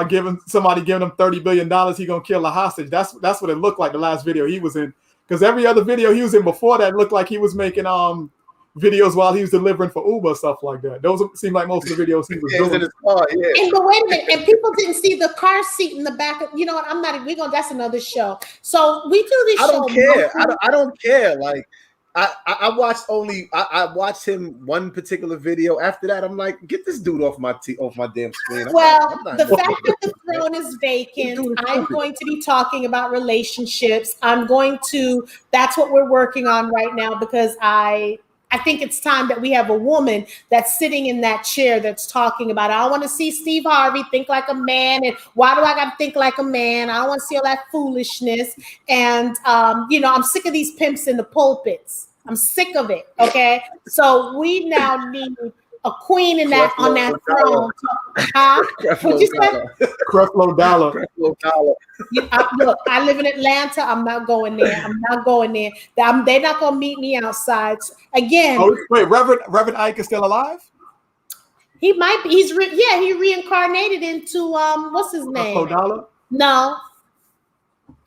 giving him $30 billion, he gonna kill a hostage. That's what it looked like the last video he was in. Because every other video he was in before that looked like he was making videos while he was delivering for Uber, stuff like that. Those seem like most of the videos he was doing. In his car, yeah. But wait a minute, and people didn't see the car seat in the back. You know what? I'm not. That's another show. So we do this. I don't care. I don't care. Like I watched him one particular video. After that, I'm like, get this dude off my damn screen. The fact that the throne is vacant, I'm going to be talking about relationships. That's what we're working on right now, because I think it's time that we have a woman that's sitting in that chair that's talking about, I want to see Steve Harvey think like a man. And why do I got to think like a man? I don't want to see all that foolishness. And, I'm sick of these pimps in the pulpits. I'm sick of it. Okay. So we now need a queen on that throne. What'd you say? Creflo Dollar. Look, I live in Atlanta. I'm not going there. They're not going to meet me outside. Again. Oh, wait, Reverend Ike is still alive? He might be. He reincarnated into what's his name? Creflo Dollar? No.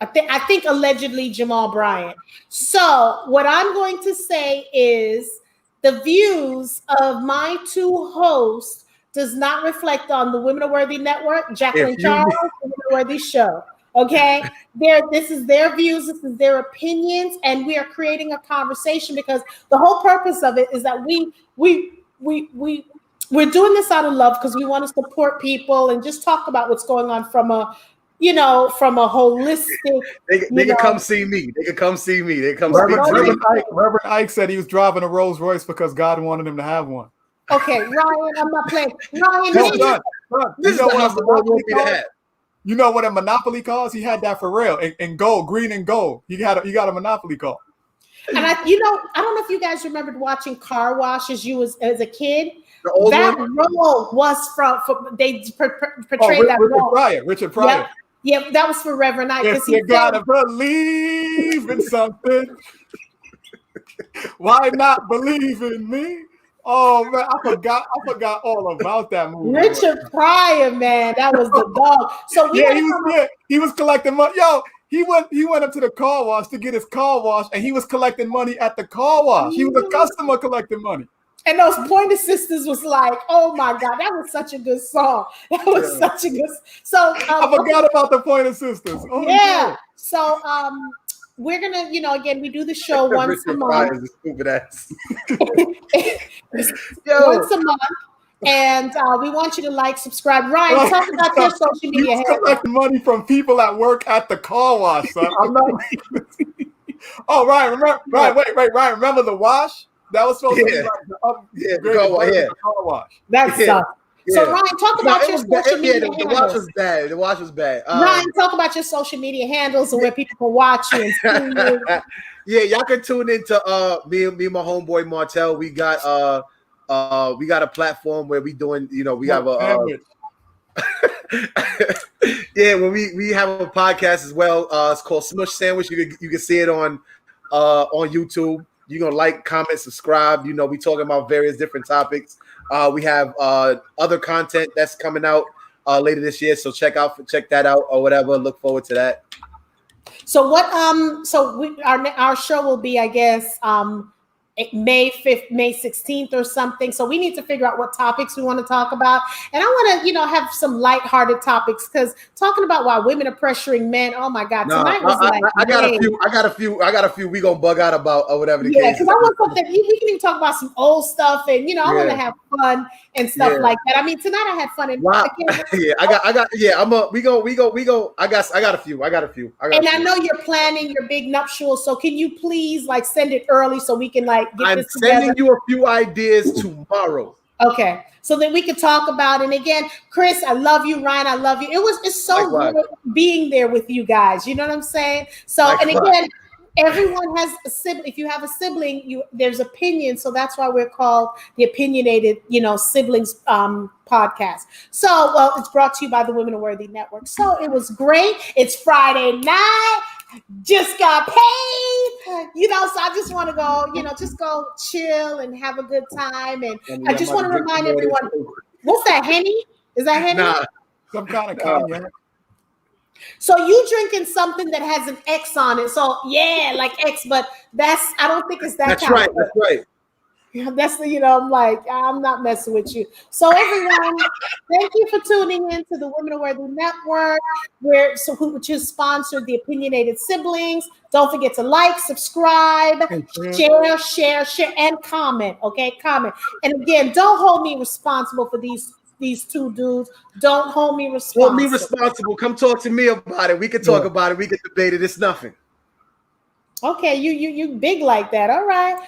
I think allegedly Jamal Bryant. So what I'm going to say is the views of my two hosts does not reflect on the Women Are Worthy Network, Jacqueline Charles, the Women Are Worthy show. Okay, this is their views, this is their opinions, and we are creating a conversation because the whole purpose of it is that we're doing this out of love because we want to support people and just talk about what's going on from a holistic. They can come see me. They can come see me. Reverend Ike said he was driving a Rolls Royce because God wanted him to have one. Okay, Ryan, I'm not playing. Ryan, you know what a Monopoly calls? He had that for real. And gold, green and gold. You got a Monopoly call. And I don't know if you guys remembered watching Car Wash as a kid. That role was they portrayed that role. Richard Pryor. Yeah, that was for Reverend Ike. If you gotta believe in something, why not believe in me? Oh man, I forgot all about that movie. Richard Pryor, man, that was the dog. So he was collecting money. Yo, he went up to the car wash to get his car wash, and he was collecting money at the car wash. He was a customer collecting money. And those Pointer Sisters was like, oh my God, that was such a good song. Such a good. So I forgot about the Pointer Sisters. Oh, yeah. God. So we're gonna, again, we do the show once a month. Stupid ass. Once a month. And we want you to like, subscribe. Ryan, talk about your social media. Collecting money from people at work at the car wash, son. I'm not. Oh, Ryan, wait, Ryan, remember the wash? That was supposed to be like the car wash. That sucks. So Ryan, talk about your social media handles. The wash was bad. Ryan, talk about your social media handles and where people can watch you and see you. Yeah, y'all can tune into me and my homeboy Martel. We got a platform where we doing, we have a when we have a podcast as well. It's called Smush Sandwich. You can see it on YouTube. You're gonna like, comment, subscribe. We talking about various different topics. We have other content that's coming out later this year, so check that out or whatever. Look forward to that. So what? Our show will be, I guess, May 5th, May 16th or something. So we need to figure out what topics we want to talk about. And I want to, have some lighthearted topics, because talking about why women are pressuring men. Oh my God. Tonight was I got a few we gonna bug out about or whatever the case. Yeah, because I want something, we can even talk about some old stuff, and I want to have fun and stuff like that. I mean, tonight I had fun. And wow. I got a few. And I know you're planning your big nuptials, so can you please send it early so we can get this together? I'm sending you a few ideas tomorrow. Okay, so then we could talk about it. And again, Chris, I love you. Ryan, I love you. It's so good being there with you guys. You know what I'm saying? So, and again, everyone has a sibling. If you have a sibling, there's opinion. So that's why we're called the Opinionated, Siblings podcast. So, well, it's brought to you by the Women Are Worthy Network. So it was great. It's Friday night. Just got paid, so I just want to go, just go chill and have a good time. And I just want to remind everyone, what's that, Henny? Is that Henny? Nah, some kind of cognac. So you drinking something that has an X on it. So yeah, like X, but I don't think it's that. That's right. That's right. That's I'm like, I'm not messing with you. So everyone, thank you for tuning in to the Women Are Worthy Network, which is sponsored the Opinionated Siblings. Don't forget to like, subscribe, share, and comment. Okay, comment. And again, don't hold me responsible for these two dudes. Don't hold me responsible. Hold me responsible. Come talk to me about it. We can talk about it. We can debate it. It's nothing. Okay, you big like that. All right.